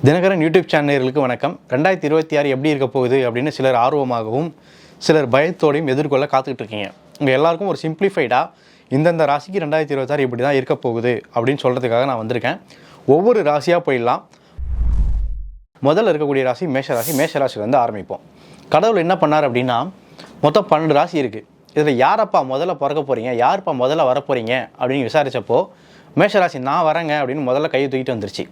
Dinakaran YouTube சேனல்களுக்கு வணக்கம். 2026 எப்படி இருக்க போகுது அப்படின்னு சிலர் ஆர்வமாகவும் சிலர் பயத்தோடையும் எதிர்கொள்ள காத்துக்கிட்டு இருக்கீங்க. உங்கள் எல்லாருக்கும் ஒரு சிம்பிளிஃபைடாக இந்தந்த ராசிக்கு 2026 இப்படி தான் இருக்க போகுது அப்படின்னு சொல்கிறதுக்காக நான் வந்திருக்கேன். ஒவ்வொரு ராசியாக போயிடலாம். முதல்ல இருக்கக்கூடிய ராசி மேஷராசி. மேஷராசிலேருந்து ஆரம்பிப்போம். கடவுள் என்ன பண்ணார் அப்படின்னா, மொத்தம் 12 ராசி இருக்குது. இதில் யாரப்பா முதல்ல பிறக்க போகிறீங்க, யாருப்பா முதல்ல வரப்போகிறீங்க அப்படின்னு விசாரித்தப்போ மேஷராசி நான் வரேங்க அப்படின்னு முதல்ல கையை தூக்கிட்டு வந்துருச்சு.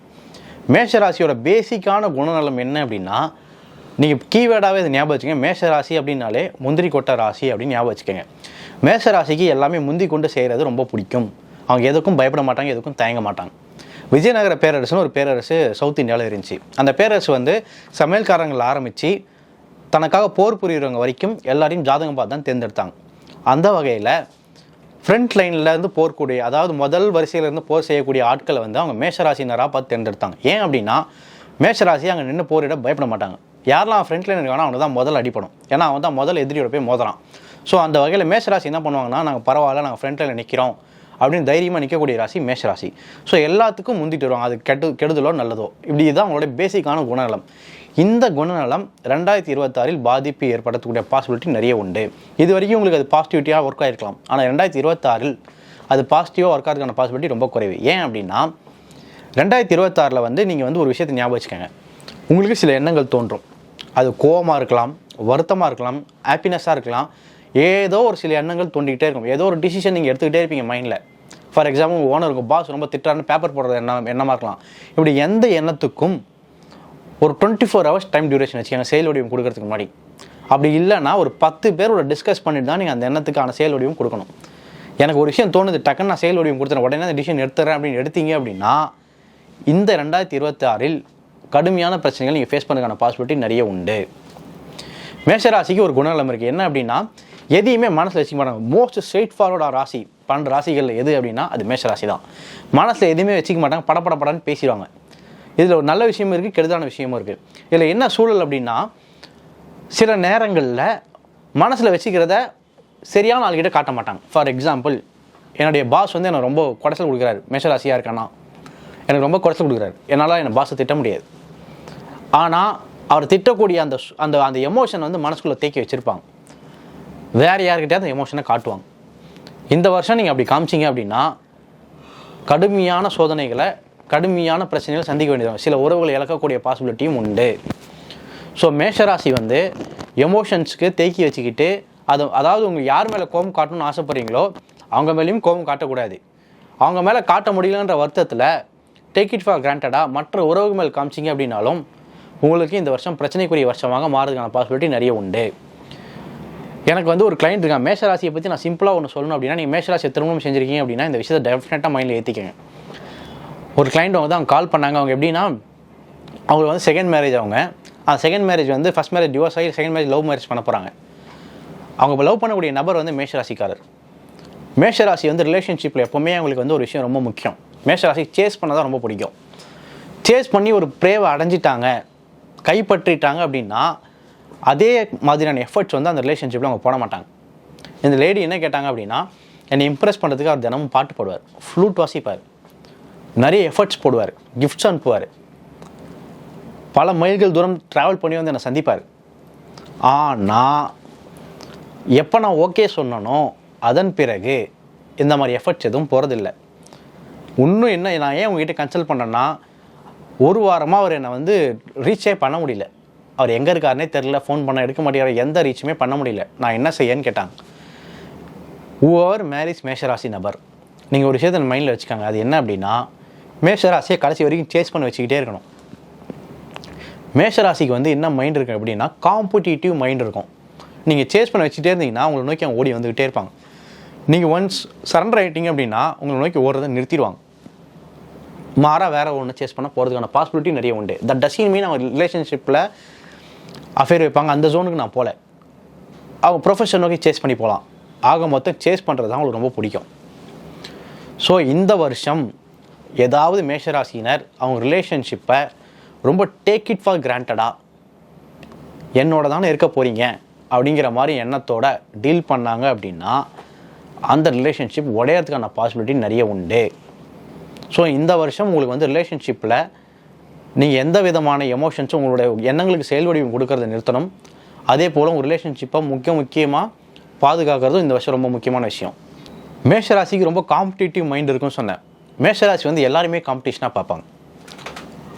மேஷராசியோட பேசிக்கான குணநலம் என்ன அப்படின்னா, நீங்கள் கீவேர்டாகவே இதை ஞாபகம் வச்சுக்கோங்க. மேஷராசி அப்படின்னாலே முந்திரி கொட்டை ராசி அப்படின்னு ஞாபகம் வச்சுக்கோங்க. மேஷராசிக்கு எல்லாமே முந்தி கொண்டு செய்கிறது ரொம்ப பிடிக்கும். அவங்க எதுக்கும் பயப்பட மாட்டாங்க, எதுக்கும் தயங்க மாட்டாங்க. விஜயநகர பேரரசுன்னு ஒரு பேரரசு சவுத் இந்தியாவில் இருந்துச்சு. அந்த பேரரசு சமையல்காரங்களை ஆரம்பித்து தனக்காக போர் புரியுறவங்க வரைக்கும் எல்லாரையும் ஜாதகம் பார்த்து தான் தேர்ந்தெடுத்தாங்க. அந்த வகையில் ஃப்ரண்ட் லைன்லேருந்து போர்க்கூடிய, அதாவது முதல் வரிசையிலேருந்து போர் செய்யக்கூடிய ஆட்களை அவங்க மேஷராசினராக பார்த்து தேர்ந்தெடுத்தாங்க. ஏன் அப்படின்னா, மேஷராசி அங்கே நின்று போரிட பயப்பட மாட்டாங்க. யாரெல்லாம் ஃப்ரண்ட் லைன் இருக்கானோ அவனை தான் முதல் அடிப்படும். ஏன்னா அவன் தான் முதல் எதிரியோட போய் மோதுறான். ஸோ அந்த வகையில் மேஷராசி என்ன பண்ணுவாங்கன்னா, நாங்கள் பரவாயில்ல, நாங்கள் ஃப்ரண்ட் லைனில் நிற்கிறோம் அப்படின்னு தைரியமாக நிற்கக்கூடிய ராசி மேஷராசி. ஸோ எல்லாத்துக்கும் முந்திட்டு வருவாங்க. அது கெடுதலோ நல்லதோ, இப்படி தான் அவங்களோட பேசிக்கான குணநலம். இந்த குணநலம் 2026 பாதிப்பு ஏற்படுத்தக்கூடிய பாசிபிலிட்டி நிறைய உண்டு. இது வரைக்கும் உங்களுக்கு அது பாசிட்டிவிட்டியாக ஒர்க் ஆகிருக்கலாம். ஆனால் 2026 அது பாசிட்டிவாக ஒர்க் ஆகிறதுக்கான பாசிபிலிட்டி ரொம்ப குறைவு. ஏன் அப்படின்னா, 2026 நீங்கள் ஒரு விஷயத்தை ஞாபகம் வச்சுக்கோங்க. உங்களுக்கு சில எண்ணங்கள் தோன்றும். அது கோவமாக இருக்கலாம், வருத்தமாக இருக்கலாம், ஹாப்பினஸ்ஸாக இருக்கலாம். ஏதோ ஒரு சில எண்ணங்கள் தோண்டிக்கிட்டே இருக்கும். ஏதோ ஒரு டிசிஷன் நீங்கள் எடுத்துக்கிட்டே இருப்பீங்க மைண்டில். ஃபார் எக்ஸாம்பிள், உங்கள் ஓனர் உங்கள் பாஸ் ரொம்ப திட்டாருன்னு பேப்பர் போடுறது எண்ணமாக இருக்கலாம். இப்படி எந்த எண்ணத்துக்கும் ஒரு 24 hours டைம் டியூரேஷன் வச்சுக்கோங்க செயல் வடிவம் கொடுக்கறதுக்கு முன்னாடி. அப்படி இல்லைன்னா ஒரு 10 பேரோட டிஸ்கஸ் பண்ணிட்டு தான் நீங்கள் அந்த எண்ணத்துக்கான செயல் வடிவம் கொடுக்கணும். எனக்கு ஒரு விஷயம் தோணுது, டக்குன்னு நான் செயல் வடிவம் கொடுத்துறேன், உடனே அந்த டிசிஷன் எடுத்துறேன் அப்படின்னு எடுத்தீங்க அப்படின்னா, இந்த 2026 கடுமையான பிரச்சனைகள் நீங்கள் ஃபேஸ் பண்ணுறதுக்கான பாசிபிலிட்டி நிறைய உண்டு. மேஷராசிக்கு ஒரு குணநலம் இருக்குது. என்ன அப்படின்னா, எதையுமே மனசில் வச்சுக்க மாட்டாங்க. மோஸ்ட் ஸ்ட்ரெயிட் ஃபார்வர்டாக ராசி 12 ராசிகள் எது அப்படின்னா அது மேஷராசி தான். மனசில் எதுவுமே வச்சுக்க மாட்டாங்க, படப்படப்படான்னு பேசிடுவாங்க. இதில் ஒரு நல்ல விஷயமும் இருக்குது, கெடுதலான விஷயமும் இருக்குது. இதில் என்ன சூழல் அப்படின்னா, சில நேரங்களில் மனசில் வச்சுக்கிறத சரியான ஆள்கிட்ட காட்ட மாட்டாங்க. ஃபார் எக்ஸாம்பிள், என்னுடைய பாஸ் எனக்கு ரொம்ப குடைச்சல் கொடுக்குறாரு. மேஷராசியாக இருக்கானா, எனக்கு ரொம்ப குடைச்சல் கொடுக்குறாரு. என்னால் என்னை பாஸை திட்ட முடியாது. ஆனால் அவர் திட்டக்கூடிய அந்த அந்த அந்த எமோஷன் மனசுக்குள்ளே தேக்கி வச்சுருப்பாங்க. வேறு யார்கிட்டே அந்த எமோஷனை காட்டுவாங்க. இந்த வருஷம் நீங்கள் அப்படி காமிச்சிங்க அப்படின்னா, கடுமையான சோதனைகளை, கடுமையான பிரச்சனைகளை சந்திக்க வேண்டியது. சில உறவுகளை இழக்கக்கூடிய பாசிபிலிட்டியும் உண்டு. ஸோ மேஷராசி எமோஷன்ஸுக்கு தேக்கி வச்சுக்கிட்டு அதாவது உங்களுக்கு யார் மேலே கோபம் காட்டணும்னு ஆசைப்படுறீங்களோ அவங்க மேலேயும் கோபம் காட்டக்கூடாது. அவங்க மேலே காட்ட முடியலன்ற வருத்தத்தில் டேக் இட் ஃபார் கிராண்டடாக மற்ற உறவு மேல் காமிச்சிங்க அப்படின்னாலும் உங்களுக்கு இந்த வருஷம் பிரச்சனைக்குரிய வருஷமாக மாறதுக்கான பாசிபிலிட்டி நிறைய உண்டு. எனக்கு ஒரு கிளைண்ட் இருக்கான். மேஷராசியை பற்றி நான் சிம்பிளாக ஒன்று சொல்லணும் அப்படின்னா, நீங்கள் மேஷராசியை திருமணம் செஞ்சுருக்கீங்க அப்படின்னா இந்த விஷயத்தை டெஃபினட்டாக மைண்டில் ஏற்றிக்கங்க. ஒரு கிளைண்ட் அவங்க கால் பண்ணாங்க. அவங்க எப்படின்னா, அவங்க செகண்ட் மேரேஜ். அந்த second marriage first marriage divorce ஆகி செகண்ட் மேரேஜ் லவ் மேரேஜ் பண்ண போகிறாங்க. அவங்க இப்போ லவ் பண்ணக்கூடிய நபர் மேஷராசிக்காரர். மேஷராசி ரிலேஷன்ஷிப்பில் எப்போவுமே அவங்களுக்கு ஒரு விஷயம் ரொம்ப முக்கியம். மேஷராசி சேஸ் பண்ண தான் ரொம்ப பிடிக்கும். சேஸ் பண்ணி ஒரு ப்ரேவை அடைஞ்சிட்டாங்க, கைப்பற்றிட்டாங்க அப்படின்னா அதே மாதிரியான எஃபர்ட்ஸ் அந்த ரிலேஷன்ஷிப்பில் அவங்க போட மாட்டாங்க. இந்த லேடி என்ன கேட்டாங்க அப்படின்னா, என்னை இம்ப்ரெஸ் பண்ணுறதுக்கு அவர் தினமும் பாட்டு போடுவார், ஃப்ளூட் வாசிப்பார், நிறைய எஃபர்ட்ஸ் போடுவார், கிஃப்ட்ஸ் அனுப்புவார், பல மைல்கள் தூரம் ட்ராவல் பண்ணி என்னை சந்திப்பார். ஆனால் எப்போ நான் ஓகே சொன்னனோ அதன் பிறகு இந்த மாதிரி எஃபர்ட்ஸ் எதுவும் போகிறதில்லை. இன்னும் என்ன, நான் ஏன் உங்ககிட்ட கன்சல்ட் பண்ணேன்னா, ஒரு வாரமாக அவர் என்னை ரீச்சே பண்ண முடியல. அவர் எங்கே இருக்காருனே தெரில, ஃபோன் பண்ண எடுக்க மாட்டேங்கிறார், எந்த ரீச்சுமே பண்ண முடியல, நான் என்ன செய்யன்னு கேட்டாங்க. ஓவர் மேரேஜ் மேஷராசி நபர், நீங்கள் ஒரு விஷயத்தை மைண்டில் வச்சுக்காங்க. அது என்ன அப்படின்னா, மேஷராசியை கடைசி வரைக்கும் சேஸ் பண்ண வச்சுக்கிட்டே இருக்கணும். மேஷராசிக்கு என்ன மைண்ட் இருக்குது அப்படின்னா, காம்படிட்டிவ் மைண்ட் இருக்கும். நீங்கள் சேஸ் பண்ண வச்சுட்டே இருந்தீங்கன்னா உங்களை நோக்கி அவங்க ஓடி வந்துக்கிட்டே இருப்பாங்க. நீங்கள் ஒன்ஸ் சரண்டர் ஆகிட்டீங்க அப்படின்னா உங்களை நோக்கி ஓடுறதை நிறுத்திடுவாங்க. மாறாக வேறு ஒன்று சேஸ் பண்ண போகிறதுக்கான பாசிபிலிட்டி நிறைய உண்டு. தட் டசன்ட் மீன் அவங்க ரிலேஷன்ஷிப்பில் அஃபேர் வைப்பாங்க, அந்த ஜோனுக்கு நான் போகல. அவங்க ப்ரொஃபஷன் நோக்கி சேஸ் பண்ணி போகலாம். ஆக மொத்தம் சேஸ் பண்ணுறது தான் அவங்களுக்கு ரொம்ப பிடிக்கும். ஸோ இந்த வருஷம் ஏதாவது மேஷராசினர் அவங்க ரிலேஷன்ஷிப்பை ரொம்ப டேக் இட் ஃபார் கிராண்டடாக, என்னோட தானே இருக்க போகிறீங்க அப்படிங்கிற மாதிரி எண்ணத்தோட டீல் பண்ணாங்க அப்படின்னா அந்த ரிலேஷன்ஷிப் உடையறதுக்கான பாசிபிலிட்டி நிறைய உண்டு. ஸோ இந்த வருஷம் உங்களுக்கு ரிலேஷன்ஷிப்பில் நீங்கள் எந்த விதமான எமோஷன்ஸும் உங்களுடைய எண்ணங்களுக்கு செயல் வடிவம் கொடுக்கறத நிறுத்தணும். அதே போல் உங்கள் ரிலேஷன்ஷிப்பை முக்கியமாக பாதுகாக்கிறதும் இந்த வருஷம் ரொம்ப முக்கியமான விஷயம். மேஷராசிக்கு ரொம்ப காம்படிட்டிவ் மைண்ட் இருக்குன்னு சொன்னேன். மேஷராசி வந்து எல்லாருமே காம்படிஷனாக பார்ப்பாங்க.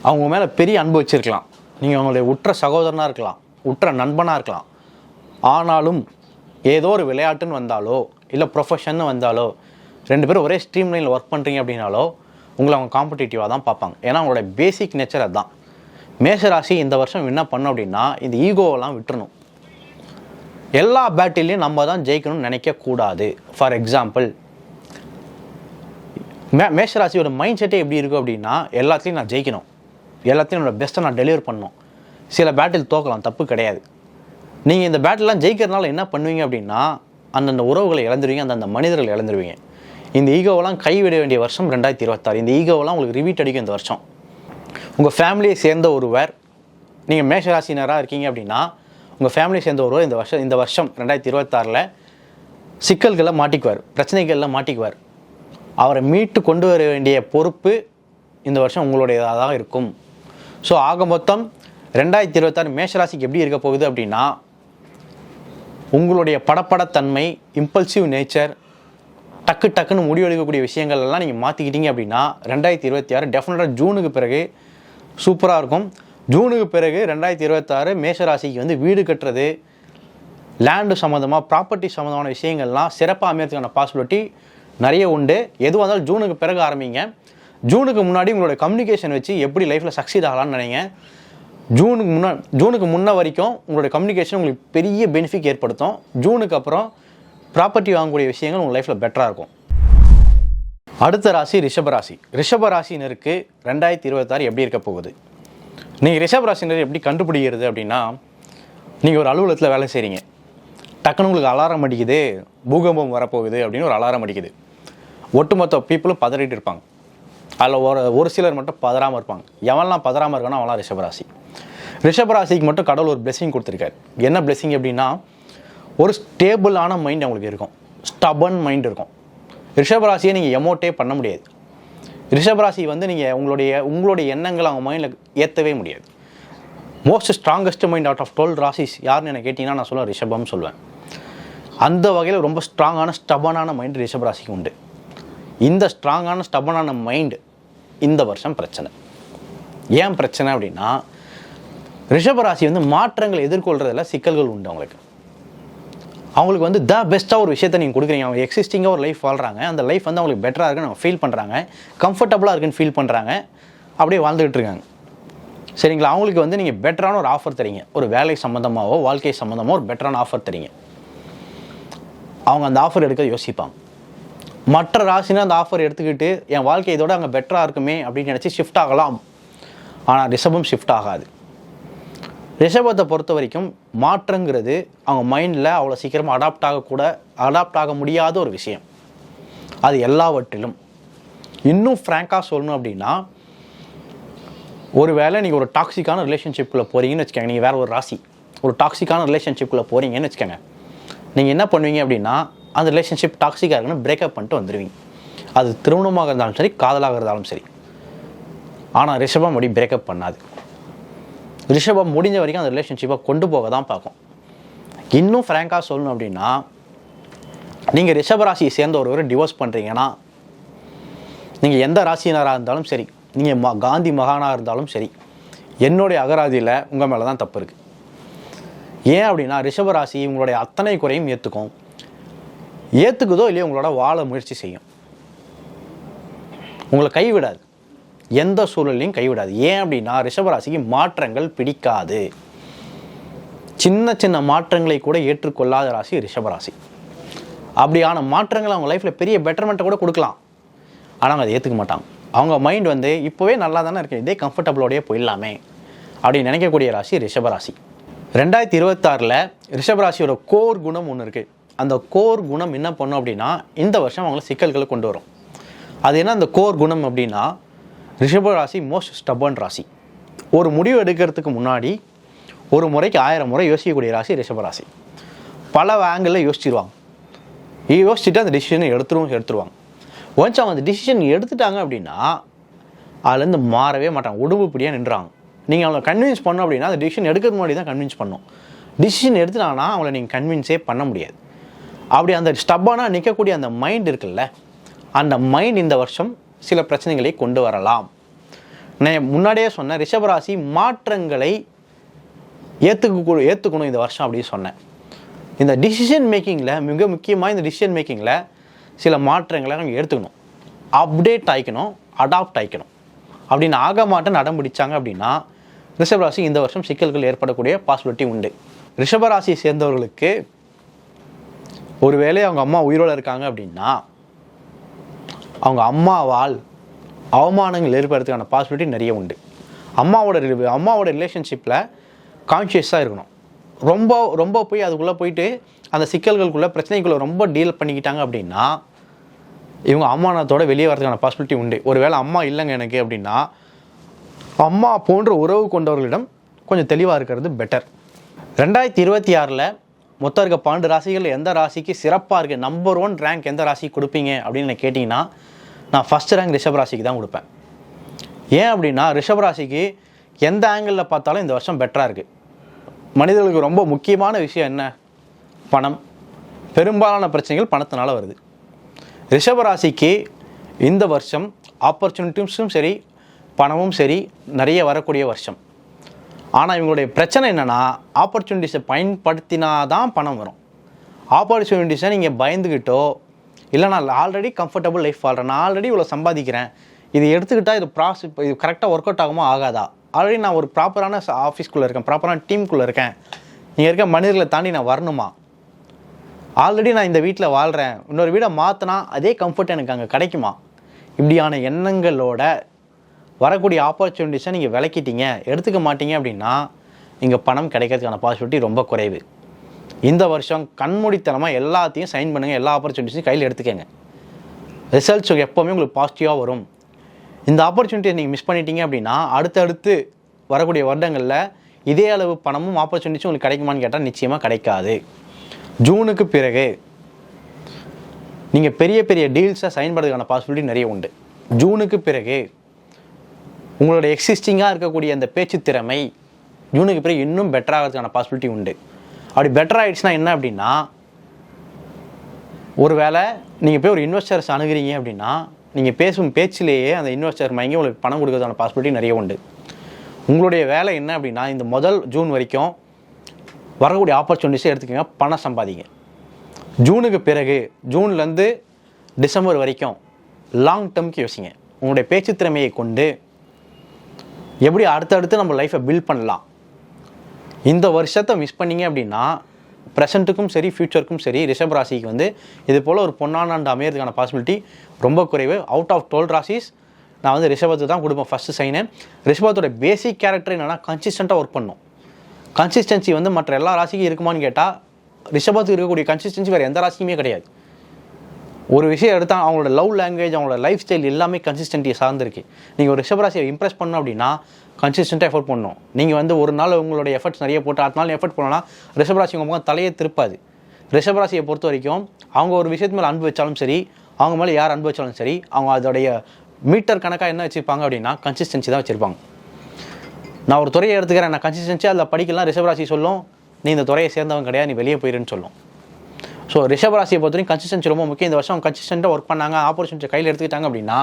அவங்க மேலே பெரிய அன்பு வச்சுருக்கலாம், நீங்கள் அவங்களுடைய உற்ற சகோதரனாக இருக்கலாம், உற்ற நண்பனாக இருக்கலாம். ஆனாலும் ஏதோ ஒரு விளையாட்டுன்னு வந்தாலோ இல்லை ப்ரொஃபஷன்னு வந்தாலோ 2 பேரும் ஒரே ஸ்ட்ரீம் லைனில் ஒர்க் பண்ணுறீங்க அப்படின்னாலோ உங்களை அவங்க காம்படிட்டிவாக தான் பார்ப்பாங்க. ஏன்னா அவங்களோட பேசிக் நேச்சர் அதுதான். மேஷராசி இந்த வருஷம் என்ன பண்ணோம் அப்படின்னா இந்த ஈகோவெல்லாம் விட்டுறணும். எல்லா பேட்டிலையும் நம்ம தான் ஜெயிக்கணும்னு நினைக்கக்கூடாது. ஃபார் எக்ஸாம்பிள் மேஷராசியோட மைண்ட் செட்டே எப்படி இருக்கும் அப்படின்னா எல்லாத்துலேயும் நான் ஜெயிக்கணும், எல்லாத்தையும் என்னோட பெஸ்ட்டை நான் டெலிவர் பண்ணணும். சில பேட்டில் தோக்கலாம், தப்பு கிடையாது. நீங்கள் இந்த பேட்டிலாம் ஜெயிக்கிறதுனால என்ன பண்ணுவீங்க அப்படின்னா அந்தந்த உறவுகளை இழந்துருவீங்க, அந்தந்த மனிதர்கள் இழந்துருவீங்க. இந்த ஈகோவெல்லாம் கைவிட வேண்டிய வருஷம் 2026. இந்த ஈகோவெல்லாம் உங்களுக்கு ரிவீட் அடிக்கும் இந்த வருஷம். உங்கள் ஃபேமிலியை சேர்ந்த ஒருவர், நீங்கள் மேஷராசினராக இருக்கீங்க அப்படின்னா உங்கள் ஃபேமிலியை சேர்ந்த ஒருவர் இந்த வருஷம் 2026 சிக்கல்களை மாட்டிக்குவார், பிரச்சனைகளில் மாட்டிக்குவார். அவரை மீட்டு கொண்டு வர வேண்டிய பொறுப்பு இந்த வருஷம் உங்களுடையதாக தான் இருக்கும். ஸோ ஆக மொத்தம் 2026 மேஷராசிக்கு எப்படி இருக்க போகுது அப்படின்னா உங்களுடைய படப்படத்தன்மை, இம்பல்சிவ் நேச்சர், டக்குன்னு முடிவெடுக்கக்கூடிய விஷயங்கள் எல்லாம் நீங்கள் மாற்றிக்கிட்டீங்க அப்படின்னா 2026 டெஃபினட்டாக ஜூனுக்கு பிறகு சூப்பராக இருக்கும். ஜூனுக்கு பிறகு 2026 மேஷராசிக்கு வந்து வீடு கட்டுறது, லேண்டு சம்மந்தமாக, ப்ராப்பர்ட்டி சம்மந்தமான விஷயங்கள்லாம் சிறப்பாக அமையறதுக்கான பாசிபிலிட்டி நிறைய உண்டு. எதுவாக இருந்தாலும் ஜூனுக்கு பிறகு ஆரம்பிங்க. ஜூனுக்கு முன்னாடி உங்களோட கம்யூனிகேஷன் வச்சு எப்படி லைஃப்பில் சக்சீட் ஆகலான்னு நினைங்க. ஜூனுக்கு முன்ன வரைக்கும் உங்களோட கம்யூனிகேஷன் உங்களுக்கு பெரிய பெனிஃபிட் ஏற்படுத்தும். ஜூனுக்கு அப்புறம் ப்ராப்பர்ட்டி வாங்கக்கூடிய விஷயங்கள் உங்கள் லைஃப்பில் பெட்டராக இருக்கும். அடுத்த ராசி ரிஷபராசி. ரிஷபராசினருக்கு 2026 எப்படி இருக்க போகுது? நீங்கள் ரிஷபராசினர் எப்படி கண்டுபிடிக்கிறது அப்படின்னா நீங்கள் ஒரு அலுவலகத்தில் வேலை செய்கிறீங்க, டக்குன்னு உங்களுக்கு அலாரம் அடிக்குது, பூகம்பம் வரப்போகுது அப்படின்னு ஒரு அலாரம் அடிக்குது. ஒட்டுமொத்த பீப்புளும் பதறிட்டு இருப்பாங்க. அதில் ஒரு சிலர் மட்டும் பதறாமல் இருப்பாங்க. எவன்லாம் பதறாமல் இருக்கானோ அவன்லாம் ரிஷபராசி. ரிஷபராசிக்கு மட்டும் கடவுள் ஒரு பிளெஸிங் கொடுத்துருக்காரு. என்ன பிளெஸிங் அப்படின்னா ஒரு ஸ்டேபிளான மைண்ட் அவங்களுக்கு இருக்கும், ஸ்டபன் மைண்ட் இருக்கும். ரிஷபராசியை நீங்கள் எமோட்டே பண்ண முடியாது. ரிஷபராசி வந்து நீங்கள் உங்களுடைய எண்ணங்களை அவங்க மைண்டில் ஏற்றவே முடியாது. Most strongest mind out of 12 ராசிஸ் யாருன்னு எனக்கு கேட்டிங்கன்னா நான் சொல்லுவேன் ரிஷபம் சொல்லுவேன். அந்த வகையில் ரொம்ப ஸ்ட்ராங்கான ஸ்டபனான மைண்ட் ரிஷபராசிக்கு உண்டு. இந்த ஸ்ட்ராங்கான ஸ்டபனான மைண்ட் இந்த வருஷம் பிரச்சனை. ஏன் பிரச்சனை அப்படின்னா ரிஷபராசி வந்து மாற்றங்களை எதிர்கொள்கிறதுல சிக்கல்கள் உண்டு. அவங்களுக்கு வந்து பெஸ்ட்டாக ஒரு விஷயத்தை நீங்கள் கொடுக்குறீங்க. அவங்க எக்ஸிஸ்டிங்காக ஒரு லைஃப் வாழ்கிறாங்க, அந்த லைஃப் வந்து அவங்களுக்கு பெட்டராக இருக்குன்னு அவங்க ஃபீல் பண்ணுறாங்க, கம்ஃபர்டபுளாக இருக்குன்னு ஃபீல் பண்ணுறாங்க, அப்படியே வாழ்ந்துகிட்டு இருக்காங்க. சரிங்களா? அவங்களுக்கு வந்து நீங்கள் பெட்டரான ஒரு ஆஃபர் தரீங்க, ஒரு வேலை சம்மந்தமாகவோ வாழ்க்கை சம்மந்தமாக ஒரு பெட்டரான ஆஃபர் தரீங்க. அவங்க அந்த ஆஃபர் எடுக்க யோசிப்பாங்க. மற்ற ராசினா அந்த ஆஃபர் எடுத்துக்கிட்டு என் வாழ்க்கை இதோட அங்கே பெட்டராக இருக்குமே அப்படின்னு நினச்சி ஷிஃப்ட் ஆகலாம். ஆனால் ரிஷபம் ஷிஃப்ட் ஆகாது. ரிஷபத்தை பொறுத்த வரைக்கும் மாற்றங்கிறது அவங்க மைண்டில் அவ்வளோ சீக்கிரமாக அடாப்ட் ஆக முடியாத ஒரு விஷயம். அது எல்லாவற்றிலும் இன்னும் ஃப்ராங்காக சொல்லணும் அப்படின்னா ஒரு வேளை நீங்கள் ஒரு டாக்ஸிக்கான ரிலேஷன்ஷிப்பில் போகிறீங்கன்னு வச்சுக்கோங்க. நீங்கள் வேறு ஒரு ராசி ஒரு டாக்ஸிக்கான ரிலேஷன்ஷிப்பில் போகிறீங்கன்னு வச்சுக்கோங்க. நீங்கள் என்ன பண்ணுவீங்க அப்படின்னா அந்த ரிலேஷன்ஷிப் டாக்ஸிக்காக இருக்குன்னு பிரேக்கப் பண்ணிட்டு வந்துடுவீங்க. அது திருமணமாக இருந்தாலும் சரி, காதலாக இருந்தாலும் சரி. ஆனால் ரிஷபம் அப்படி பிரேக்கப் பண்ணாது. ரிஷபம் முடிஞ்ச வரைக்கும் அந்த ரிலேஷன்ஷிப்பை கொண்டு போக தான் பார்க்கும். இன்னும் ஃப்ராங்காக சொல்லணும் அப்படின்னா நீங்கள் ரிஷபராசியை சேர்ந்த ஒருவரை டிவோர்ஸ் பண்ணுறீங்கன்னா நீங்கள் எந்த ராசினராக இருந்தாலும் சரி, நீங்கள் காந்தி மகானாக இருந்தாலும் சரி, என்னுடைய அகராதியில் உங்கள் மேலே தான் தப்பு இருக்குது. ஏன் அப்படின்னா ரிஷபராசி உங்களுடைய அத்தனை குறையும் ஏற்றுக்குதோ இல்லையோ உங்களோட வாழ முயற்சி செய்யும். உங்களை கைவிடாது, எந்த சூழலையும் கைவிடாது. ஏன் அப்படின்னா ரிஷபராசிக்கு மாற்றங்கள் பிடிக்காது. சின்ன சின்ன மாற்றங்களை கூட ஏற்றுக்கொள்ளாத ராசி ரிஷபராசி. அப்படியான மாற்றங்கள் அவங்க லைஃப்பில் பெரிய பெட்டர்மெண்ட்டை கூட கொடுக்கலாம், ஆனால் அவங்க அதை ஏற்றுக்க மாட்டாங்க. அவங்க மைண்ட் வந்து இப்போவே நல்லா தானே இருக்கு, இதே கம்ஃபர்டபுளோடையே போயிடலாமே அப்படின்னு நினைக்கக்கூடிய ராசி ரிஷபராசி. 2026 ரிஷபராசியோட கோர் குணம் ஒன்று இருக்குது. அந்த கோர் குணம் என்ன பண்ணும் அப்படின்னா இந்த வருஷம் அவங்கள சிக்கல்களை கொண்டு வரும். அது என்ன அந்த கோர் குணம் அப்படின்னா ரிஷபராசி மோஸ்ட் ஸ்டபர்ன் ராசி. ஒரு முடிவு எடுக்கிறதுக்கு முன்னாடி ஒரு முறைக்கு 1000 முறை யோசிக்கக்கூடிய ராசி ரிஷபராசி. பல ஆங்கிளில் யோசிச்சிருவாங்க. யோசிச்சுட்டு அந்த டிசிஷனை எடுத்துருவாங்க. ஒன்ஸ் அவங்க அந்த டிசிஷன் எடுத்துட்டாங்க அப்படின்னா அதுலேருந்து மாறவே மாட்டாங்க, உடும்புப்படியாக நின்றாங்க. நீங்கள் அவங்கள கன்வின்ஸ் பண்ணோம் அப்படின்னா அந்த டிசிஷன் எடுக்கிறது முன்னாடி தான் கன்வின்ஸ் பண்ணணும். டிசிஷன் எடுத்துட்டாங்கன்னா அவங்கள நீங்கள் கன்வின்ஸே பண்ண முடியாது. அப்படி அந்த ஸ்டப்பானாக நிற்கக்கூடிய அந்த மைண்ட் இருக்குல்ல, அந்த மைண்ட் இந்த வருஷம் சில பிரச்சனைகளை கொண்டு வரலாம். நான் முன்னாடியே சொன்னேன், ரிஷபராசி மாற்றங்களை ஏற்றுக்கணும் இந்த வருஷம் அப்படின்னு சொன்னேன். இந்த டிசிஷன் மேக்கிங்கில் மிக முக்கியமாக இந்த டிசிஷன் மேக்கிங்கில் சில மாற்றங்களை அவங்க எடுத்துக்கணும், அப்டேட் ஆகிக்கணும், அடாப்ட் ஆகிக்கணும். அப்படின்னு ஆக மாட்டேன் நடம் பிடிச்சாங்க அப்படின்னா ரிஷபராசி இந்த வருஷம் சிக்கல்கள் ஏற்படக்கூடிய பாசிபிலிட்டி உண்டு. ரிஷபராசியை சேர்ந்தவர்களுக்கு ஒருவேளை அவங்க அம்மா உயிரோடு இருக்காங்க அப்படின்னா அவங்க அம்மாவால் அவமானங்கள் ஏற்படுறதுக்கான பாசிபிலிட்டி நிறைய உண்டு. அம்மாவோட ரிலேஷன்ஷிப்பில் கான்ஷியஸாக இருக்கணும். ரொம்ப ரொம்ப போய் அதுக்குள்ளே போயிட்டு அந்த சிக்கல்களுக்குள்ளே பிரச்சனைக்குள்ளே ரொம்ப டீல் பண்ணிக்கிட்டாங்க அப்படின்னா இவங்க அவமானத்தோட வெளியே வரதுக்கான பாசிபிலிட்டி உண்டு. ஒருவேளை அம்மா இல்லைங்க எனக்கு அப்படின்னா அம்மா போன்ற உறவு கொண்டவர்களிடம் கொஞ்சம் தெளிவாக இருக்கிறது பெட்டர். 2026 மொத்தம் இருக்க 12 ராசிகள் எந்த ராசிக்கு சிறப்பாக இருக்குது, நம்பர் 1 ரேங்க் எந்த ராசிக்கு கொடுப்பீங்க அப்படின்னு கேட்டிங்கன்னா நான் ஃபஸ்ட் ரேங்க் ரிஷபராசிக்கு தான் கொடுப்பேன். ஏன் அப்படின்னா ரிஷபராசிக்கு எந்த ஆங்கிளில் பார்த்தாலும் இந்த வருஷம் பெட்டராக இருக்குது. மனிதர்களுக்கு ரொம்ப முக்கியமான விஷயம் என்ன? பணம். பெரும்பாலான பிரச்சனைகள் பணத்தினால வருது. ரிஷபராசிக்கு இந்த வருஷம் ஆப்பர்ச்சுனிட்டிஸும் சரி பணமும் சரி நிறைய வரக்கூடிய வருஷம். ஆனால் இவங்களுடைய பிரச்சனை என்னென்னா ஆப்பர்ச்சுனிட்டிஸை பயன்படுத்தினா தான் பணம் வரும். ஆப்பர்ச்சுனிட்டிஸை நீங்கள் பயந்துக்கிட்டோ இல்லை நான் ஆல்ரெடி கம்ஃபர்டபுள் லைஃப் வாழ்கிறேன், நான் ஆல்ரெடி இவ்வளோ சம்பாதிக்கிறேன், இது எடுத்துக்கிட்டால் இது கரெக்டாக ஒர்க் அவுட் ஆகுமா ஆகாதா, ஆல்ரெடி நான் ஒரு ப்ராப்பரான ஆஃபீஸ்க்குள்ளே இருக்கேன், ப்ராப்பரான டீமுக்குள்ளே இருக்கேன், இங்கே இருக்க மனிதர்களை தாண்டி நான் வரணுமா, ஆல்ரெடி நான் இந்த வீட்டில் வாழ்கிறேன், இன்னொரு வீடை மாற்றினா அதே கம்ஃபர்ட் எனக்கு அங்கே கிடைக்குமா, இப்படியான எண்ணங்களோட வரக்கூடிய ஆப்பர்ச்சுனிட்டிஸை நீங்கள் விளக்கிட்டீங்க எடுத்துக்க மாட்டீங்க அப்படின்னா இங்கே பணம் கிடைக்கிறதுக்கான பாசிபிலிட்டி ரொம்ப குறைவு. இந்த வருஷம் கண்மூடித்தனமாக எல்லாத்தையும் சைன் பண்ணுங்கள், எல்லா ஆப்பர்ச்சுனிட்டிஸையும் கையில் எடுத்துக்கங்க. ரிசல்ட்ஸ் எப்போவுமே உங்களுக்கு பாசிட்டிவாக வரும். இந்த ஆப்பர்ச்சுனிட்டியை நீங்கள் மிஸ் பண்ணிட்டீங்க அப்படின்னா அடுத்தடுத்து வரக்கூடிய வருடங்களில் இதே அளவு பணமும் ஆப்பர்ச்சுனிட்டிஸும் உங்களுக்கு கிடைக்குமான்னு கேட்டால் நிச்சயமாக கிடைக்காது. ஜூனுக்கு பிறகு நீங்கள் பெரிய பெரிய டீல்ஸை சைன் பண்ணுறதுக்கான பாசிபிலிட்டி நிறைய உண்டு. ஜூனுக்கு பிறகு உங்களோட எக்ஸிஸ்டிங்காக இருக்கக்கூடிய அந்த பேச்சு திறமை ஜூனுக்கு பிறகு இன்னும் பெட்டராகிறதுக்கான பாசிபிலிட்டி உண்டு. அப்படி பெட்டர் ஆகிடுச்சுன்னா என்ன அப்படின்னா ஒரு வேளை நீங்கள் போய் ஒரு இன்வெஸ்டர்ஸ் அணுகிறீங்க அப்படின்னா நீங்கள் பேசும் பேச்சிலேயே அந்த இன்வெஸ்டர் மயங்கி உங்களுக்கு பணம் கொடுக்கறதுக்கான பாசிபிலிட்டி நிறைய உண்டு. உங்களுடைய வேலை என்ன அப்படின்னா இந்த முதல் ஜூன் வரைக்கும் வரக்கூடிய ஆப்பர்ச்சுனிட்டிஸை எடுத்துக்கோங்க, பணம் சம்பாதிங்க. ஜூனுக்கு பிறகு ஜூன்லேருந்து டிசம்பர் வரைக்கும் லாங் டேர்முக்கு யோசிங்க. உங்களுடைய பேச்சு திறமையை கொண்டு எப்படி அடுத்தடுத்து நம்ம லைஃப்பை பில்ட் பண்ணலாம். இந்த வருஷத்தை மிஸ் பண்ணிங்க அப்படின்னா ப்ரெசண்ட்டுக்கும் சரி ஃப்யூச்சருக்கும் சரி ரிஷபராசிக்கு இது போல் ஒரு பொன்னான ஆண்டு அமையறதுக்கான பாசிபிலிட்டி ரொம்ப குறைவு. அவுட் ஆஃப் 12 ராசிஸ் நான் ரிஷபத்தை தான் கொடுப்பேன் ஃபஸ்ட்டு சைனு. ரிஷபத்தோட பேசிக் கேரக்டர் என்னென்னா கன்சிஸ்டண்ட்டாக ஒர்க் பண்ணும். கன்சிஸ்டன்சி மற்ற எல்லா ராசிக்கும் இருக்குமான்னு கேட்டால் ரிஷபத்துக்கு இருக்கக்கூடிய கன்சிஸ்டன்சி வேறு எந்த ராசிக்குமே கிடையாது. ஒரு விஷயம் எடுத்தால் அவங்களோட லவ் லாங்குவேஜ், அவங்களோட லைஃப் ஸ்டைல் எல்லாமே கன்சிஸ்டன்ட்டியை சார்ந்திருக்கு. நீங்கள் ஒரு ரிஷபராசியை இம்ப்ரெஸ் பண்ணணும் அப்படின்னா கன்சிஸ்டண்ட்டாக எஃபர்ட் பண்ணணும். நீங்கள் ஒரு நாள் உங்களுடைய எஃபர்ட்ஸ் நிறைய போட்டு அடுத்த நாள் எஃபர்ட் பண்ணோன்னா ரிஷபராசி உங்கள் முகம் தலையே திருப்பாது. ரிஷபராசியை பொறுத்த வரைக்கும் அவங்க ஒரு விஷயத்து மேலே அன்பு வச்சாலும் சரி, அவங்க மேலே யார் அன்பு வச்சாலும் சரி, அவங்க அதோடைய மீட்டர் கணக்காக என்ன வச்சுருப்பாங்க அப்படின்னா கன்சிஸ்டன்சி தான் வச்சுருப்பாங்க. நான் ஒரு துறையை எடுத்துக்கிறேன், நான் கன்சிஸ்டன்சியாக அதில் படிக்கலாம், ரிஷபராசி சொல்லும் நீ இந்த துறையை சேர்ந்தவங்க கிடையாது, நீ வெளியே போயிருன்னு சொல்லும். ஸோ ரிஷபராசியை பொறுத்தவரைக்கும் கன்சிஸ்டன்சி ரொம்ப முக்கியம். இந்த வருஷம் கன்சிஸ்டண்ட்டாக ஒர்க் பண்ணாங்க, ஆப்பர்ச்சுனிட்டி கையில் எடுத்துக்கிட்டாங்க அப்படின்னா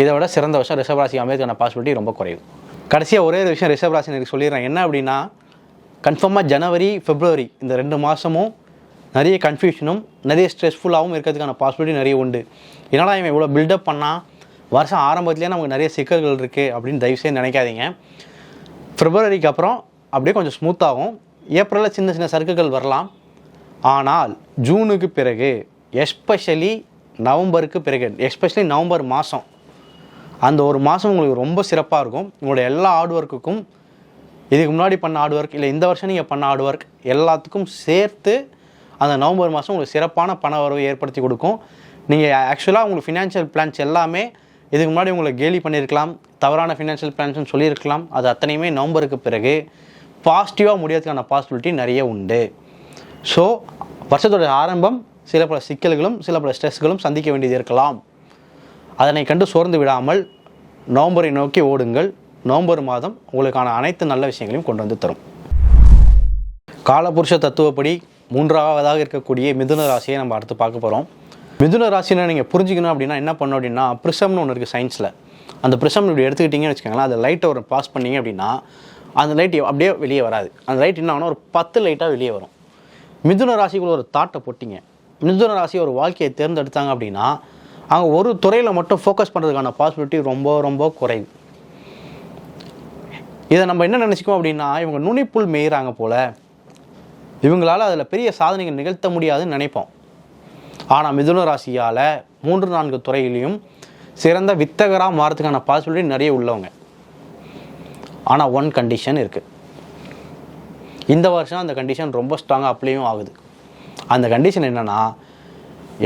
இதை விட சிறந்த வருஷம் ரிஷபராசி அமையதுக்கான பாசிபிலிட்டி ரொம்ப குறைவு. கடைசியாக ஒரே ஒரு விஷயம் ரிஷபராசி எனக்கு சொல்லிடுறேன். என்ன அப்படின்னா கன்ஃபார்மாக ஜனவரி பிப்ரவரி இந்த 2 மாதமும் நிறைய கன்ஃபியூஷனும் நிறைய ஸ்ட்ரெஸ்ஃபுல்லாகவும் இருக்கிறதுக்கான பாசிபிலிட்டி நிறைய உண்டு. என்னடா இவன் இவ்வளோ பில்டப் பண்ணால் வருஷம் ஆரம்பத்துலேயே நமக்கு நிறைய சிக்கல்கள் இருக்குது அப்படின்னு தயவுசெய்து நினைக்காதீங்க. பிப்ரவரிக்கு அப்புறம் அப்படியே கொஞ்சம் ஸ்மூத்தாகும். ஏப்ரலில் சின்ன சின்ன சறுக்குகள் வரலாம். ஆனால் ஜூனுக்கு பிறகு எஸ்பெஷலி நவம்பருக்கு பிறகு எஸ்பெஷலி நவம்பர் மாதம் அந்த ஒரு மாதம் உங்களுக்கு ரொம்ப சிறப்பாக இருக்கும். உங்களுடைய எல்லா ஹார்ட் ஒர்க்குக்கும் இதுக்கு முன்னாடி பண்ண ஹார்ட் ஒர்க் இல்லை இந்த வருஷம் நீங்கள் பண்ண ஹார்ட் ஒர்க் எல்லாத்துக்கும் சேர்த்து அந்த நவம்பர் மாதம் உங்களுக்கு சிறப்பான பண வரவு ஏற்படுத்தி கொடுக்கும். நீங்கள் ஆக்சுவலாக உங்களுக்கு ஃபினான்ஷியல் பிளான்ஸ் எல்லாமே இதுக்கு முன்னாடி உங்களை கேலி பண்ணியிருக்கலாம், தவறான ஃபினான்ஷியல் பிளான்ஸ்னு சொல்லியிருக்கலாம். அது அத்தனையுமே நவம்பருக்கு பிறகு பாசிட்டிவாக முடியறதுக்கான பாசிபிலிட்டி நிறைய உண்டு. ஸோ வருஷத்தோட ஆரம்பம் சில பல சிக்கல்களும் சில பல ஸ்ட்ரெஸ்களும் சந்திக்க வேண்டியது இருக்கலாம். அதனை கண்டு சோர்ந்து விடாமல் நவம்பரை நோக்கி ஓடுங்கள். நவம்பர் மாதம் உங்களுக்கான அனைத்து நல்ல விஷயங்களையும் கொண்டு வந்து தரும். காலபுருஷ தத்துவப்படி 3ஆவதாக இருக்கக்கூடிய மிதுன ராசியை நம்ம அடுத்து பார்க்க போகிறோம். மிதுன ராசியில் நீங்கள் புரிஞ்சிக்கணும் அப்படின்னா என்ன பண்ணணும் அப்படின்னா, ப்ரிசம்னு ஒன்று இருக்குது சயின்ஸில். அந்த ப்ரிசம் இப்படி எடுத்துக்கிட்டிங்கன்னு வச்சுக்கோங்களேன், அந்த லைட்டை ஒரு பாஸ் பண்ணிங்க அப்படின்னா அந்த லைட் அப்படியே வெளியே வராது. அந்த லைட் என்ன ஆகுனா ஒரு 10 லைட்டாக வெளியே வரும். மிதுன ராசிக்குள்ள ஒரு தாட்டை போட்டிங்க, மிதுன ராசி ஒரு வாழ்க்கையை தேர்ந்தெடுத்தாங்க அப்படின்னா அவங்க ஒரு துறையில் மட்டும் ஃபோக்கஸ் பண்ணுறதுக்கான பாசிபிலிட்டி ரொம்ப ரொம்ப குறைவு. இதை நம்ம என்ன நினச்சிக்கோம் அப்படின்னா, இவங்க நுனிப்புள் மேய்கிறாங்க போல், இவங்களால் அதில் பெரிய சாதனைகள் நிகழ்த்த முடியாதுன்னு நினைப்போம். ஆனால் மிதுன ராசியால் 3-4 துறையிலையும் சிறந்த வித்தகராக மாறதுக்கான பாசிபிலிட்டி நிறைய உள்ளவங்க. ஆனால் ஒன் கண்டிஷன் இருக்குது. இந்த வருஷம் அந்த கண்டிஷன் ரொம்ப ஸ்ட்ராங்காக அப்ளையும் ஆகுது. அந்த கண்டிஷன் என்னென்னா,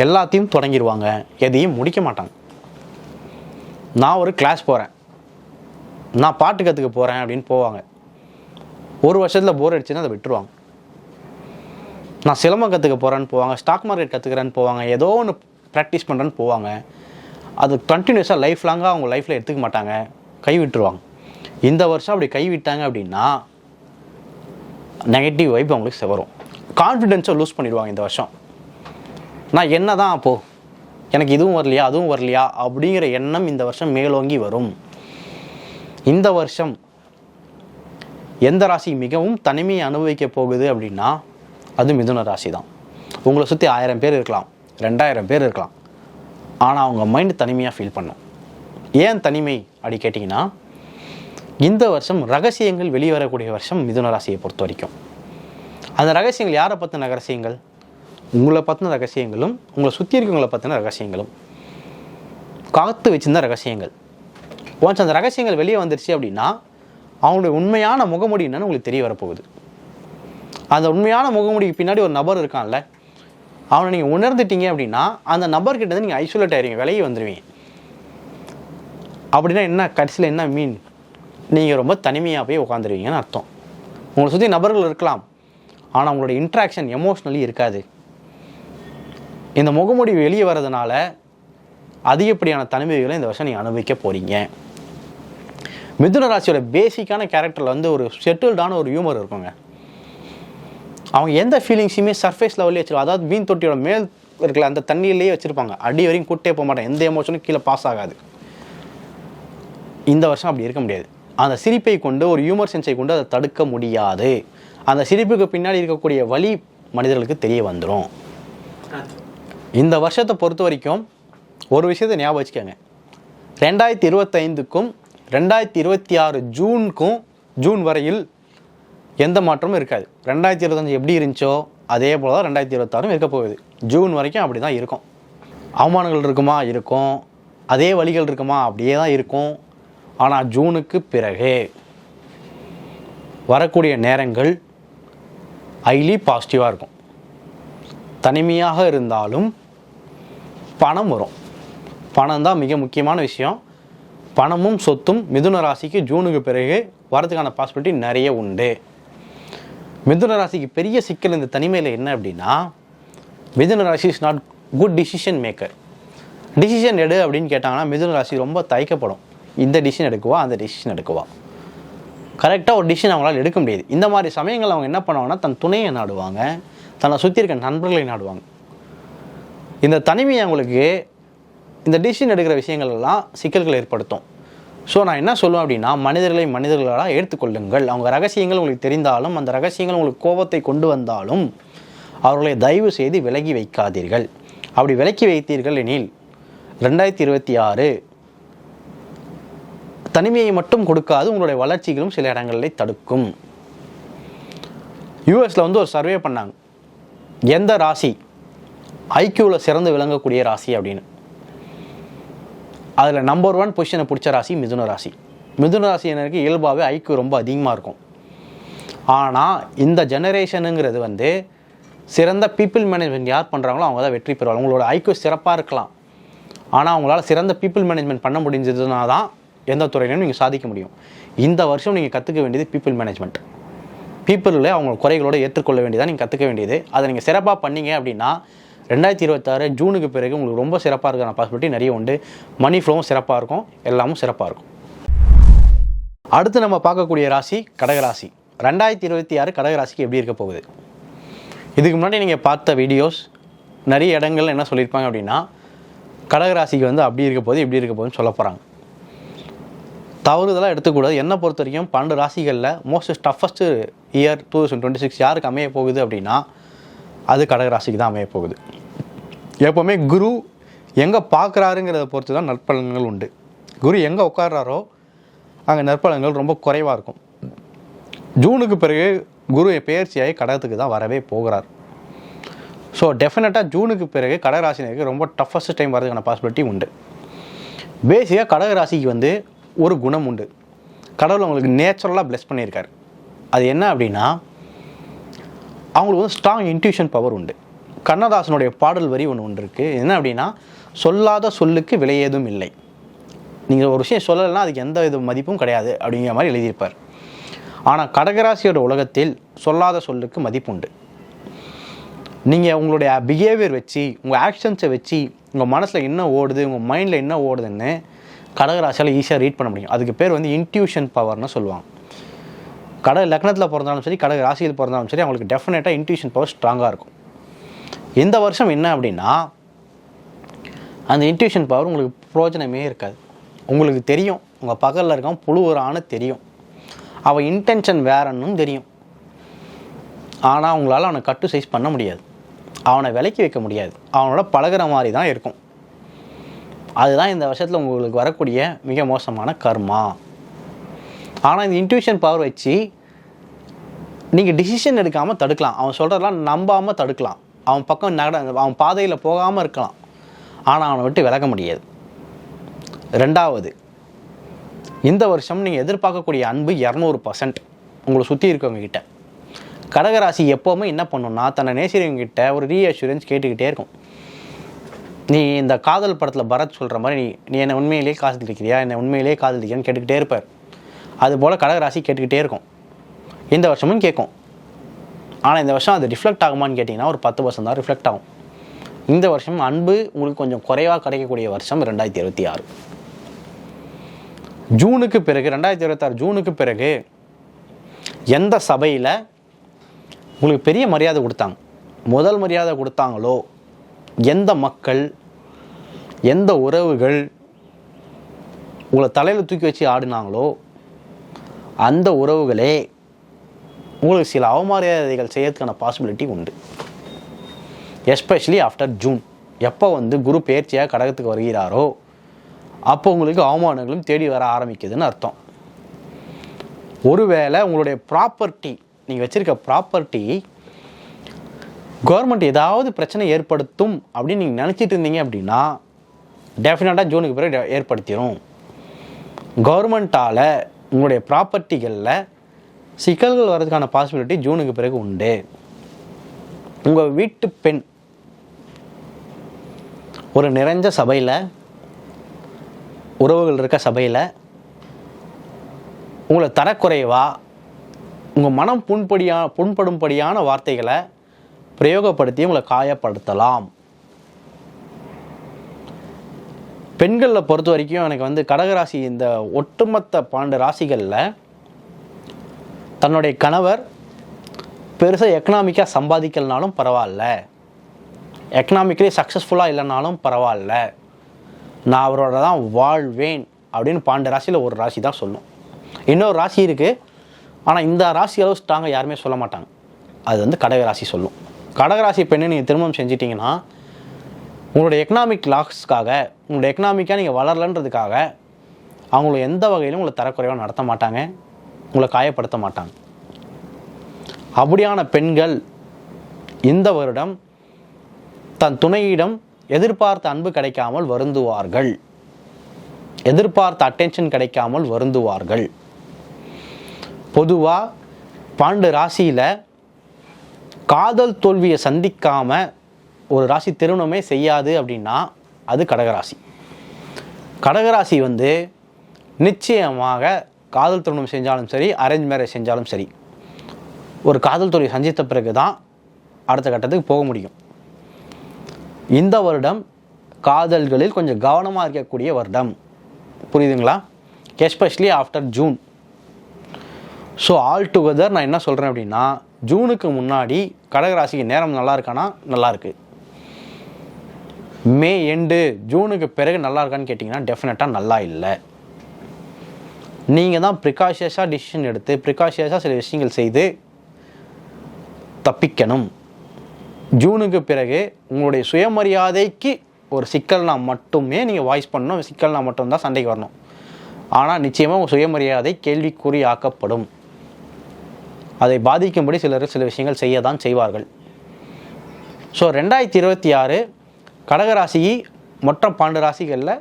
எல்லாத்தையும் தொடங்கிடுவாங்க, எதையும் முடிக்க மாட்டாங்க. நான் ஒரு கிளாஸ் போகிறேன், நான் பாட்டு கற்றுக்க போகிறேன் அப்படின்னு போவாங்க. ஒரு வருஷத்தில் போர் அடிச்சுன்னா அதை விட்டுருவாங்க. நான் சிலம்பம் கற்றுக்க போகிறேன்னு போவாங்க, ஸ்டாக் மார்க்கெட் கற்றுக்கிறேன்னு போவாங்க, ஏதோ ஒன்று ப்ராக்டிஸ் பண்ணுறேன்னு போவாங்க. அது கண்டினியூஸாக லைஃப் லாங்காக அவங்க லைஃப்பில் எடுத்துக்க மாட்டாங்க, கைவிட்டுருவாங்க. இந்த வருஷம் அப்படி கைவிட்டாங்க அப்படின்னா நெகட்டிவ் வைப் அவங்களுக்கு வரும். கான்ஃபிடென்ஸை லூஸ் பண்ணிடுவாங்க இந்த வருஷம். நான் என்ன தான் அப்போது எனக்கு இதுவும் வரலையா அதுவும் வரலையா அப்படிங்கிற எண்ணம் இந்த வருஷம் மேலோங்கி வரும். இந்த வருஷம் எந்த ராசி மிகவும் தனிமையை அனுபவிக்க போகுது அப்படின்னா அது மிதுன ராசி தான். உங்களை சுற்றி 1000 பேர் இருக்கலாம், 2000 பேர் இருக்கலாம், ஆனால் அவங்க மைண்டு தனிமையாக ஃபீல் பண்ணும். ஏன் தனிமை அப்படி கேட்டிங்கன்னா, இந்த வருஷம் ரகசியங்கள் வெளிவரக்கூடிய வருஷம் மிதுன ராசியை பொறுத்த வரைக்கும். அந்த ரகசியங்கள் யாரை பற்றின ரகசியங்கள்? உங்களை பற்றின ரகசியங்களும் உங்களை சுற்றி இருக்கவங்களை பற்றின ரகசியங்களும், காத்து வச்சிருந்த ரகசியங்கள். ஒன்ஸ் அந்த ரகசியங்கள் வெளியே வந்துருச்சு அப்படின்னா அவங்களுடைய உண்மையான முகமுடி என்னன்னு உங்களுக்கு தெரிய வரப்போகுது. அந்த உண்மையான முகமுடிக்கு பின்னாடி ஒரு நபர் இருக்கான்ல, அவனை நீங்கள் உணர்ந்துட்டீங்க அப்படின்னா அந்த நபர்கிட்ட நீங்கள் ஐசோலேட் ஆகிடுவீங்க, விலகி வந்துடுவீங்க. அப்படின்னா என்ன கடைசியில் என்ன மீன்? நீங்கள் ரொம்ப தனிமையாக போய் உட்காந்துருவீங்கன்னு அர்த்தம். உங்களை சுற்றி நபர்கள் இருக்கலாம், ஆனால் உங்களோட இன்ட்ராக்ஷன் எமோஷ்னலி இருக்காது. இந்த முகமுடி வெளியே வர்றதுனால அதிகப்படியான தனிமைகளை இந்த வருஷம் நீங்கள் அனுபவிக்க போகிறீங்க. மிதுன ராசியோட பேசிக்கான கேரக்டரில் வந்து ஒரு செட்டில்டான ஒரு ஹியூமர் இருக்குங்க. அவங்க எந்த ஃபீலிங்ஸுமே சர்ஃபேஸ் லெவல்லே வச்சுருவாங்க. அதாவது மீன் தொட்டியோட மேல் இருக்கல அந்த தண்ணியிலேயே வச்சுருப்பாங்க, அடி வரையும் கூட்டே போக மாட்டாங்க, எந்த எமோஷனும் கீழே பாஸ் ஆகாது. இந்த வருஷம் அப்படி இருக்க முடியாது. அந்த சிரிப்பை கொண்டு ஒரு ஹியூமர் சென்ஸை கொண்டு அதை தடுக்க முடியாது. அந்த சிரிப்புக்கு பின்னாடி இருக்கக்கூடிய வலி மனிதர்களுக்கு தெரிய வந்துடும். இந்த வருஷத்தை பொறுத்த வரைக்கும் ஒரு விஷயத்தை ஞாபகம் வச்சுக்கோங்க, 2025க்கும் 2026 ஜூனுக்கும் ஜூன் வரையில் எந்த மாற்றமும் இருக்காது. 2025 எப்படி இருந்துச்சோ அதே போல் தான் 2026 இருக்க போகுது. ஜூன் வரைக்கும் அப்படி தான் இருக்கும். அவமானங்கள் இருக்குமா? இருக்கும். அதே வழிகள் இருக்குமா? அப்படியே தான் இருக்கும். ஆனால் ஜூனுக்கு பிறகு வரக்கூடிய நேரங்கள் ஹைலி பாசிட்டிவாக இருக்கும். தனிமையாக இருந்தாலும் பணம் வரும். பணம் தான் மிக முக்கியமான விஷயம். பணமும் சொத்தும் மிதுன ராசிக்கு ஜூனுக்கு பிறகு வரதுக்கான பாசிபிலிட்டி நிறைய உண்டு. மிதுன ராசிக்கு பெரிய சிக்கல் இந்த தனிமையில் என்ன அப்படின்னா, மிதுன ராசி is not good decision maker. Decision எடு அப்படின்னு கேட்டாங்கன்னா மிதுன ராசி ரொம்ப தயக்கப்படும். இந்த டிசிஷன் எடுக்குவா, அந்த டிசிஷன் எடுக்குவா, கரெக்டாக ஒரு டிசிஷன் அவங்களால எடுக்க முடியாது. இந்த மாதிரி சமயங்கள் அவங்க என்ன பண்ணுவாங்கன்னா தன் துணையை நாடுவாங்க, தன்னை சுற்றி இருக்க நண்பர்களை நாடுவாங்க. இந்த தனிமையை அவங்களுக்கு இந்த டிசிஷன் எடுக்கிற விஷயங்கள் எல்லாம் சிக்கல்களை ஏற்படுத்தும். ஸோ நான் என்ன சொல்லுவேன் அப்படின்னா, மனிதர்களாக ஏற்றுக்கொள்ளுங்கள். அவங்க ரகசியங்கள் உங்களுக்கு தெரிந்தாலும், அந்த ரகசியங்கள் உங்களுக்கு கோபத்தை கொண்டு வந்தாலும் அவர்களை தயவு செய்து விலகி வைக்காதீர்கள். அப்படி விலக்கி வைத்தீர்கள் எனில் 2026 தனிமையை மட்டும் கொடுக்காது, உங்களுடைய வளர்ச்சிகளும் சில இடங்களில் தடுக்கும். யூஎஸில் வந்து ஒரு சர்வே பண்ணாங்க, எந்த ராசி ஐக்கியூவில் சிறந்து விளங்கக்கூடிய ராசி அப்படின்னு. அதில் நம்பர் 1 பொசிஷனை பிடிச்ச ராசி மிதுன ராசி. மிதுன ராசினருக்கு இயல்பாகவே ஐக்கியூ ரொம்ப அதிகமாக இருக்கும். ஆனால் இந்த ஜெனரேஷனுங்கிறது வந்து சிறந்த பீப்புள் மேனேஜ்மெண்ட் யார் பண்ணுறாங்களோ அவங்க தான் வெற்றி பெறுவாங்க. உங்களோட ஐக்கியூ சிறப்பாக இருக்கலாம், ஆனால் அவங்களால சிறந்த பீப்புள் மேனேஜ்மெண்ட் பண்ண முடிஞ்சதுனா தான் எந்த துறையிலும் நீங்கள் சாதிக்க முடியும். இந்த வருஷம் நீங்கள் கற்றுக்க வேண்டியது பீப்புள் மேனேஜ்மெண்ட். பீப்புளில் அவங்க குறைகளோடு ஏற்றுக்கொள்ள வேண்டியதாக நீங்கள் கற்றுக்க வேண்டியது. அதை நீங்கள் சிறப்பாக பண்ணீங்க அப்படின்னா 2026 ஜூனுக்கு பிறகு உங்களுக்கு ரொம்ப சிறப்பாக இருக்கிற பாசிபிலிட்டி நிறைய உண்டு. மணி ஃப்ளோவும் சிறப்பாக இருக்கும், எல்லாமும் சிறப்பாக இருக்கும். அடுத்து நம்ம பார்க்கக்கூடிய ராசி கடகராசி. 2026 கடகராசிக்கு எப்படி இருக்க போகுது? இதுக்கு முன்னாடி நீங்கள் பார்த்த வீடியோஸ் நிறைய இடங்கள்ல என்ன சொல்லியிருப்பாங்க அப்படின்னா, கடகராசிக்கு வந்து அப்படி இருக்க போகுது இப்படி இருக்க போகுதுன்னு சொல்ல போகிறாங்க. தவறுதலாக எடுத்துக்கூடாது. என்னை பொறுத்த வரைக்கும் 12 ராசிகளில் மோஸ்ட் டஃபஸ்ட்டு இயர் 2026 யாருக்கு அமைய போகுது அப்படின்னா அது கடகராசிக்கு தான் அமைய போகுது. எப்போவுமே குரு எங்கே பார்க்குறாருங்கிறத பொறுத்து தான் நற்பலன்கள் உண்டு. குரு எங்கே உட்கார்றாரோ அங்கே நற்பலன்கள் ரொம்ப குறைவாக இருக்கும். ஜூனுக்கு பிறகு குரு பெயர்ச்சியாகி கடகத்துக்கு தான் வரவே போகிறார். ஸோ டெஃபினட்டாக ஜூனுக்கு பிறகு கடகராசினருக்கு ரொம்ப டஃபஸ்ட் டைம் வரதுக்கான பாசிபிலிட்டி உண்டு. பேசிக்காக கடகராசிக்கு வந்து ஒரு குணம் உண்டு. கடவுள் அவங்களுக்கு நேச்சுரலாக பிளெஸ் பண்ணியிருக்காரு. அது என்ன அப்படின்னா, அவங்களுக்கு வந்து ஸ்ட்ராங் இன்ட்யூஷன் பவர் உண்டு. கண்ணதாசனுடைய பாடல் வரி ஒன்று இருக்குது. என்ன அப்படின்னா, சொல்லாத சொல்லுக்கு விலை ஏதும் இல்லை. நீங்கள் ஒரு விஷயம் சொல்லலைன்னா அதுக்கு எந்த இது மதிப்பும் கிடையாது அப்படிங்கிற மாதிரி எழுதியிருப்பார். ஆனால் கடகராசியோட உலகத்தில் சொல்லாத சொல்லுக்கு மதிப்பு உண்டு. நீங்கள் உங்களுடைய பிஹேவியர் வச்சு, உங்கள் ஆக்ஷன்ஸை வச்சு, உங்கள் மனசில் என்ன ஓடுது, உங்கள் மைண்டில் என்ன ஓடுதுன்னு கடகராசியால் ஈஸியாக ரீட் பண்ண முடியும். அதுக்கு பேர் வந்து இன்ட்யூஷன் பவர்னு சொல்லுவாங்க. கடக லக்னத்தில் பிறந்தாலும் சரி, கடக ராசியில் பிறந்தாலும் சரி, அவங்களுக்கு டெஃபினட்டாக இன்ட்யூஷன் பவர் ஸ்ட்ராங்காக இருக்கும். இந்த வருஷம் என்ன அப்படின்னா, அந்த இன்ட்யூஷன் பவர் உங்களுக்கு பிரயோஜனமே இருக்காது. உங்களுக்கு தெரியும், உங்கள் பக்கத்தில் இருக்கான் புழுவுறான்னு தெரியும், அவன் இன்டென்ஷன் வேறன்னு தெரியும். ஆனால் அவங்களால அவனை கட்டு சைஸ் பண்ண முடியாது, அவனை விலைக்கு வைக்க முடியாது, அவனோட பழகிற மாதிரி தான் இருக்கும். அதுதான் இந்த வருஷத்தில் உங்களுக்கு வரக்கூடிய மிக மோசமான கர்மா. ஆனால் இந்த இன்ட்யூஷன் பவர் வச்சு நீங்கள் டிசிஷன் எடுக்காமல் தடுக்கலாம். அவன் சொல்கிறதெல்லாம் நம்பாமல் தடுக்கலாம். அவன் பக்கம் அவன் பாதையில் போகாமல் இருக்கலாம். ஆனால் அவனை விட்டு விலக முடியாது. ரெண்டாவது, இந்த வருஷம் நீங்கள் எதிர்பார்க்கக்கூடிய அன்பு 200% உங்களை சுற்றி இருக்கவங்ககிட்ட. கடகராசி எப்போவுமே என்ன பண்ணுன்னா, தன்னை நேசிக்கிறவங்ககிட்ட ஒரு ரீஅஷூரன்ஸ் கேட்டுக்கிட்டே இருக்கும். நீ இந்த காதல் படத்தில் பரத் சொல்கிற மாதிரி நீ என்னை உண்மையிலேயே காதலிக்கிறியா, என்னை உண்மையிலேயே காதலிக்கிறியான்னு கேட்டுக்கிட்டே இருப்பார். அதுபோல் கடகராசி கேட்டுக்கிட்டே இருக்கும். இந்த வருஷமும் கேட்கும். ஆனால் இந்த வருஷம் அது ரிஃப்ளெக்ட் ஆகுமான்னு கேட்டிங்கன்னா ஒரு 10% தான் ரிஃப்ளெக்ட் ஆகும். இந்த வருஷம் அன்பு உங்களுக்கு கொஞ்சம் குறைவாக கிடைக்கக்கூடிய வருஷம் 2026. ஜூனுக்கு பிறகு 2026 ஜூனுக்கு பிறகு எந்த சபையில் உங்களுக்கு பெரிய மரியாதை கொடுத்தாங்க, முதல் மரியாதை கொடுத்தாங்களோ, எந்த மக்கள், எந்த உறவுகள் உங்களை தலையில் தூக்கி வச்சு ஆடினாங்களோ அந்த உறவுகளே உங்களுக்கு சில அவமரியாதைகள் செய்யறதுக்கான பாசிபிலிட்டி உண்டு. Especially after June. எப்போ வந்து குரு பெயர்ச்சியாக கடகத்துக்கு வருகிறாரோ அப்போ உங்களுக்கு அவமானங்களும் தேடி வர ஆரம்பிக்குதுன்னு அர்த்தம். ஒருவேளை உங்களுடைய ப்ராப்பர்ட்டி, நீங்கள் வச்சுருக்க ப்ராப்பர்ட்டி கவர்மெண்ட் ஏதாவது பிரச்சனை ஏற்படுத்தும் அப்படின்னு நீங்கள் நினச்சிட்டு இருந்தீங்க அப்படின்னா டெஃபினட்டாக ஜூனுக்கு பிறகு ஏற்படுத்திடும். கவர்மெண்ட்டால் உங்களுடைய ப்ராப்பர்ட்டிகளில் சிக்கல்கள் வர்றதுக்கான பாசிபிலிட்டி ஜூனுக்கு பிறகு உண்டு. உங்கள் வீட்டு பெண் ஒரு நிறைஞ்ச சபையில், உறவுகள் இருக்க சபையில் உங்களை தரக்குறைவா, உங்கள் மனம் புண்படும்படியான வார்த்தைகளை பிரயோகப்படுத்தி உங்களை காயப்படுத்தலாம். பெண்களில் பொறுத்த வரைக்கும் எனக்கு வந்து கடகராசி இந்த ஒட்டுமொத்த 12 ராசிகளில் தன்னுடைய கணவர் பெருசாக எக்கனாமிக்காக சம்பாதிக்கலனாலும் பரவாயில்ல, எக்கனாமிக்கலி சக்ஸஸ்ஃபுல்லாக இல்லைனாலும் பரவாயில்ல, நான் அவரோட தான் வாழ்வேன் அப்படின்னு 12 ராசியில் ஒரு ராசி தான் சொல்லும். இன்னொரு ராசி இருக்குது, ஆனால் இந்த ராசி அளவு ஸ்ட்ராங்காக யாருமே சொல்ல மாட்டாங்க. அது வந்து கடகராசி சொல்லும். கடகராசி பெண்ணை நீங்கள் திருமணம் செஞ்சிட்டிங்கன்னா உங்களுடைய எக்கனாமிக் லாஸ்க்காக, உங்களுடைய எக்கனாமிக்காக நீங்கள் வளரலன்றதுக்காக அவங்கள எந்த வகையிலும் உங்களை தரக்குறைவாக நடத்த மாட்டாங்க, உங்களை காயப்படுத்த மாட்டாங்க. அப்படியான பெண்கள் இந்த வருடம் தன் துணையிடம் எதிர்பார்த்த அன்பு கிடைக்காமல் வருந்துவார்கள், எதிர்பார்த்த அட்டென்ஷன் கிடைக்காமல் வருந்துவார்கள். பொதுவாக 12 ராசியில் காதல் தோல்வியை சந்திக்காமல் ஒரு ராசி திருமணமே செய்யாது அப்படின்னா அது கடகராசி. கடகராசி வந்து நிச்சயமாக காதல் திருமணம் செஞ்சாலும் சரி, அரேஞ்ச் மேரேஜ் செஞ்சாலும் சரி, ஒரு காதல் தோல்வியை சந்தித்த பிறகு தான் அடுத்த கட்டத்துக்கு போக முடியும். இந்த வருடம் காதல்களில் கொஞ்சம் கவனமாக இருக்கக்கூடிய வருடம். புரியுதுங்களா? Especially after June. So all together நான் என்ன சொல்கிறேன் அப்படின்னா, ஜூனுக்கு முன்னாடி கடகராசிக்கு நேரம் நல்லா இருக்கானா? நல்லா இருக்கு. மே எண்டு ஜூனுக்கு பிறகு நல்லா இருக்கான்னு கேட்டிங்கன்னா டெஃபினட்டாக நல்லா இல்லை. நீங்கள் தான் ப்ரிகாஷியஸாக டிசிஷன் எடுத்து ப்ரிகாஷியஸாக சில விஷயங்கள் செய்து தப்பிக்கணும். ஜூனுக்கு பிறகு உங்களுடைய சுயமரியாதைக்கு ஒரு சிக்கல்னா மட்டுமே நீங்கள் வாய்ஸ் பண்ணணும். சிக்கல்னா மட்டும்தான் சண்டைக்கு வரணும். ஆனால் நிச்சயமாக உங்கள் சுயமரியாதை கேள்விக்குறி ஆக்கப்படும். அதை பாதிக்கும்படி சில விஷயங்கள் செய்ய தான் செய்வார்கள். ஸோ 2026 கடகராசி மொத்த 12 ராசிகளில்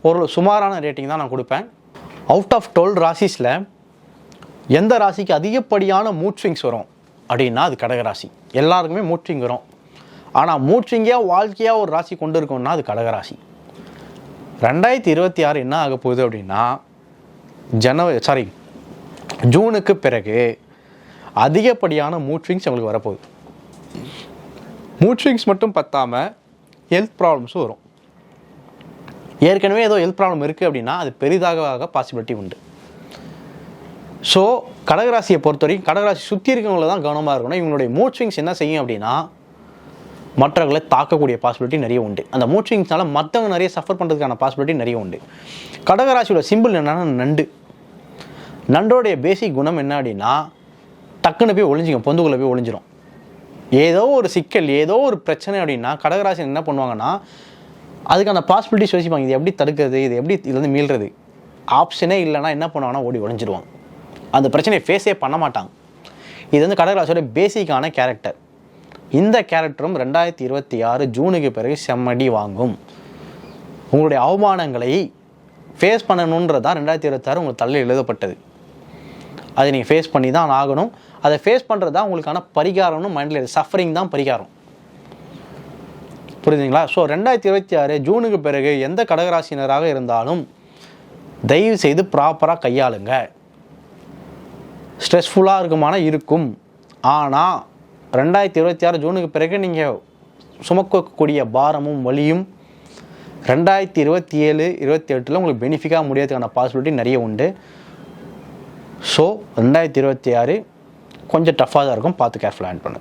ஒரு சுமாரான ரேட்டிங் தான் நான் கொடுப்பேன். அவுட் ஆஃப் 12 ராசிஸில் எந்த ராசிக்கு அதிகப்படியான மூட் ஸ்விங்ஸ் வரும் அப்படின்னா அது கடகராசி. எல்லாருக்குமே மூட் ஸ்விங் வரும். ஆனால் மூட் ஸ்விங்காக வாழ்க்கையாக ஒரு ராசி கொண்டு இருக்கோம்னா அது கடகராசி. 2026 என்ன ஆக போகுது அப்படின்னா, ஜூனுக்கு பிறகு அதிகப்படியான மூட் ஸ்விங்ஸ் உங்களுக்கு வரப்போகுது. மூட் ஸ்விங்ஸ் மட்டும் பத்தாமல் ஹெல்த் ப்ராப்ளம்ஸும் வரும். ஏற்கனவே ஏதோ ஹெல்த் ப்ராப்ளம் இருக்குது அப்படின்னா அது பெரிதாக பாசிபிலிட்டி உண்டு. ஸோ கடகராசியை பொறுத்த வரைக்கும் கடகராசி சுற்றி இருக்கவங்கள தான் கவனமாக இருக்கணும். இவங்களுடைய மூட் ஸ்விங்ஸ் என்ன செய்யும் அப்படின்னா மற்றவர்களை தாக்கக்கூடிய பாசிபிலிட்டி நிறைய உண்டு. அந்த மூட் ஸ்விங்ஸ்னால மற்றவங்க நிறைய சஃபர் பண்ணுறதுக்கான பாசிபிலிட்டி நிறைய உண்டு. கடகராசியோட சிம்பிள் என்னன்னா நண்டு. நண்டோடைய பேசிக் குணம் என்ன அப்படின்னா டக்குன்னு போய் ஒளிஞ்சிக்கும், பொந்துக்குள்ளே போய் ஒளிஞ்சிடும். ஏதோ ஒரு சிக்கல், ஏதோ ஒரு பிரச்சனை அப்படின்னா கடகராசி என்ன பண்ணுவாங்கன்னா அதுக்கான பாசிபிலிட்டிஸ் யோசிப்பாங்க. இது எப்படி தடுக்கிறது, இது எப்படி இதுலேருந்து மீள்றது. ஆப்ஷனே இல்லைன்னா என்ன பண்ணுவாங்கன்னா ஓடி ஒளிஞ்சிடுவாங்க. அந்த பிரச்சனையை ஃபேஸே பண்ண மாட்டாங்க. இது வந்து கடகராசியோட பேசிக்கான கேரக்டர். இந்த கேரக்டரும் 2026 ஜூனுக்கு பிறகு செம்மடி வாங்கும். உங்களுடைய அவமானங்களை ஃபேஸ் பண்ணணுன்றது தான் 2026 உங்களுக்கு தள்ள எழுதப்பட்டது. அதை நீங்கள் ஃபேஸ் பண்ணி தான் ஆகணும். அதை ஃபேஸ் பண்ணுறது தான் உங்களுக்கான பரிகாரம்னு மைண்டில், சஃபரிங் தான் பரிகாரம். புரியுதுங்களா? ஸோ 2026 ஜூனுக்கு பிறகு எந்த கடகராசினராக இருந்தாலும் தயவு செய்து ப்ராப்பராக கையாளுங்க. ஸ்ட்ரெஸ்ஃபுல்லாக இருக்கும். ஆனால் 2026 ஜூனுக்கு பிறகு நீங்கள் சுமக்கக்கூடிய பாரமும் வலியும் 2027, 28 உங்களுக்கு பெனிஃபிட்டாக முடியாததுக்கான பாசிபிலிட்டி நிறைய உண்டு. ஸோ 2026 கொஞ்சம் டஃப்பாக தான் இருக்கும். பார்த்து கேர்ஃபுல்லாக ஹேண்ட் பண்ணு.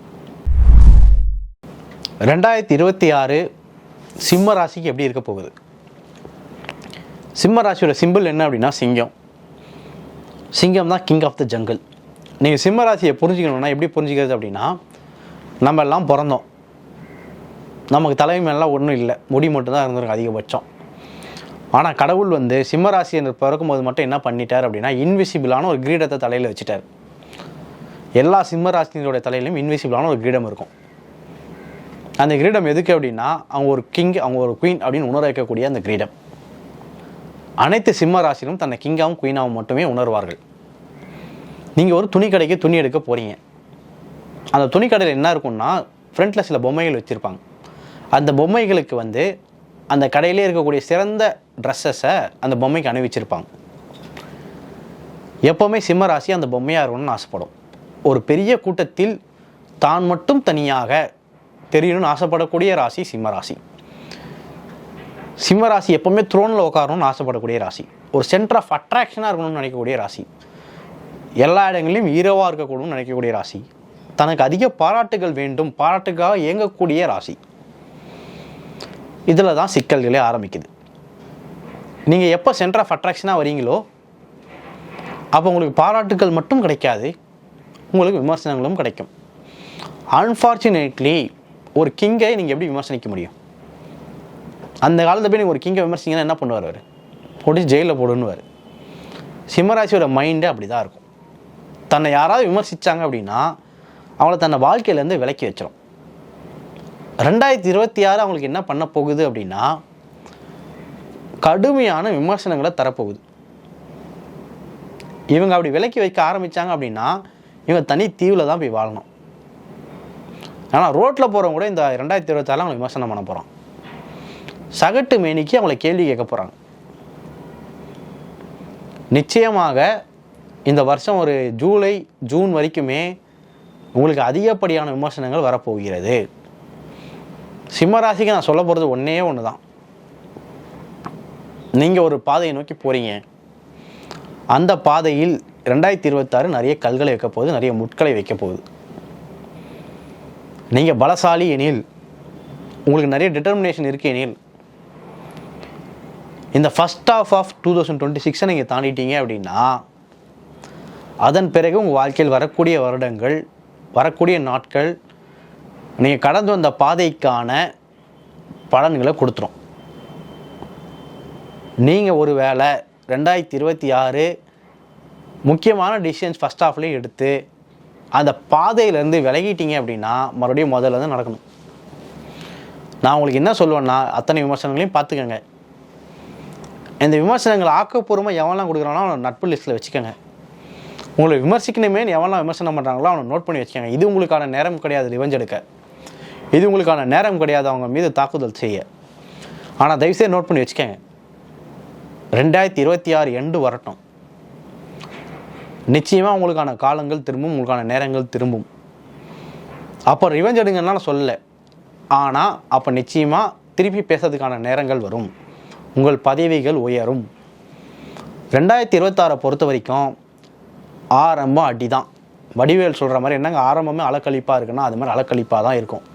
2026 சிம்ம ராசிக்கு எப்படி இருக்க போகுது? சிம்ம ராசியோட சிம்பிள் என்ன அப்படின்னா சிங்கம். சிங்கம் தான் கிங் ஆஃப் த ஜங்கிள். நீங்கள் சிம்ம ராசியை புரிஞ்சுக்கணுன்னா எப்படி புரிஞ்சுக்கிறது அப்படின்னா, நம்ம எல்லாம் பிறந்தோம், நமக்கு தலைமை மேலாம் ஒன்றும் இல்லை, முடி மட்டும்தான் இருந்திருக்கு அதிகபட்சம். ஆனால் கடவுள் வந்து சிம்ம ராசி என்று பிறக்கும்போது மட்டும் என்ன பண்ணிட்டார் அப்படின்னா இன்விசிபிளான ஒரு கிரீடத்தை தலையில் வச்சுட்டார். எல்லா சிம்ம ராசினருடைய தலையிலும் இன்விசிபிளான ஒரு கிரீடம் இருக்கும். அந்த கிரீடம் எதுக்கு அப்படின்னா அவங்க ஒரு கிங், அவங்க ஒரு குயின் அப்படின்னு உணர வைக்கக்கூடிய அந்த கிரீடம். அனைத்து சிம்ம ராசிலும் தன்னை கிங்காகவும் குயினாகவும் மட்டுமே உணர்வார்கள். நீங்கள் ஒரு துணி கடைக்கு துணி எடுக்க போகிறீங்க. அந்த துணி கடையில் என்ன இருக்கும்னா ஃப்ரண்ட்டில் சில பொம்மைகள் வச்சுருப்பாங்க. அந்த பொம்மைகளுக்கு வந்து அந்த கடையிலே இருக்கக்கூடிய சிறந்த ட்ரெஸ்ஸஸை அந்த பொம்மைக்கு அணிவிச்சிருப்பாங்க. எப்போவுமே சிம்ம ராசி அந்த பொம்மையாக இருக்கணும்னு ஆசைப்படும். ஒரு பெரிய கூட்டத்தில் தான் மட்டும் தனியாக தெரியணும்னு ஆசைப்படக்கூடிய ராசி சிம்ம ராசி. சிம்ம ராசி எப்போவுமே த்ரோனில் உட்காரணும்னு ஆசைப்படக்கூடிய ராசி. ஒரு சென்டர் ஆஃப் அட்ராக்ஷனாக இருக்கணும்னு நினைக்கக்கூடிய ராசி. எல்லா இடங்களிலும் ஹீரோவாக இருக்கக்கூடணும்னு நினைக்கக்கூடிய ராசி. தனக்கு அதிக பாராட்டுகள் வேண்டும், பாராட்டுக்காக இயங்கக்கூடிய ராசி. இதில் தான் சிக்கல்களே ஆரம்பிக்குது. நீங்கள் எப்போ சென்டர் ஆஃப் அட்ராக்ஷனாக வரீங்களோ அப்போ உங்களுக்கு பாராட்டுகள் மட்டும் கிடைக்காது, உங்களுக்கு விமர்சனங்களும் கிடைக்கும். அன்ஃபார்ச்சுனேட்லி ஒரு கிங்கை நீங்கள் எப்படி விமர்சனிக்க முடியும்? அந்த காலத்தில் போய் நீங்கள் ஒரு கிங்கை விமர்சிங்கன்னா என்ன பண்ணுவார்? அவர் போட்டு ஜெயிலில் போடுன்னுவார். சிம்மராசியோட மைண்டு அப்படி தான் இருக்கும். தன்னை யாராவது விமர்சித்தாங்க அப்படின்னா அவங்கள தன்னை வாழ்க்கையிலேருந்து விலக்கி வச்சிடும். 2026 அவங்களுக்கு என்ன பண்ண போகுது அப்படின்னா கடுமையான விமர்சனங்களை தரப்போகுது. இவங்க அப்படி விலக்கி வைக்க ஆரம்பித்தாங்க அப்படின்னா இவங்க தனி தீவில் தான் போய் வாழணும். ஆனால் ரோட்டில் போகிறவங்க கூட இந்த 2026 அவங்களை விமர்சனம் பண்ண போகிறான். சகட்டு மேனிக்கு அவங்கள கேள்வி கேட்க போகிறாங்க. நிச்சயமாக இந்த வருஷம் ஒரு ஜூலை, ஜூன் வரைக்குமே உங்களுக்கு அதிகப்படியான விமர்சனங்கள் வரப்போகிறது. சிம்ம ராசிக்கு நான் சொல்ல போகிறது ஒன்று தான். நீங்கள் ஒரு பாதையை நோக்கி போகிறீங்க. அந்த பாதையில் 2026 நிறைய கல்களை வைக்க போகுது, நிறைய முட்களை வைக்க போகுது. நீங்கள் பலசாலி எனில், உங்களுக்கு நிறைய டிட்டர்மினேஷன் இருக்கு எனில், இந்த ஃபர்ஸ்ட் ஹாஃப் ஆஃப் 2026 நீங்கள் தாண்டிட்டீங்க அப்படின்னா அதன் பிறகு உங்கள் வாழ்க்கையில் வரக்கூடிய வருடங்கள், வரக்கூடிய நாட்கள் நீங்கள் கடந்து வந்த பாதைக்கான பலன்களை கொடுத்துரும். நீங்கள் ஒரு வேளை 2026 முக்கியமான டிசிஷன்ஸ் ஃபஸ்ட் ஹாஃப்லேயும் எடுத்து அந்த பாதையிலேருந்து விலகிட்டீங்க அப்படின்னா மறுபடியும் முதல்ல தான் நடக்கணும். நான் உங்களுக்கு என்ன சொல்லுவேன்னா, அத்தனை விமர்சனங்களையும் பார்த்துக்கோங்க. இந்த விமர்சனங்கள் ஆக்கப்பூர்வமாக எவனெலாம் கொடுக்குறானோ அவனை நட்பு லிஸ்ட்டில் வச்சுக்கோங்க. உங்களை விமர்சிக்கணுமே எவனெலாம் விமர்சனம் பண்ணுறாங்களோ அவனை நோட் பண்ணி வச்சுக்கோங்க. இது உங்களுக்கான நேரம் கிடையாது ரிவெஞ்ச் எடுக்க. இது உங்களுக்கான நேரம் கிடையாது அவங்க மீது தாக்குதல் செய்ய. ஆனால் தயவுசெய்து நோட் பண்ணி வச்சுக்கோங்க. 2026 எண்டு வரட்டும். நிச்சயமாக உங்களுக்கான காலங்கள் திரும்பும், உங்களுக்கான நேரங்கள் திரும்பும். அப்போ ரிவெஞ்ச் எடுங்கன்னா நான் சொல்லலை. ஆனால் அப்போ நிச்சயமாக திருப்பி பேசுறதுக்கான நேரங்கள் வரும். உங்கள் பதவிகள் உயரும். 2026 பொறுத்த வரைக்கும் ஆரம்பம் அடி தான். வடிவேல் சொல்கிற மாதிரி என்னங்க ஆரம்பமே அலக்கழிப்பாக இருக்குன்னா அது மாதிரி அலக்கழிப்பாக தான் இருக்கும்.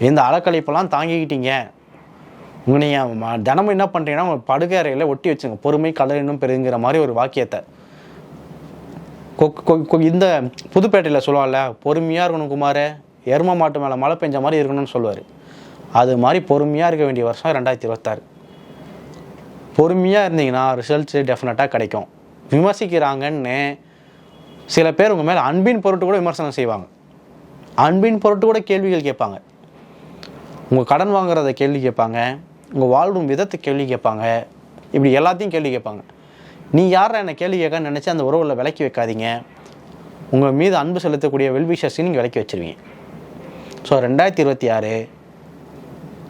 இந்த அலக்கழிப்பெல்லாம் தாங்கிக்கிட்டீங்க. நீங்கள் தினமும் என்ன பண்ணுறீங்கன்னா உங்கள் படுக்கை அறையில் ஒட்டி வச்சுங்க, பொறுமை கடல் இன்னும் பெருங்கிற மாதிரி ஒரு வாக்கியத்தை. இந்த புதுப்பேட்டையில் சொல்லுவாள்ல, பொறுமையாக இருக்கணும் குமார், எரும மாட்டு மேலே மழை பெஞ்ச மாதிரி இருக்கணும்னு சொல்லுவார். அது மாதிரி பொறுமையாக இருக்க வேண்டிய வருஷம் 2026. பொறுமையாக இருந்தீங்கன்னா ரிசல்ட்ஸு டெஃபினட்டாக கிடைக்கும். விமர்சிக்கிறாங்கன்னு சில பேர் உங்கள் மேலே அன்பின் பொருட்டு கூட விமர்சனம் செய்வாங்க. அன்பின் பொருட்டு கூட கேள்விகள் கேட்பாங்க. உங்கள் கடன் வாங்குறத கேள்வி கேட்பாங்க, உங்கள் வாழும் விதத்தை கேள்வி கேட்பாங்க, இப்படி எல்லாத்தையும் கேள்வி கேட்பாங்க. நீ யாரை என்னை கேள்வி கேட்கன்னு நினச்சி அந்த உறவில் விலக்கி வைக்காதீங்க. உங்கள் மீது அன்பு செலுத்தக்கூடிய வெல்விஷர்ஸையும் நீங்கள் விலக்கி வச்சுருவீங்க. ஸோ 2026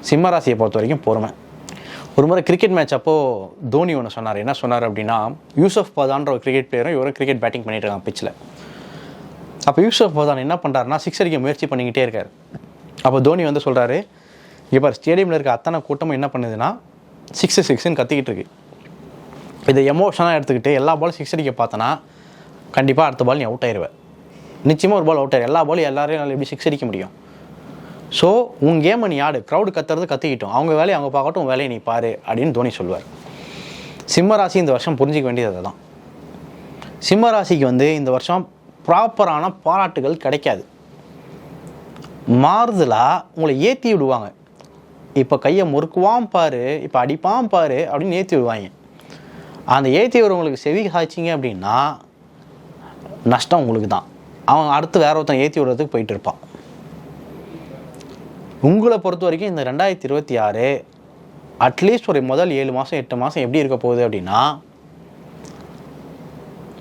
சிம்மராசியை பொறுத்த வரைக்கும் பொறுமை. ஒரு முறை கிரிக்கெட் மேட்ச் அப்போது தோனி ஒன்று சொன்னார். என்ன சொன்னார் அப்படின்னா, யூசுப் பதான்ற ஒரு கிரிக்கெட் பிளேயரும் இவரும் கிரிக்கெட் பேட்டிங் பண்ணிட்டு இருக்காங்க பிச்சில். அப்போ யூசுப் பதான் என்ன பண்ணுறாருன்னா சிக்ஸ் அடிக்க முயற்சி பண்ணிக்கிட்டே இருக்கார். அப்போ தோனி வந்து சொல்கிறாரு, இப்போ ஸ்டேடியமில் இருக்க அத்தனை கூட்டமும் என்ன பண்ணுதுன்னா 6 கத்திக்கிட்டு இருக்கு. இதை எமோஷனாக எடுத்துக்கிட்டு எல்லா பாலும் 6 அடிக்க பார்த்தனா கண்டிப்பாக அடுத்த பால் நீ அவுட் ஆயிடுவேன். நிச்சயமாக ஒரு பால் அவுட் ஆயிடும். எல்லா பாலும் எல்லாரையும் நல்லா எப்படி 6 அடிக்க முடியும்? ஸோ உன் கேமை நீ ஆடு, க்ரௌடு கத்துறது கற்றுக்கிட்டோம், அவங்க வேலையை அவங்க பார்க்கட்டும், உன் வேலையை நீ பாரு அப்படின்னு தோனி சொல்லுவார். சிம்மராசி இந்த வருஷம் புரிஞ்சிக்க வேண்டியது அதை தான். சிம்மராசிக்கு வந்து இந்த வருஷம் ப்ராப்பரான பாராட்டுகள் கிடைக்காது. மாறுதலாக உங்களை ஏற்றி விடுவாங்க. இப்போ கையை முறுக்குவான் பாரு, இப்போ அடிப்பான் பாரு அப்படின்னு ஏற்றி விடுவாங்க. அந்த ஏற்றி விடுறவங்களுக்கு செவி காய்ச்சிங்க அப்படின்னா நஷ்டம் உங்களுக்கு தான். அவன் அடுத்து வேற ஒருத்தன் ஏற்றி விடுறதுக்கு போயிட்டு இருப்பான். உங்களை பொறுத்த வரைக்கும் இந்த 2026 அட்லீஸ்ட் ஒரு முதல் 7 மாதம் 8 மாதம் எப்படி இருக்க போகுது அப்படின்னா,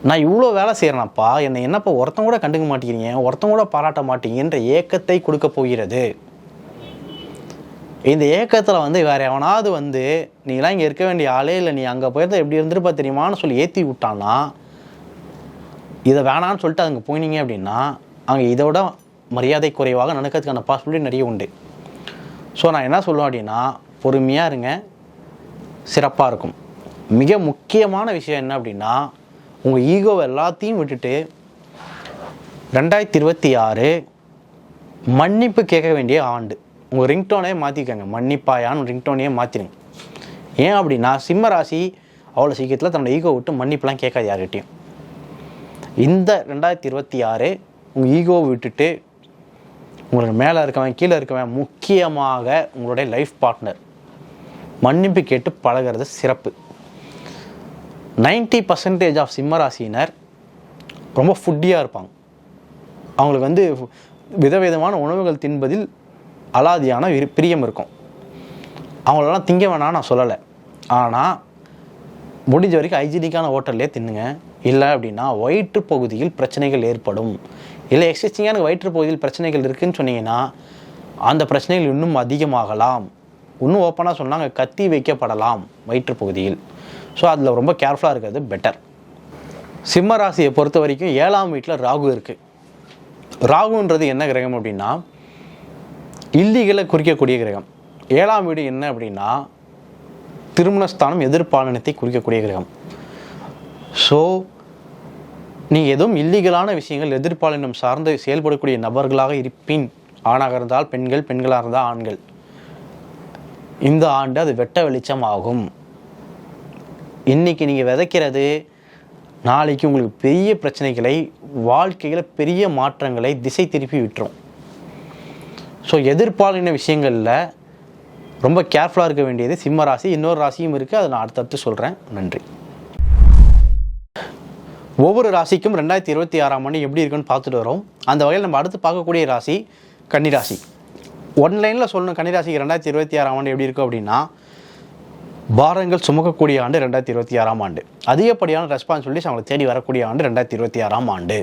நான் இவ்வளோ வேலை செய்கிறேனப்பா, என்னை என்னப்பா ஒருத்தன் கூட கண்டுக்க மாட்டேங்கிறீங்க, ஒருத்தன் கூட பாராட்ட மாட்டீங்கன்ற ஏக்கத்தை கொடுக்க போகிறது. இந்த ஏக்கத்தில் வந்து வேறு எவனாவது வந்து நீலாம் இங்கே இருக்க வேண்டிய ஆளே இல்லை, நீ அங்கே போயிருந்தா எப்படி இருந்திருப்பா தெரியுமான்னு சொல்லி ஏற்றி விட்டான்னா, இதை வேணான்னு சொல்லிட்டு அங்கே போயினீங்க அப்படின்னா அங்கே இதோட மரியாதை குறைவாக நடக்கிறதுக்கான பாசிபிலிட்டி நிறைய உண்டு. ஸோ நான் என்ன சொல்லுவேன் அப்படின்னா, பொறுமையாக இருங்க, சிறப்பாக இருக்கும். மிக முக்கியமான விஷயம் என்ன அப்படின்னா, உங்கள் ஈகோவை எல்லாத்தையும் விட்டுட்டு 2026 மன்னிப்பு கேட்க வேண்டிய ஆண்டு. உங்கள் ரிங்டோனே மாற்றிக்கோங்க, மன்னிப்பாயான்னு ரிங்டோனையே மாற்றிடுங்க. ஏன் அப்படின்னா சிம்மராசி அவ்வளோ சீக்கிரத்தில் தன்னோட ஈகோ விட்டு மன்னிப்புலாம் கேட்காது யார்கிட்டையும். இந்த 2026 உங்கள் ஈகோவை விட்டுட்டு உங்களுக்கு மேலே இருக்கவன் கீழே இருக்கவன், முக்கியமாக உங்களுடைய லைஃப் பார்ட்னர் மன்னிப்பு கேட்டு பழகிறது சிறப்பு. 90% ஆஃப் சிம்மராசியினர் ரொம்ப ஃபுட்டியாக இருப்பாங்க. அவங்களுக்கு வந்து விதவிதமான உணவுகள் தின்பதில் அலாதியான பிரியம் இருக்கும். அவங்களெல்லாம் திங்க வேணான்னு நான் சொல்லலை. ஆனால் முடிஞ்ச வரைக்கும் ஹைஜீனிக்கான ஹோட்டல்லே தின்னுங்க. இல்லை அப்படின்னா வயிற்று பகுதியில் பிரச்சனைகள் ஏற்படும். இல்லை எக்ஸிஸ்டிங்கான வயிற்று பகுதியில் பிரச்சனைகள் இருக்குதுன்னு சொன்னீங்கன்னா அந்த பிரச்சனைகள் இன்னும் அதிகமாகலாம். இன்னும் ஓப்பனாக சொன்னாங்க கத்தி வைக்கப்படலாம் வயிற்று பகுதியில். ஸோ அதில் ரொம்ப கேர்ஃபுல்லாக இருக்கிறது பெட்டர். சிம்ம ராசியை பொறுத்த வரைக்கும் 7ஆம் வீட்டில் ராகு இருக்குது. ராகுன்றது என்ன கிரகம் அப்படின்னா, இல்லீகலை குறிக்கக்கூடிய கிரகம். 7ஆம் வீடு என்ன அப்படின்னா திருமணஸ்தானம், எதிர்பாலினத்தை குறிக்கக்கூடிய கிரகம். ஸோ நீங்கள் எதுவும் இல்லீகலான விஷயங்கள் எதிர்பாலினம் சார்ந்து செயல்படக்கூடிய நபர்களாக இருப்பின், ஆணாக இருந்தால் பெண்கள், பெண்களாக இருந்தால் ஆண்கள், இந்த ஆண்டு அது வெட்ட வெளிச்சம் ஆகும். இன்றைக்கி நீங்கள் விதைக்கிறது நாளைக்கு உங்களுக்கு பெரிய பிரச்சனைகளை, வாழ்க்கையில் பெரிய மாற்றங்களை திசை திருப்பி விட்டுரும். ஸோ எதிர்பாலின விஷயங்களில் ரொம்ப கேர்ஃபுல்லாக இருக்க வேண்டியது சிம்ம ராசி. இன்னொரு ராசியும் இருக்குது, அதை நான் அடுத்தடுத்து சொல்கிறேன். நன்றி. ஒவ்வொரு ராசிக்கும் 2026ஆம் ஆண்டு எப்படி இருக்குன்னு பார்த்துட்டு வரோம். அந்த வகையில் நம்ம அடுத்து பார்க்கக்கூடிய ராசி கன்னிராசி. ஒன்லைனில் சொல்லணும், கன்னிராசிக்கு 2026ஆம் ஆண்டு எப்படி இருக்கும் அப்படின்னா, பாரங்கள் சுமக்கக்கூடிய ஆண்டு 2026ஆம் ஆண்டு. அதிகப்படியான ரெஸ்பான்சிபிலிட்டிஸ் அவங்களை தேடி வரக்கூடிய ஆண்டு 2026ஆம் ஆண்டு.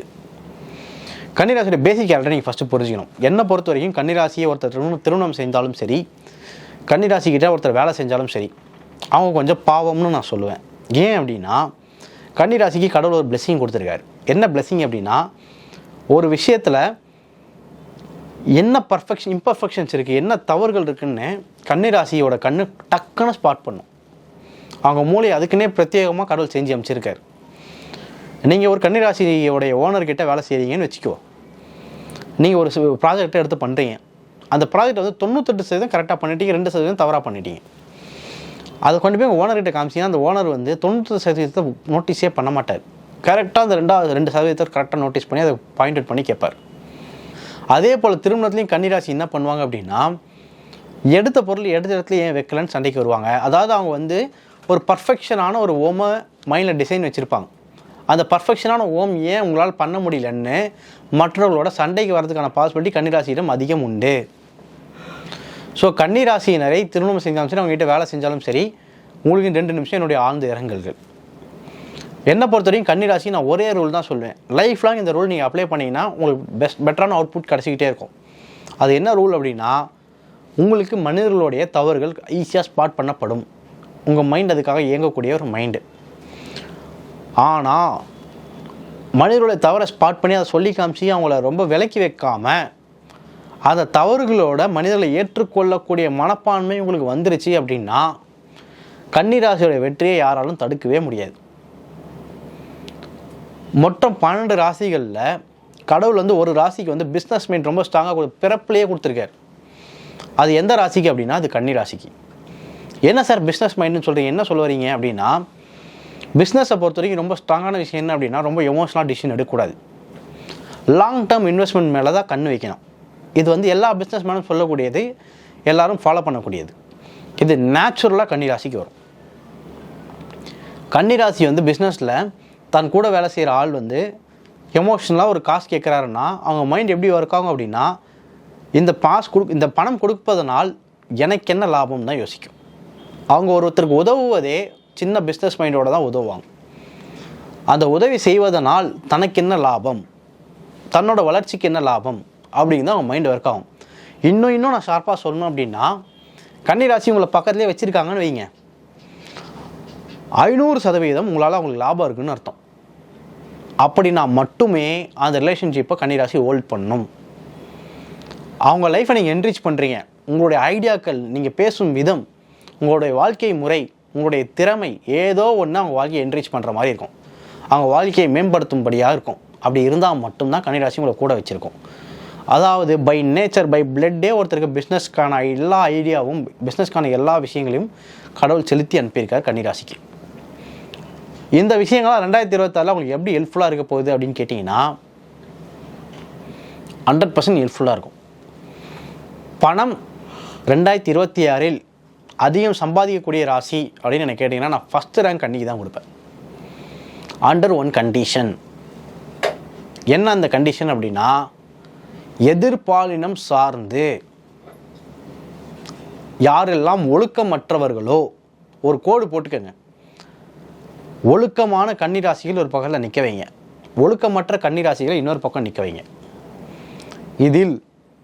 கன்னிராசியோட பேசிக் கேரக்டர் நீங்கள் ஃபஸ்ட்டு புரிஞ்சுக்கணும். என்னை பொறுத்த வரைக்கும் கன்னிராசியை ஒருத்தர் திருமணம் செஞ்சாலும் சரி, கன்னிராசிக்கிட்ட ஒருத்தர் வேலை செஞ்சாலும் சரி, அவங்க கொஞ்சம் பாவம்னு நான் சொல்லுவேன். ஏன் அப்படின்னா, கன்னிராசிக்கு கடவுள் ஒரு பிளெஸிங் கொடுத்துருக்காரு. என்ன பிளெஸிங் அப்படின்னா, ஒரு விஷயத்தில் என்ன இம்பர்ஃபெக்ஷன்ஸ் இருக்குது, என்ன தவறுகள் இருக்குன்னு கன்னிராசியோட கண்ணு டக்குன்னு ஸ்பாட் பண்ணும். அவங்க மூளை அதுக்குன்னே பிரத்யேகமாக கடவுள் செஞ்சு அமைச்சிருக்காரு. நீங்கள் ஒரு கன்னிராசியோடைய ஓனர்கிட்ட வேலை செய்கிறீங்கன்னு வச்சுக்கோ. நீங்கள் ஒரு ப்ராஜெக்டை எடுத்து பண்ணுறீங்க. அந்த ப்ராஜெக்ட் வந்து 98% கரெக்டாக பண்ணிட்டீங்க, 2% தவறாக பண்ணிட்டீங்க. அதை கொண்டு போய் ஓனர்கிட்ட காமிச்சிங்கன்னா அந்த ஓனர் வந்து 90% நோட்டீஸே பண்ண மாட்டார். கரெக்டாக அந்த 2% கரெக்டாக நோட்டீஸ் பண்ணி அதை பாயிண்ட் அவுட் பண்ணி கேட்பார். அதே போல் திருமணத்துலேயும் கன்னிராசி என்ன பண்ணுவாங்க அப்படின்னா, எடுத்த பொருள் எடுத்த இடத்துல ஏன் வைக்கலன்னு சண்டைக்கு வருவாங்க. அதாவது அவங்க வந்து ஒரு பர்ஃபெக்ஷனான ஒரு ஓமை மைண்டில் டிசைன் வச்சுருப்பாங்க. அந்த பர்ஃபெக்ஷனான ஓம் ஏன் உங்களால் பண்ண முடியலன்னு மற்றவர்களோட சண்டைக்கு வர்றதுக்கான பாசிபிலிட்டி கன்னிராசியிடம் அதிகம் உண்டு. ஸோ கன்னிராசியினரை திருமணம் செஞ்சாலும் சரி, அவங்ககிட்ட வேலை செஞ்சாலும் சரி, உங்களுக்கு 2 நிமிஷம் என்னுடைய ஆழ்ந்த இரங்கல்கள். என்னை பொறுத்த வரைக்கும் கன்னிராசி நான் ஒரே ரூல் தான் சொல்லுவேன். லைஃப் லாங் இந்த ரூல் நீங்கள் அப்ளை பண்ணிங்கன்னா உங்களுக்கு பெட்டரான அவுட்புட் கிடச்சிக்கிட்டே இருக்கும். அது என்ன ரூல் அப்படின்னா, உங்களுக்கு மனிதர்களுடைய தவறுகள் ஈஸியாக ஸ்பாட் பண்ணப்படும். உங்கள் மைண்ட் அதுக்காக இயங்கக்கூடிய ஒரு மைண்டு. ஆனால் மனிதர்களுடைய தவறை ஸ்பாட் பண்ணி அதை சொல்லி காமிச்சு அவங்கள ரொம்ப விலக்கி வைக்காமல், அந்த தவறுகளோட மனிதர்களை ஏற்றுக்கொள்ளக்கூடிய மனப்பான்மை உங்களுக்கு வந்துருச்சு அப்படின்னா, கன்னிராசியோட வெற்றியை யாராலும் தடுக்கவே முடியாது. மொத்தம் 12 ராசிகளில் கடவுள் வந்து ஒரு ராசிக்கு வந்து பிஸ்னஸ் மைண்ட் ரொம்ப ஸ்ட்ராங்காக பிறப்பிலேயே கொடுத்துருக்காரு. அது எந்த ராசிக்கு அப்படின்னா, அது கன்னிராசிக்கு. என்ன சார் பிஸ்னஸ் மைண்டுன்னு சொல்கிறீங்க, என்ன சொல்ல வரீங்க அப்படின்னா, பிஸ்னஸை பொறுத்த வரைக்கும் ரொம்ப ஸ்ட்ராங்கான விஷயம் என்ன அப்படின்னா, ரொம்ப எமோஷனலாக டிசிஷன் எடுக்கக்கூடாது. லாங் டேர்ம் இன்வெஸ்ட்மெண்ட் மேலே தான் கண் வைக்கணும். இது வந்து எல்லா பிஸ்னஸ் மேனும் சொல்லக்கூடியது, எல்லோரும் ஃபாலோ பண்ணக்கூடியது. இது நேச்சுரலாக கன்னிராசிக்கு வரும். கன்னிராசி வந்து பிஸ்னஸில் தன் கூட வேலை செய்கிற ஆள் வந்து எமோஷனலாக ஒரு காசு கேட்குறாருன்னா, அவங்க மைண்ட் எப்படி ஒர்க் ஆகும் அப்படின்னா, இந்த பணம் கொடுப்பதனால் எனக்கு என்ன லாபம் தான் யோசிக்கும். அவங்க ஒருத்தருக்கு உதவுவதே சின்ன பிஸ்னஸ் மைண்டோடு தான் உதவுவாங்க. அந்த உதவி செய்வதனால் தனக்கு என்ன லாபம், தன்னோட வளர்ச்சிக்கு என்ன லாபம் அப்படின்னு தான் அவங்க மைண்ட் ஒர்க் ஆகும். இன்னும் நான் ஷார்ப்பாக சொல்லணும் அப்படின்னா, கன்னிராசி உங்களை பக்கத்துலேயே வச்சுருக்காங்கன்னு வைங்க, 500% உங்களால் அவங்களுக்கு லாபம் இருக்குதுன்னு அர்த்தம். அப்படின்னா மட்டுமே அந்த ரிலேஷன்ஷிப்பை கன்னிராசி ஹோல்ட் பண்ணணும். அவங்க லைஃப்பை நீங்கள் என்ரிச் பண்ணுறீங்க. உங்களுடைய ஐடியாக்கள், நீங்கள் பேசும் விதம், உங்களுடைய வாழ்க்கை முறை, உங்களுடைய திறமை, ஏதோ ஒன்று அவங்க வாழ்க்கையை என்ரிச் பண்ணுற மாதிரி இருக்கும். அவங்க வாழ்க்கையை மேம்படுத்தும்படியாக இருக்கும். அப்படி இருந்தால் மட்டும்தான் கன்னிராசி உங்களை கூட வச்சுருக்கோம். அதாவது பை நேச்சர், பை பிளட்டே ஒருத்தருக்கு பிஸ்னஸ்க்கான எல்லா ஐடியாவும், பிஸ்னஸ்க்கான எல்லா விஷயங்களையும் கடவுள் செலுத்தி அனுப்பியிருக்கார் கன்னிராசிக்கு. இந்த விஷயங்கள்லாம் 2026 உங்களுக்கு எப்படி ஹெல்ப்ஃபுல்லாக இருக்க போகுது அப்படின்னு கேட்டிங்கன்னா, 100% ஹெல்ப்ஃபுல்லாக இருக்கும். பணம் 2026 அதிகம் சம்பாதிக்கக்கூடிய ராசி அப்படின்னு எனக்கு கேட்டிங்கன்னா, நான் ஃபஸ்ட்டு ரேங்க் கன்னிக்கு தான் கொடுப்பேன். Under one condition. என்ன அந்த கண்டிஷன் அப்படின்னா, எதிர்பாலினம் சார்ந்து யாரெல்லாம் ஒழுக்கமற்றவர்களோ, ஒரு கோடு போட்டுக்கோங்க, ஒழுக்கமான கன்னிராசிகள் ஒரு பக்கத்தில் நிற்க வைங்க, ஒழுக்கமற்ற கன்னிராசிகளை இன்னொரு பக்கம் நிற்க வைங்க. இதில்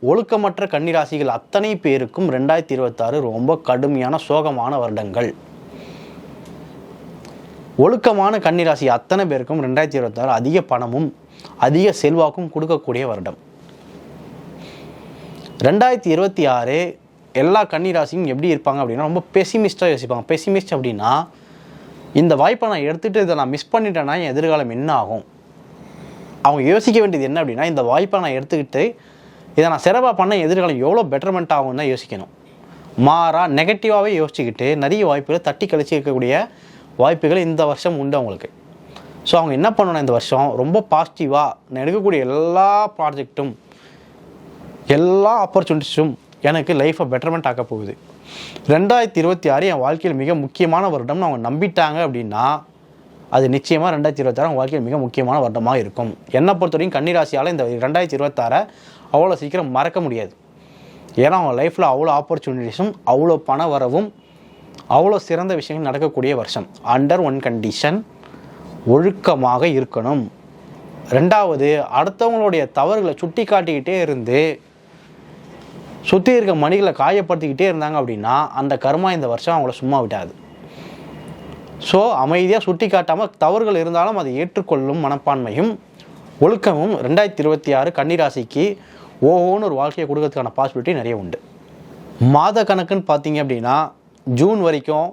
ஒழுக்கமற்ற கன்னிராசிகள் அத்தனை பேருக்கும் 2026 ரொம்ப கடுமையான சோகமான வருடங்கள். ஒழுக்கமான கன்னிராசி அத்தனை பேருக்கும் 2026 அதிக பணமும் அதிக செல்வாக்கும் கொடுக்கக்கூடிய வருடம். 2026 எல்லா கன்னிராசியும் எப்படி இருப்பாங்க அப்படின்னா ரொம்ப பெசிமிஸ்ட்டாக யோசிப்பாங்க. பெசிமிஸ்ட் அப்படின்னா இந்த வாய்ப்பை நான் எடுத்துகிட்டு இதை நான் மிஸ் பண்ணிட்டேன்னா என் எதிர்காலம் என்ன ஆகும். அவங்க யோசிக்க வேண்டியது என்ன அப்படின்னா இந்த வாய்ப்பை நான் எடுத்துக்கிட்டு இதை நான் சிறப்பாக பண்ண எதிர்காலம் எவ்வளோ பெட்டர்மெண்ட் ஆகும்னு தான் யோசிக்கணும். மாறா நெகட்டிவாகவே யோசிச்சுக்கிட்டு நிறைய வாய்ப்புகளை தட்டி கழிச்சு இருக்கக்கூடிய வாய்ப்புகள் இந்த வருஷம் உண்டு அவங்களுக்கு. ஸோ அவங்க என்ன பண்ணணும், இந்த வருஷம் ரொம்ப பாசிட்டிவாக நான் எடுக்கக்கூடிய எல்லா ப்ராஜெக்ட்டும் எல்லா ஆப்பர்ச்சுனிட்டிஸும் எனக்கு லைஃப்பை பெட்டர்மெண்ட் ஆக்க போகுது. 2026 என் வாழ்க்கையில் மிக முக்கியமான வருடம்னு அவங்க நம்பிட்டாங்க அப்படின்னா அது நிச்சயமாக 2026 அவங்க வாழ்க்கையில் மிக முக்கியமான வருடமாக இருக்கும். என்னை பொறுத்தவரைக்கும் கன்னிராசியால் இந்த 2026 அவ்வளோ சீக்கிரம் மறக்க முடியாது. ஏன்னா அவங்க லைஃப்பில் அவ்வளோ ஆப்பர்ச்சுனிட்டிஸும் அவ்வளோ பண வரவும் அவ்வளோ சிறந்த விஷயங்கள் நடக்கக்கூடிய வருஷம். அண்டர் ஒன் கண்டிஷன், ஒழுக்கமாக இருக்கணும். 2வது, அடுத்தவங்களுடைய தவறுகளை சுட்டி காட்டிக்கிட்டே இருந்து சுற்றி இருக்க மணிகளை காயப்படுத்திக்கிட்டே இருந்தாங்க அப்படின்னா அந்த கர்மா இந்த வருஷம் அவங்கள சும்மா விட்டாது. ஸோ அமைதியாக சுட்டி காட்டாமல் தவறுகள் இருந்தாலும் அதை ஏற்றுக்கொள்ளும் மனப்பான்மையும் ஒழுக்கமும் 2026 கன்னிராசிக்கு ஓஹோன்னு ஒரு வாழ்க்கையை கொடுக்கறதுக்கான பாசிபிலிட்டி நிறைய உண்டு. மாத கணக்குன்னு பார்த்தீங்க அப்படின்னா ஜூன் வரைக்கும்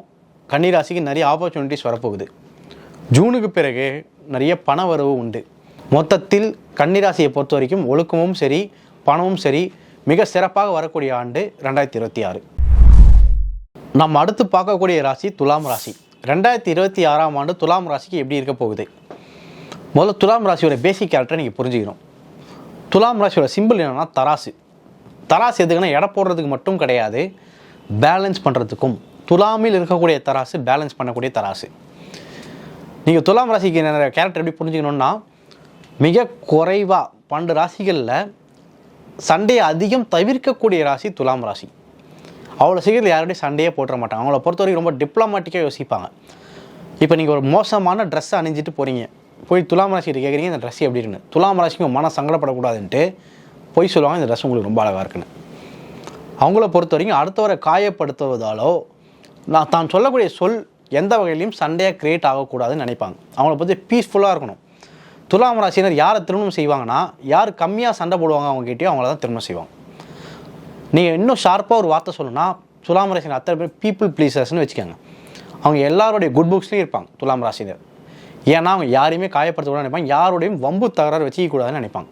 கன்னிராசிக்கு நிறைய ஆப்பர்ச்சுனிட்டிஸ் வரப்போகுது. ஜூனுக்கு பிறகு நிறைய பண வரவு உண்டு. மொத்தத்தில் கன்னிராசியை பொறுத்த வரைக்கும் ஒழுக்கமும் சரி பணமும் சரி மிக சிறப்பாக வரக்கூடிய ஆண்டு 2026. நம்ம அடுத்து பார்க்கக்கூடிய ராசி துலாம் ராசி. 2026ஆம் ஆண்டு துலாம் ராசிக்கு எப்படி இருக்க போகுது? முதல்ல துலாம் ராசியோட பேசிக் கேரக்டரை நீங்கள் புரிஞ்சுக்கணும். துலாம் ராசியோட சிம்பிள் என்னென்னா தராசு. தராசு எதுக்குன்னா எடை போடுறதுக்கு மட்டும் கிடையாது, பேலன்ஸ் பண்ணுறதுக்கும். துலாமில் இருக்கக்கூடிய தராசு பேலன்ஸ் பண்ணக்கூடிய தராசு. நீங்கள் துலாம் ராசிக்கு நிறைய கேரக்டர் எப்படி புரிஞ்சுக்கணுன்னா, மிக குறைவாக 12 ராசிகளில் சண்டையை அதிகம் தவிர்க்கக்கூடிய ராசி துலாம் ராசி. அவ்வளோ சீக்கிரத்தில் யாரோடையும் சண்டையே போட்டுற மாட்டாங்க. அவங்கள பொறுத்த வரைக்கும் ரொம்ப டிப்ளமேட்டிக்காக யோசிப்பாங்க. இப்போ நீங்கள் ஒரு மோசமான ட்ரெஸ்ஸை அணிஞ்சிட்டு போகிறீங்க, போய் துலாம் ராசிக்கிட்ட கேட்குறீங்க இந்த ட்ரெஸ் எப்படி இருக்குன்னு. துலாம் ராசிக்கு மன சங்கடப்படக்கூடாதுன்ட்டு போய் சொல்லுவாங்க இந்த ட்ரெஸ் உங்களுக்கு ரொம்ப அழகாக இருக்குன்னு. அவங்கள பொறுத்த வரைக்கும் அடுத்தவரை காயப்படுத்துவதாலோ தான் சொல்லக்கூடிய சொல் எந்த வகையிலையும் சண்டையாக க்ரியேட் ஆகக்கூடாதுன்னு நினைப்பாங்க. அவங்கள பற்றி பீஸ்ஃபுல்லாக இருக்கணும். துலாம் ராசினர் யாரை திருமணம் செய்வாங்கன்னா, யார் கம்மியாக சண்டை போடுவாங்க அவங்ககிட்டயும் அவங்கள தான் திருமணம் செய்வாங்க. நீங்கள் இன்னும் ஷார்ப்பாக ஒரு வார்த்தை சொல்லணும்னா துலாம் ராசினர் அத்தனை பேர் பீப்புள் ப்ளீசர்ஸ்னு வச்சுக்கோங்க. அவங்க எல்லாருடைய குட் புக்ஸ்லேயும் இருப்பாங்க துலாம் ராசினர். ஏன்னா அவங்க யாரையுமே காயப்படுத்தக்கூடாது நினைப்பாங்க, யாரோடையும் வம்பு தகராறு வச்சுக்கக்கூடாதுன்னு நினைப்பாங்க.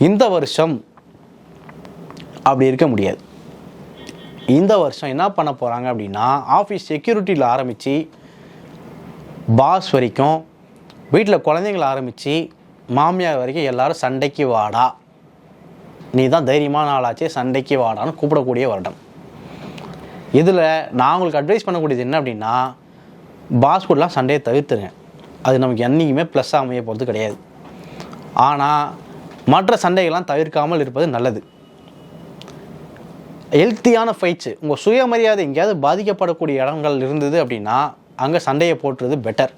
இந்த வருஷம் அப்படி இருக்க முடியாது. இந்த வருஷம் என்ன பண்ண போகிறாங்க அப்படின்னா, ஆஃபீஸ் செக்யூரிட்டியில் ஆரம்பித்து பாஸ் வரைக்கும், வீட்டில் குழந்தைங்களை ஆரம்பித்து மாமியார் வரைக்கும் எல்லோரும் சண்டைக்கு வாடா, நீ தான் தைரியமான ஆளாச்சே சண்டைக்கு வாடான்னு கூப்பிடக்கூடிய வருடம். இதில் நான் உங்களுக்கு அட்வைஸ் பண்ணக்கூடியது என்ன அப்படின்னா, பாஸ் கூடலாம் சண்டையை தவிர்த்துருங்க. அது நமக்கு என்றைக்குமே ப்ளஸ்ஸாக அமைய போகிறது கிடையாது. ஆனால் மற்ற சண்டைகள்லாம் தவிர்க்காமல் இருப்பது நல்லது. ஹெல்த்தியான ஃபைட்ஸு, உங்கள் சுயமரியாதை எங்கேயாவது பாதிக்கப்படக்கூடிய இடங்கள் இருந்தது அப்படின்னா அங்கே சண்டையை போட்டுறது பெட்டர்.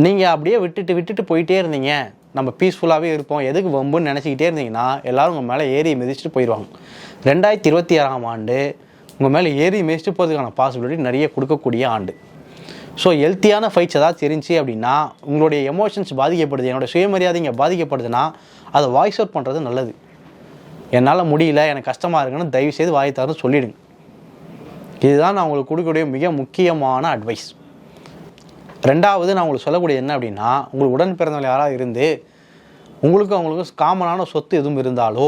நீங்கள் அப்படியே விட்டுட்டு போயிட்டே இருந்தீங்க, நம்ம பீஸ்ஃபுல்லாகவே இருப்போம், எதுக்கு வம்புன்னு நினச்சிக்கிட்டே இருந்தீங்கன்னா எல்லோரும் உங்கள் மேலே ஏறி மிதிச்சுட்டு போயிடுவாங்க. 2026ஆம் ஆண்டு உங்கள் மேலே ஏறி மிதிச்சுட்டு போகிறதுக்கான பாசிபிலிட்டி நிறைய கொடுக்கக்கூடிய ஆண்டு. ஸோ ஹெல்த்தியான ஃபைட்ஸ் ஏதாவது தெரிஞ்சு அப்படின்னா, உங்களுடைய எமோஷன்ஸ் பாதிக்கப்படுது, என்னோடய சுயமரியாதை இங்கே பாதிக்கப்படுதுன்னா அதை வாய்ஸ் அவுட் பண்ணுறது நல்லது. என்னால் முடியல, எனக்கு கஷ்டமாக இருக்குன்னு தயவுசெய்து வாய் தரன்னு சொல்லிவிடுங்க. இதுதான் நான் உங்களுக்கு கொடுக்கக்கூடிய மிக முக்கியமான அட்வைஸ். 2வது நான் உங்களுக்கு சொல்லக்கூடிய என்ன அப்படின்னா, உங்களுக்கு உடன் பிறந்தவங்க யாராவது இருந்து அவங்களுக்கும் காமனான சொத்து எதுவும் இருந்தாலோ,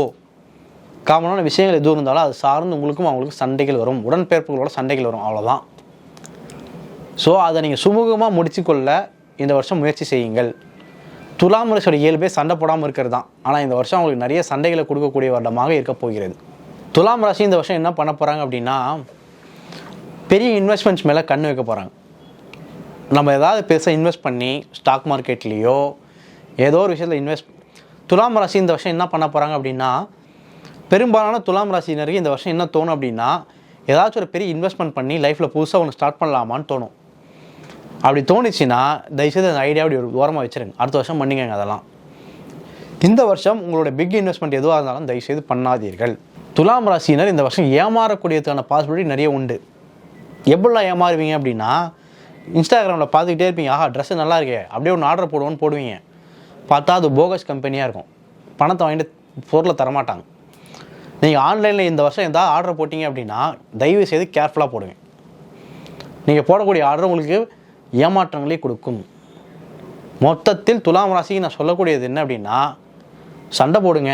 காமனான விஷயங்கள் எதுவும் இருந்தாலும் அது சார்ந்து அவங்களுக்கும் சண்டைகள் வரும், உடன்பிறப்புகளோட சண்டைகள் வரும், அவ்வளோதான். ஸோ அதை நீங்கள் சுமூகமாக முடிச்சுக்கொள்ள இந்த வருஷம் முயற்சி செய்யுங்கள். துலாம் ராசியோட இயல்பே சண்டை போடாமல் இருக்கிறது தான். ஆனால் இந்த வருஷம் அவங்களுக்கு நிறைய சண்டைகளை கொடுக்கக்கூடிய வருடமாக இருக்க போகிறது. துலாம் ராசி இந்த வருஷம் என்ன பண்ண போகிறாங்க அப்படின்னா, பெரிய இன்வெஸ்ட்மெண்ட்ஸ் மேலே கண் வைக்க போகிறாங்க. நம்ம ஏதாவது பெருசாக இன்வெஸ்ட் பண்ணி ஸ்டாக் மார்க்கெட்லேயோ ஏதோ ஒரு விஷயத்தில் துலாம் ராசி இந்த வருஷம் என்ன பண்ண போகிறாங்க அப்படின்னா, பெரும்பாலான துலாம் ராசினருக்கு இந்த வருஷம் என்ன தோணும் அப்படின்னா, ஏதாச்சும் ஒரு பெரிய இன்வெஸ்ட்மெண்ட் பண்ணி லைஃப்பில் புதுசாக ஒன்று ஸ்டார்ட் பண்ணலாமான்னு தோணும். அப்படி தோணுச்சுன்னா தயவுசெய்து அந்த ஐடியா அப்படி ஒரு ஓரமாக வச்சுருங்க. அடுத்த வருஷம் பண்ணிங்க அதெல்லாம். இந்த வருஷம் உங்களோட பிக் இன்வெஸ்ட்மெண்ட் எதுவாக இருந்தாலும் தயவுசெய்து பண்ணாதீர்கள். துலாம் ராசியினர் இந்த வருஷம் ஏமாறக்கூடியதுக்கான பாசிபிலிட்டி நிறைய உண்டு. எப்படிலாம் ஏமாறுவீங்க அப்படின்னா, இன்ஸ்டாகிராமில் பார்த்துக்கிட்டே இருப்பீங்க, ஆஹா ட்ரெஸ்ஸு நல்லா இருக்கே, அப்படியே ஒன்று ஆர்டர் போடுவோன்னு போடுவீங்க. பார்த்தா அது போகஸ் கம்பெனியாக இருக்கும், பணத்தை வாங்கிட்டு பொருளை தரமாட்டாங்க. நீங்கள் ஆன்லைனில் இந்த வருஷம் எதாவது ஆர்டர் போட்டிங்க அப்படின்னா தயவு செய்து கேர்ஃபுல்லாக போடுங்க. நீங்கள் போடக்கூடிய ஆர்டர் உங்களுக்கு ஏமாற்றங்களே கொடுக்கும். மொத்தத்தில் துலாம் ராசிக்கு நான் சொல்லக்கூடியது என்ன அப்படின்னா, சண்டை போடுங்க,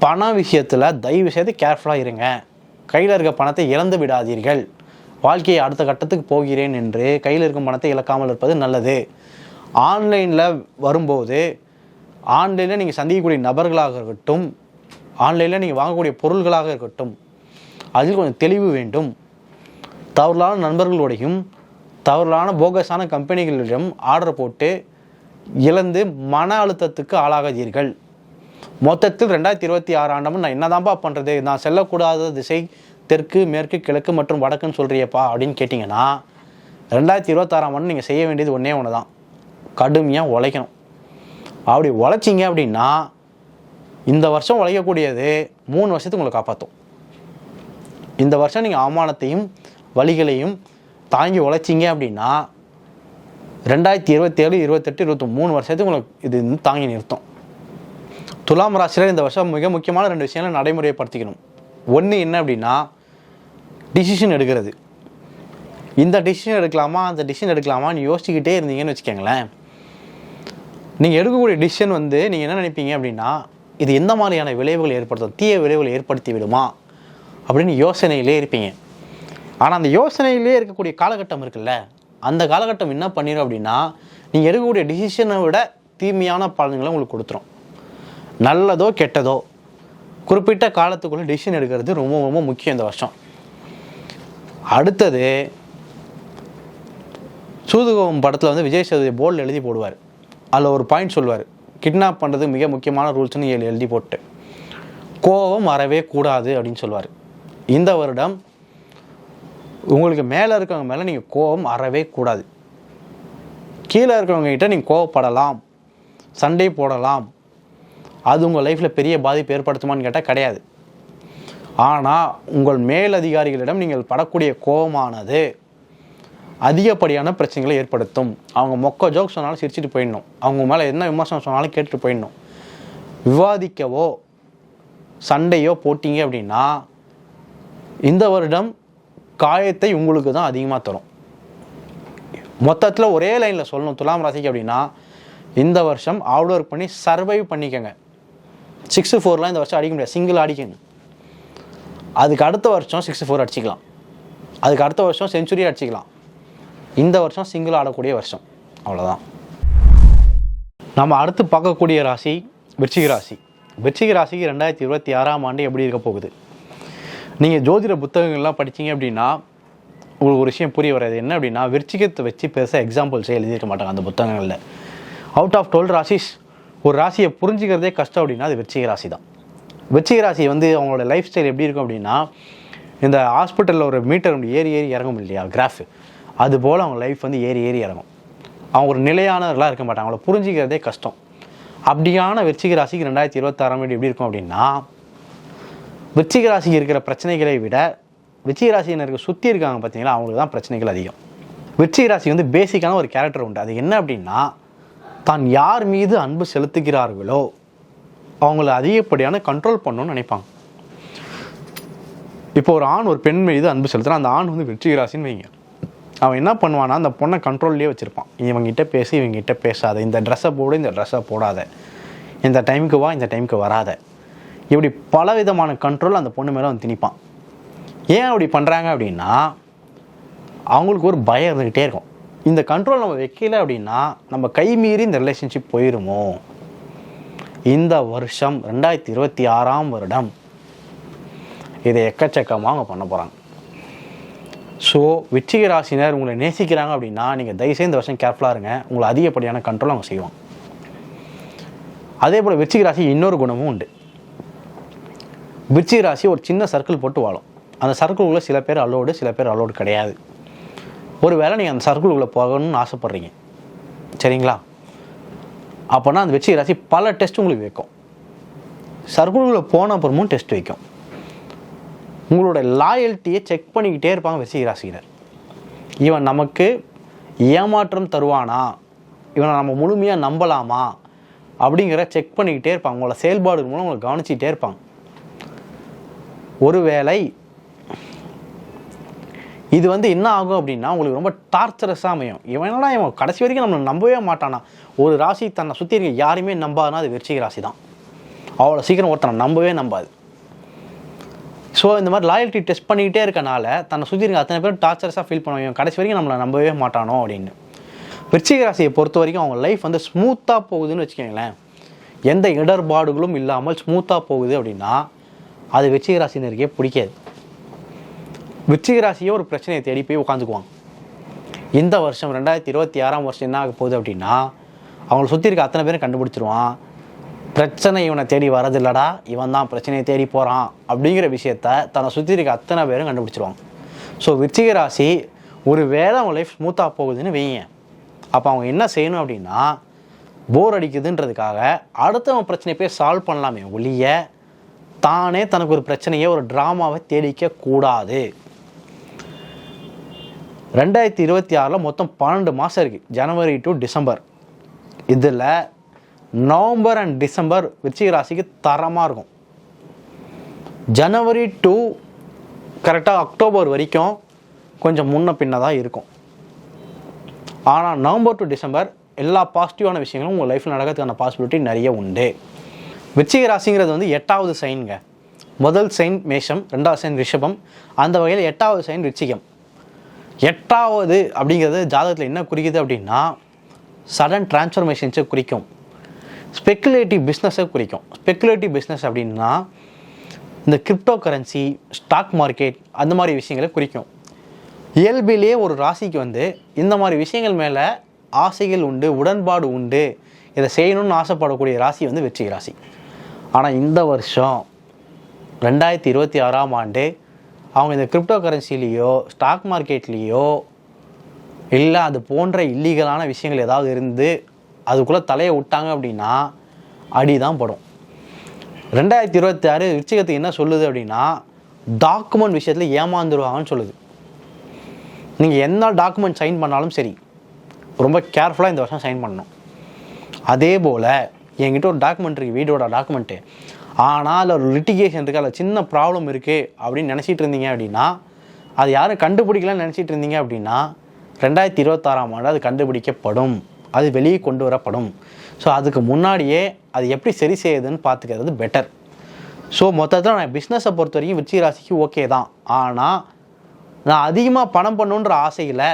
பண விஷயத்தில் தயவு செய்து கேர்ஃபுல்லாக இருங்க. கையில் இருக்க பணத்தை இழந்து விடாதீர்கள். வாழ்க்கையை அடுத்த கட்டத்துக்கு போகிறேன் என்று கையில் இருக்கும் பணத்தை இழக்காமல் இருப்பது நல்லது. ஆன்லைனில் வரும்போது ஆன்லைனில் நீங்கள் சந்திக்கக்கூடிய நபர்களாக இருக்கட்டும், ஆன்லைனில் நீங்கள் வாங்கக்கூடிய பொருள்களாக இருக்கட்டும், அதில் கொஞ்சம் தெளிவு வேண்டும். தவறான நண்பர்களோடையும் தவறான போகஸான கம்பெனிகளிடம் ஆர்டர் போட்டு இழந்து மன அழுத்தத்துக்கு ஆளாகாதீர்கள். மொத்தத்தில் 2026 ஆண்டாமல் நான் என்னதான்ப்பா பண்ணுறது, நான் செல்லக்கூடாத திசை தெற்கு, மேற்கு, கிழக்கு மற்றும் வடக்குன்னு சொல்கிறியப்பா அப்படின்னு கேட்டிங்கன்னா, 2026 ஆண்டு நீங்கள் செய்ய வேண்டியது ஒன்றே ஒன்று தான், கடுமையாக உழைக்கணும். அப்படி உழைச்சிங்க அப்படின்னா இந்த வருஷம் உழைக்கக்கூடியது 3 வருஷத்துக்கு உங்களை காப்பாற்றும். இந்த வருஷம் நீங்கள் அவமானத்தையும் வலிகளையும் தாங்கி உழைச்சிங்க அப்படின்னா 2027, 28, 23 வருஷத்துக்கு உங்களுக்கு இது தாங்கி நிறுத்தும். துலாம் ராசியில் இந்த வருஷம் மிக முக்கியமான 2 விஷயங்களை நடைமுறைப்படுத்திக்கணும். ஒன்று என்ன அப்படின்னா, டிசிஷன் எடுக்கிறது. இந்த டிசிஷன் எடுக்கலாமா அந்த டிசிஷன் எடுக்கலாமான்னு யோசிச்சுக்கிட்டே இருந்தீங்கன்னு வச்சுக்கோங்களேன், நீங்கள் எடுக்கக்கூடிய டிசிஷன் நீங்கள் என்ன நினைப்பீங்க அப்படின்னா, இது எந்த மாதிரியான விளைவுகள் ஏற்படுத்தும், தீய விளைவுகள் ஏற்படுத்தி விடுமா அப்படின்னு யோசனையிலே இருப்பீங்க. ஆனால் அந்த யோசனையிலே இருக்கக்கூடிய காலகட்டம் இருக்குல்ல, அந்த காலகட்டம் என்ன பண்ணிடும் அப்படின்னா, நீங்கள் எடுக்கக்கூடிய டிசிஷனை விட தீமையான பலன்களை உங்களுக்கு கொடுத்துரும். நல்லதோ கெட்டதோ குறிப்பிட்ட காலத்துக்குள்ளே டிசிஷன் எடுக்கிறது ரொம்ப ரொம்ப முக்கியம் இந்த வருஷம். அடுத்தது, சூதுகோபம் படத்தில் விஜய் சேதுபதி போர்டில் எழுதி போடுவார். அதில் ஒரு பாயிண்ட் சொல்லுவார், கிட்னாப் பண்ணுறது மிக முக்கியமான ரூல்ஸ்னு எழுதி போட்டு, கோபம் வரவே கூடாது அப்படின்னு சொல்லுவார். இந்த வருடம் உங்களுக்கு மேலே இருக்கவங்க மேலே நீங்கள் கோபம் அறவே கூடாது. கீழே இருக்கிறவங்க கிட்ட நீங்கள் கோவப்படலாம், சண்டை போடலாம், அது உங்கள் லைஃப்பில் பெரிய பாதிப்பு ஏற்படுத்துமான்னு கேட்டால் கிடையாது. ஆனால் உங்கள் மேலதிகாரிகளிடம் நீங்கள் படக்கூடிய கோபமானது அதிகப்படியான பிரச்சனைகளை ஏற்படுத்தும். அவங்க மொக்க ஜோக் சொன்னாலும் சிரிச்சுட்டு போயிடணும், அவங்க மேலே என்ன விமர்சனம் சொன்னாலும் கேட்டுட்டு போயிடணும். விவாதிக்கவோ சண்டையோ போட்டிங்க அப்படின்னா இந்த வருடம் காயத்தை உங்களுக்கு தான் அதிகமாக தரும். மொத்தத்தில் ஒரே லைனில் சொல்லணும் துலாம் ராசிக்கு அப்படின்னா, இந்த வருஷம் அவுட் ஒர்க் பண்ணி சர்வைவ் பண்ணிக்கங்க. 6-4 இந்த வருஷம் அடிக்க முடியாது, சிங்கிள் அடிக்கங்க. அதுக்கு அடுத்த வருஷம் 6-4 அடிச்சிக்கலாம், அதுக்கு அடுத்த வருஷம் செஞ்சுரி அடிச்சிக்கலாம். இந்த வருஷம் சிங்கிள் ஆடக்கூடிய வருஷம், அவ்வளோதான். நம்ம அடுத்து பார்க்கக்கூடிய ராசி விருச்சிக ராசி. விருச்சிக ராசிக்கு 2026 ஆண்டு எப்படி இருக்க போகுது? நீங்கள் ஜோதிட புத்தகங்கள்லாம் படித்தீங்க அப்படின்னா உங்களுக்கு ஒரு விஷயம் புரிய வராது. என்ன அப்படின்னா, விருச்சிகத்தை வச்சு பெருசாக எக்ஸாம்பிள்ஸே எழுதியிருக்க மாட்டாங்க அந்த புத்தகங்களில். அவுட் ஆஃப் 12 ராசிஸ் ஒரு ராசியை புரிஞ்சிக்கிறதே கஷ்டம் அப்படின்னா அது விருச்சிக ராசி தான். விருச்சிக ராசி அவங்களோட லைஃப் ஸ்டைல் எப்படி இருக்கும் அப்படின்னா, இந்த ஹாஸ்பிட்டலில் ஒரு மீட்டர் ஏறி ஏறி இறங்கும் இல்லையா கிராஃப், அதுபோல் அவங்க லைஃப் ஏறி ஏறி இறங்கும். அவங்க ஒரு நிலையானவர்களாக இருக்க மாட்டாங்க, அவங்கள புரிஞ்சிக்கிறதே கஷ்டம். அப்படியான விருச்சிக ராசிக்கு 2026 எப்படி இருக்கும் அப்படின்னா, விருச்சிக ராசிக்கு இருக்கிற பிரச்சனைகளை விட விருச்சிக ராசியினருக்கு சுற்றி இருக்காங்க பார்த்தீங்களா, அவங்களுக்கு தான் பிரச்சனைகள் அதிகம். விருச்சிக ராசி பேசிக்கான ஒரு கேரக்டர் உண்டு. அது என்ன அப்படின்னா, தான் யார் மீது அன்பு செலுத்துகிறார்களோ அவங்கள அதிகப்படியான கண்ட்ரோல் பண்ணணும்னு நினைப்பாங்க. இப்போ ஒரு ஆண் ஒரு பெண் மீது அன்பு செலுத்துகிறான், அந்த ஆண் விருச்சிக ராசின்னு வைங்க. அவன் என்ன பண்ணுவான்னா, அந்த பொண்ணை கண்ட்ரோல்லே வச்சுருப்பான். இவங்ககிட்ட பேசி இவங்ககிட்ட பேசாத, இந்த ட்ரெஸ்ஸை போடு இந்த ட்ரெஸ்ஸை போடாத, இந்த டைமுக்கு வா இந்த டைமுக்கு வராத, இப்படி பலவிதமான கண்ட்ரோல் அந்த பொண்ணு மேலே திணிப்பான். ஏன் அப்படி பண்ணுறாங்க அப்படின்னா, அவங்களுக்கு ஒரு பயம் இருந்துக்கிட்டே இருக்கும். இந்த கண்ட்ரோல் நம்ம வைக்கல அப்படின்னா நம்ம கை மீறி இந்த ரிலேஷன்ஷிப் போயிடுமோ. இந்த வருஷம் 2026 வருடம் இதை எக்கச்சக்கமாக அவங்க பண்ண போகிறாங்க. ஸோ விருச்சிக ராசினர் உங்களை நேசிக்கிறாங்க அப்படின்னா நீங்கள் தயவுசெய்து இந்த வருஷம் கேர்ஃபுல்லாக இருங்க. உங்களை அதிகப்படியான கண்ட்ரோல் அவங்க செய்வாங்க. அதே போல் விருச்சிக ராசி இன்னொரு குணமும் உண்டு. விருச்சிக ராசி ஒரு சின்ன சர்க்கிள் போட்டு வாழும். அந்த சர்க்கிள்குள்ளே சில பேர் அலோடு, சில பேர் அலோடு கிடையாது. ஒரு வேளை நீங்கள் அந்த சர்க்கிள்குள்ளே போகணும்னு ஆசைப்பட்றீங்க, சரிங்களா? அப்போனா அந்த விருச்சிக ராசி பல டெஸ்ட் உங்களுக்கு வைக்கும். சர்க்கிள்குள்ளே போன அப்புறமும் டெஸ்ட் வைக்கும். உங்களோட லாயல்ட்டியை செக் பண்ணிக்கிட்டே இருப்பாங்க விருச்சிக ராசியினர். இவன் நமக்கு ஏமாற்றம் தருவானா, இவனை நம்ம முழுமையாக நம்பலாமா அப்படிங்கிற செக் பண்ணிக்கிட்டே இருப்பாங்க. உங்களோட செயல்பாடு மூலம் உங்களை கவனிச்சிக்கிட்டே இருப்பாங்க. ஒருவேளை இது என்ன ஆகும் அப்படின்னா உங்களுக்கு ரொம்ப டார்ச்சரஸாக அமையும். இவன் கடைசி வரைக்கும் நம்மளை நம்பவே மாட்டானா. ஒரு ராசி தன்னை சுற்றி இருக்க யாருமே நம்பாதுன்னா அது விருச்சிக ராசி தான். அவ்வளோ சீக்கிரம் ஒருத்தனை நம்பவே. ஸோ இந்த மாதிரி லாயல்ட்டி டெஸ்ட் பண்ணிக்கிட்டே இருக்கனால தன்னை சுற்றி இருக்க அத்தனை பேரும் டார்ச்சரஸாக ஃபீல் பண்ணுவாங்க, கடைசி வரைக்கும் நம்மளை நம்பவே மாட்டானோ அப்படின்னு. விருச்சிக ராசியை பொறுத்த வரைக்கும் அவங்க லைஃப் ஸ்மூத்தாக போகுதுன்னு வச்சுக்கோங்களேன். எந்த இடர்பாடுகளும் இல்லாமல் ஸ்மூத்தாக போகுது அப்படின்னா அது விருச்சிக ராசினருக்கே பிடிக்காது. விருச்சிக ராசியே ஒரு பிரச்சனையை தேடி போய் உட்காந்துக்குவாங்க. இந்த வருஷம் 2026 வருஷம் என்ன ஆக போகுது அப்படின்னா அவங்கள சுற்றி இருக்க அத்தனை பேரும் கண்டுபிடிச்சிருவான். பிரச்சனை இவனை தேடி வரதில்லடா, இவன் தான் பிரச்சனையை தேடி போகிறான் அப்படிங்கிற விஷயத்த தன்னை சுற்றி இருக்க அத்தனை பேரும் கண்டுபிடிச்சிருவாங்க. ஸோ விருச்சிக ராசி ஒரு வேளை அவங்க லைஃப் ஸ்மூத்தாக போகுதுன்னு வைங்க, அப்போ அவங்க என்ன செய்யணும் அப்படின்னா போர் அடிக்குதுன்றதுக்காக அடுத்தவன் பிரச்சனையை போய் சால்வ் பண்ணலாமே ஒழிய தானே தனக்கு ஒரு பிரச்சனையை ஒரு ட்ராமாவை தேடிக்க கூடாது. 2026 மொத்தம் 12 மாதம் இருக்குது, ஜனவரி டு டிசம்பர். இதில் நவம்பர் அண்ட் டிசம்பர் விருச்சிக ராசிக்கு தரமாக இருக்கும். ஜனவரி டு கரெக்டாக அக்டோபர் வரைக்கும் கொஞ்சம் முன்ன பின்ன தான் இருக்கும். ஆனால் நவம்பர் டு டிசம்பர் எல்லா பாசிட்டிவான விஷயங்களும் உங்கள் லைஃப்பில் நடக்கிறதுக்கான பாசிபிலிட்டி நிறைய உண்டு. விருச்சிக ராசிங்கிறது 8வது சைனுங்க. முதல் சைன் மேஷம், 2வது சைன் ரிஷபம், அந்த வகையில் 8வது சைன் விருச்சிகம். 8வது அப்படிங்கிறது ஜாதகத்தில் என்ன குறிக்குது அப்படின்னா சடன் டிரான்ஸ்ஃபர்மேஷன்ஸை குறிக்கும், ஸ்பெக்குலேட்டிவ் பிஸ்னஸை குறிக்கும். ஸ்பெக்குலேட்டிவ் பிஸ்னஸ் அப்படின்னா இந்த கிரிப்டோ கரன்சி, ஸ்டாக் மார்க்கெட் அந்த மாதிரி விஷயங்களை குறிக்கும். இயல்பிலேயே ஒரு ராசிக்கு இந்த மாதிரி விஷயங்கள் மேலே ஆசைகள் உண்டு, உடன்பாடு உண்டு, இதை செய்யணும்னு ஆசைப்படக்கூடிய ராசி விருச்சிக ராசி. ஆனால் இந்த வருஷம் 2026 ஆண்டு அவங்க இந்த கிரிப்டோ கரன்சிலேயோ ஸ்டாக் மார்க்கெட்லேயோ இல்லை அது போன்ற இல்லீகலான விஷயங்கள் ஏதாவது இருந்து அதுக்குள்ளே தலையை விட்டாங்க அப்படின்னா அடி தான் படும். 2026 விருச்சிகத்துக்கு என்ன சொல்லுது அப்படின்னா டாக்குமெண்ட் விஷயத்தில் ஏமாந்துருவாங்கன்னு சொல்லுது. நீங்கள் என்ன டாக்குமெண்ட் சைன் பண்ணாலும் சரி ரொம்ப கேர்ஃபுல்லாக இந்த வருஷம் சைன் பண்ணணும். அதே போல் என்கிட்ட ஒரு டாக்குமெண்ட் இருக்குது, வீடோட டாக்குமெண்ட்டு, ஆனால் அதில் ஒரு லிட்டிகேஷன் இருக்குது, அதில் சின்ன ப்ராப்ளம் இருக்குது அப்படின்னு நினச்சிட்டு இருந்தீங்க அப்படின்னா, அது யாரும் கண்டுபிடிக்கலான்னு நினச்சிட்டு இருந்தீங்க அப்படின்னா 2026 ஆண்டு அது கண்டுபிடிக்கப்படும், அது வெளியே கொண்டு வரப்படும். ஸோ அதுக்கு முன்னாடியே அது எப்படி சரி செய்யுதுன்னு பார்த்துக்கிறது பெட்டர். ஸோ மொத்தத்தில் நான் பிஸ்னஸை பொறுத்த வரைக்கும் விருச்சிக ராசிக்கு ஓகே தான். ஆனால் நான் அதிகமாக பணம் பண்ணுன்ற ஆசையில்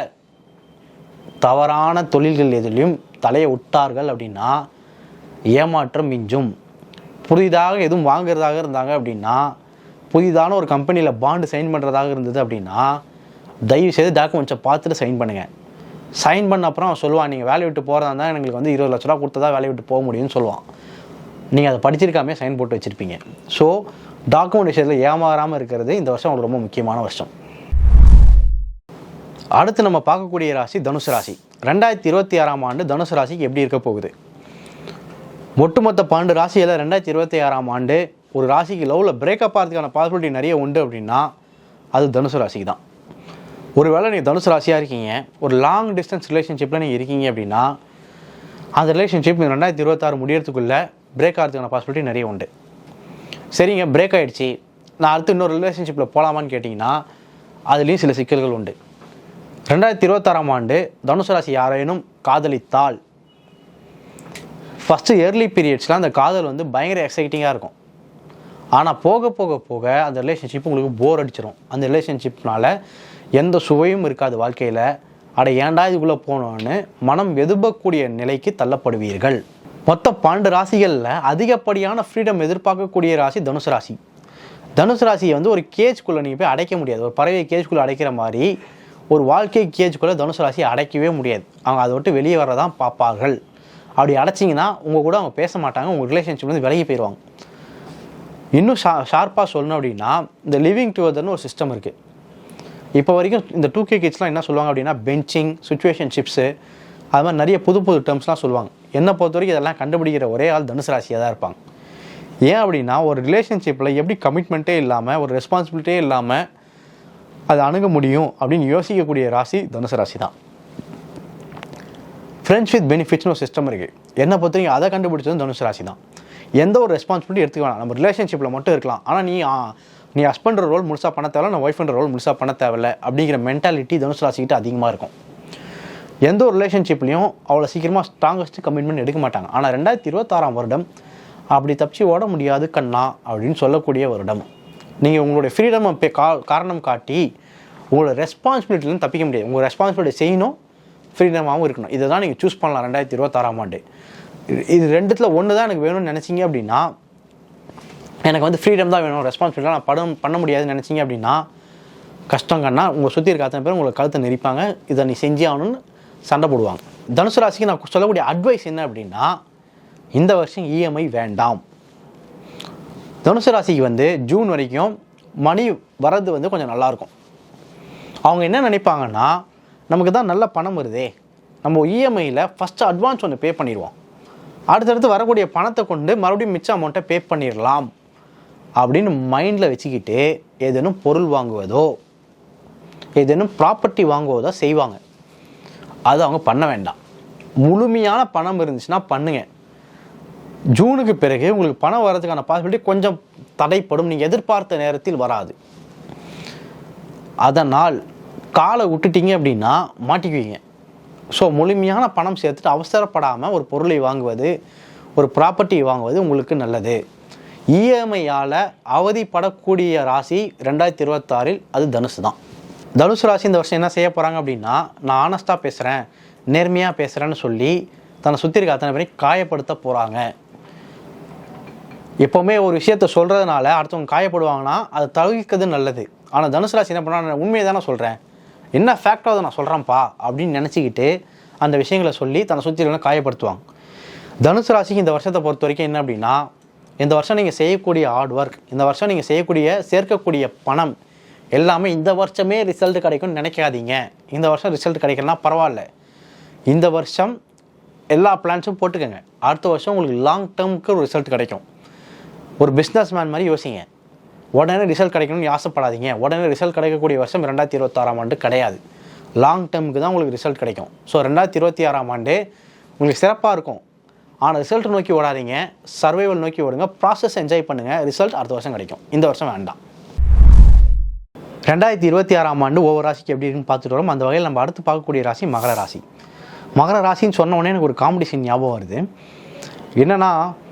தவறான தொழில்கள் எதுலேயும் தலையை விட்டார்கள் அப்படின்னா ஏமாற்றம் மிஞ்சும். புதிதாக எதுவும் வாங்குறதாக இருந்தாங்க அப்படின்னா, புதிதான ஒரு கம்பெனியில் பாண்டு சைன் பண்ணுறதாக இருந்தது அப்படின்னா தயவுசெய்து டாக்குமெண்ட்ஸை பார்த்துட்டு சைன் பண்ணுங்கள். சைன் பண்ண அப்புறம் அவன் சொல்லுவான், நீங்கள் வேலையை விட்டு போகிறதா இருந்தால் எங்களுக்கு 20 லட்ச ரூபா கொடுத்தா வேலையை விட்டு போக முடியும்னு சொல்லுவான். நீங்கள் அதை படிச்சிருக்காமே சைன் போட்டு வச்சுருப்பீங்க. ஸோ டாக்குமெண்ட் விஷயத்தில் ஏமாறாமல் இருக்கிறது இந்த வருஷம் அவங்களுக்கு ரொம்ப முக்கியமான வருஷம். அடுத்து நம்ம பார்க்கக்கூடிய ராசி தனுசு ராசி. 2026 ஆண்டு தனுசு ராசிக்கு எப்படி இருக்க போகுது? ஒட்டுமொத்த 12 ராசியில் 2026 ஆண்டு ஒரு ராசிக்கு லவ்வில் பிரேக்கப் ஆகிறதுக்கான பாசிபிலிட்டி நிறைய உண்டு அப்படின்னா அது தனுசு ராசிக்கு தான். ஒருவேளை நீங்கள் தனுசு ராசியாக இருக்கீங்க, ஒரு லாங் டிஸ்டன்ஸ் ரிலேஷன்ஷிப்பில் நீங்கள் இருக்கீங்க அப்படின்னா அந்த ரிலேஷன்ஷிப் 2026 முடியறதுக்குள்ளே பிரேக் ஆகிறதுக்கான பாசிபிலிட்டி நிறைய உண்டு. சரிங்க, பிரேக் ஆகிடுச்சு, நான் அடுத்து இன்னொரு ரிலேஷன்ஷிப்பில் போகலாமான்னு கேட்டிங்கன்னா அதுலேயும் சில சிக்கல்கள் உண்டு. 2026 ஆண்டு தனுசு ராசி யாரேனும் காதலித்தால் ஃபஸ்ட்டு ஏர்லி பீரியட்ஸில் அந்த காதல் பயங்கர எக்ஸைட்டிங்காக இருக்கும். ஆனால் போக போக போக அந்த ரிலேஷன்ஷிப் உங்களுக்கு போர் அடிச்சிடும். அந்த ரிலேஷன்ஷிப்னால் எந்த சுவையும் இருக்காது வாழ்க்கையில். அட ஏன்டா இதுக்குள்ளே போனோன்னு மனம் வெதும்பக்கூடிய நிலைக்கு தள்ளப்படுவீர்கள். மொத்தம் 12 ராசிகளில் அதிகப்படியான ஃப்ரீடம் எதிர்பார்க்கக்கூடிய ராசி தனுசு ராசி. தனுசு ராசியை ஒரு கேஜ்குள்ளே நீங்கள் போய் அடைக்க முடியாது. ஒரு பறவை கேஜ்குள்ளே அடைக்கிற மாதிரி ஒரு வாழ்க்கை கேஜுக்குள்ளே தனுசு ராசியை அடைக்கவே முடியாது. அவங்க அதை விட்டு வெளியே வரதான் பார்ப்பார்கள். அப்படி அடைச்சிங்கன்னா உங்கள் கூட அவங்க பேச மாட்டாங்க, உங்கள் ரிலேஷன்ஷிப்லேருந்து விலகி போயிடுவாங்க. இன்னும் ஷார்ப்பாக சொல்லணும் அப்படின்னா இந்த லிவிங் டுகெதர்னு ஒரு சிஸ்டம் இருக்குது. இப்போ வரைக்கும் இந்த 2K கிட்ஸ்லாம் என்ன சொல்லுவாங்க அப்படின்னா பெஞ்சிங், சிச்சுவேஷன்ஷிப்ஸு, அது மாதிரி நிறைய புது புது டேர்ம்ஸ்லாம் சொல்லுவாங்க. என்னை பொறுத்த வரைக்கும் இதெல்லாம் கண்டுபிடிக்கிற ஒரே ஆள் தனுசு ராசியாக தான் இருப்பாங்க. ஏன் அப்படின்னா ஒரு ரிலேஷன்ஷிப்பில் எப்படி கமிட்மெண்ட்டே இல்லாமல் ஒரு ரெஸ்பான்சிபிலிட்டியே இல்லாமல் அதை அணுக முடியும் அப்படின்னு யோசிக்கக்கூடிய ராசி தனுசு ராசி தான். ஃப்ரெண்ட்ஸ் வித் பெனிஃபிட்ஸ்னு ஒரு சிஸ்டம் இருக்குது. என்னை பொறுத்த வரைக்கும் அதை கண்டுபிடிச்சதும் தனுசு ராசி தான். எந்த ஒரு ரெஸ்பான்சிபிலிட்டி எடுத்துக்க வேணாம். நம்ம ரிலேஷன்ஷிப்பில் மட்டும் இருக்கலாம். ஆனால் நீ ஹஸ்பண்ட் ரோல் முழுசாக பண்ண தேவையில்ல, நான் ஒய்ஃப்ன்ற ரோல் முழுசாக பண்ண தேவையில்லை அப்படிங்கிற மென்டாலிட்டி தனுசு ராசிக்கிட்ட அதிகமாக இருக்கும். எந்த ஒரு ரிலேஷன்ஷிப்லையும் அவ்வளோ சீக்கிரமாக ஸ்ட்ராங்கஸ்ட் கமிட்மெண்ட் எடுக்க மாட்டாங்க. ஆனால் 2026 வருடம் அப்படி தப்பிச்சு ஓட முடியாது கண்ணா அப்படின்னு சொல்லக்கூடிய வருடம். நீங்கள் உங்களுடைய ஃப்ரீடம் காரணம் காட்டி உங்களோட ரெஸ்பான்சிபிலிட்டிலேருந்து தப்பிக்க முடியாது. உங்கள் ரெஸ்பான்சிபிலிட்டி செய்யணும், ஃப்ரீடமாகவும் இருக்கணும். இதை தான் நீங்கள் சூஸ் பண்ணலாம் 2026 ஆண்டு. இது ரெண்டுத்தில் ஒன்று தான் எனக்கு வேணும்னு நினச்சிங்க அப்படின்னா, எனக்கு வந்து ஃப்ரீடம் தான் வேணும், ரெஸ்பான்சிபிலிட்டி நான் பண்ண முடியாதுன்னு நினச்சிங்க அப்படின்னா கஷ்டங்கன்னா உங்களை சுற்றி இருக்க அத்தனை பேர் உங்களை கழுத்தை நெரிப்பாங்க. இதை நீ செஞ்சே ஆகணும்னு சண்டை போடுவாங்க. தனுசு ராசிக்கு நான் சொல்லக்கூடிய அட்வைஸ் என்ன அப்படின்னா, இந்த வருஷம் இஎம்ஐ வேண்டாம். தனுசு ராசிக்கு வந்து ஜூன் வரைக்கும் மணி வரது வந்து கொஞ்சம் நல்லாயிருக்கும். அவங்க என்ன நினைப்பாங்கன்னா, நமக்கு தான் நல்ல பணம் வருதே, நம்ம இஎம்ஐயில் ஃபஸ்ட்டு அட்வான்ஸ் ஒன்று பே பண்ணிடுவோம், அடுத்தடுத்து வரக்கூடிய பணத்தை கொண்டு மறுபடியும் மிச்ச அமௌண்ட்டை பே பண்ணிடலாம் அப்படின்னு மைண்டில் வச்சுக்கிட்டு ஏதேனும் பொருள் வாங்குவதோ ஏதேனும் ப்ராப்பர்ட்டி வாங்குவதோ செய்வாங்க. அது அவங்க பண்ண வேண்டாம். முழுமையான பணம் இருந்துச்சுன்னா பண்ணுங்க. ஜூனுக்கு பிறகு உங்களுக்கு பணம் வர்றதுக்கான பாசிபிலிட்டி கொஞ்சம் தடைப்படும். நீங்கள் எதிர்பார்த்த நேரத்தில் வராது. அதனால் காலை விட்டுட்டீங்க அப்படின்னா மாட்டிக்குவீங்க. ஸோ முழுமையான பணம் சேர்த்துட்டு அவசரப்படாமல் ஒரு பொருளை வாங்குவது, ஒரு ப்ராப்பர்ட்டி வாங்குவது உங்களுக்கு நல்லது. இஎம்ஐயால் அவதிப்படக்கூடிய ராசி 2026 அது தனுசு தான். தனுசு ராசி இந்த வருஷம் என்ன செய்ய போகிறாங்க அப்படின்னா, நான் ஆனஸ்ட்டாக பேசுகிறேன், நேர்மையாக பேசுகிறேன்னு சொல்லி தன்னை சுற்றி இருக்க அத்தனை பேரையும் காயப்படுத்த போகிறாங்க. எப்போவுமே ஒரு விஷயத்த சொல்கிறதுனால அடுத்தவங்க காயப்படுவாங்கன்னா அதை தவிர்க்கிறது நல்லது. ஆனால் தனுசு ராசி என்ன பண்ணால், நான் உண்மையை தானே சொல்கிறேன், என்ன ஃபேக்டோ அதை நான் சொல்கிறேன்ப்பா அப்படின்னு நினச்சிக்கிட்டு அந்த விஷயங்களை சொல்லி தன்னை சுற்றி இருக்க காயப்படுத்துவாங்க. தனுசு ராசிக்கு இந்த வருஷத்தை பொறுத்த வரைக்கும் என்ன அப்படின்னா, இந்த வருஷம் நீங்கள் செய்யக்கூடிய ஹார்ட் ஒர்க், இந்த வருஷம் நீங்கள் சேர்க்கக்கூடிய பணம் எல்லாமே இந்த வருஷமே ரிசல்ட் கிடைக்கும்னு நினைக்காதீங்க. இந்த வருஷம் ரிசல்ட் கிடைக்கலனா பரவாயில்ல, இந்த வருஷம் எல்லா பிளான்ஸும் போட்டுக்கோங்க, அடுத்த வருஷம் உங்களுக்கு லாங் டேர்முக்கு ஒரு ரிசல்ட் கிடைக்கும். ஒரு பிஸ்னஸ் மேன் மாதிரி யோசிங்க. உடனே ரிசல்ட் கிடைக்கணும்னு ஆசைப்படாதீங்க. உடனே ரிசல்ட் கிடைக்கக்கூடிய வருஷம் 2026 ஆண்டு கிடையாது. லாங் டேர்முக்கு தான் உங்களுக்கு ரிசல்ட் கிடைக்கும். ஸோ 2026 ஆண்டு உங்களுக்கு சிறப்பாக இருக்கும். ஆனால் ரிசல்ட் நோக்கி ஓடாதீங்க, சர்வைவல் நோக்கி ஓடுங்க, ப்ராசஸ் என்ஜாய் பண்ணுங்கள். ரிசல்ட் அடுத்த வருஷம் கிடைக்கும், இந்த வருஷம் வேண்டாம். 2026 ஆண்டு ஒவ்வொரு ராசிக்கு எப்படி இருக்குன்னு பார்த்துட்டு வரோம். அந்த வகையில் நம்ம அடுத்து பார்க்கக்கூடிய ராசி மகர ராசி. மகர ராசின்னு சொன்ன உடனே எனக்கு ஒரு காம்படிஷன் ஞாபகம் வருது. என்னென்னா,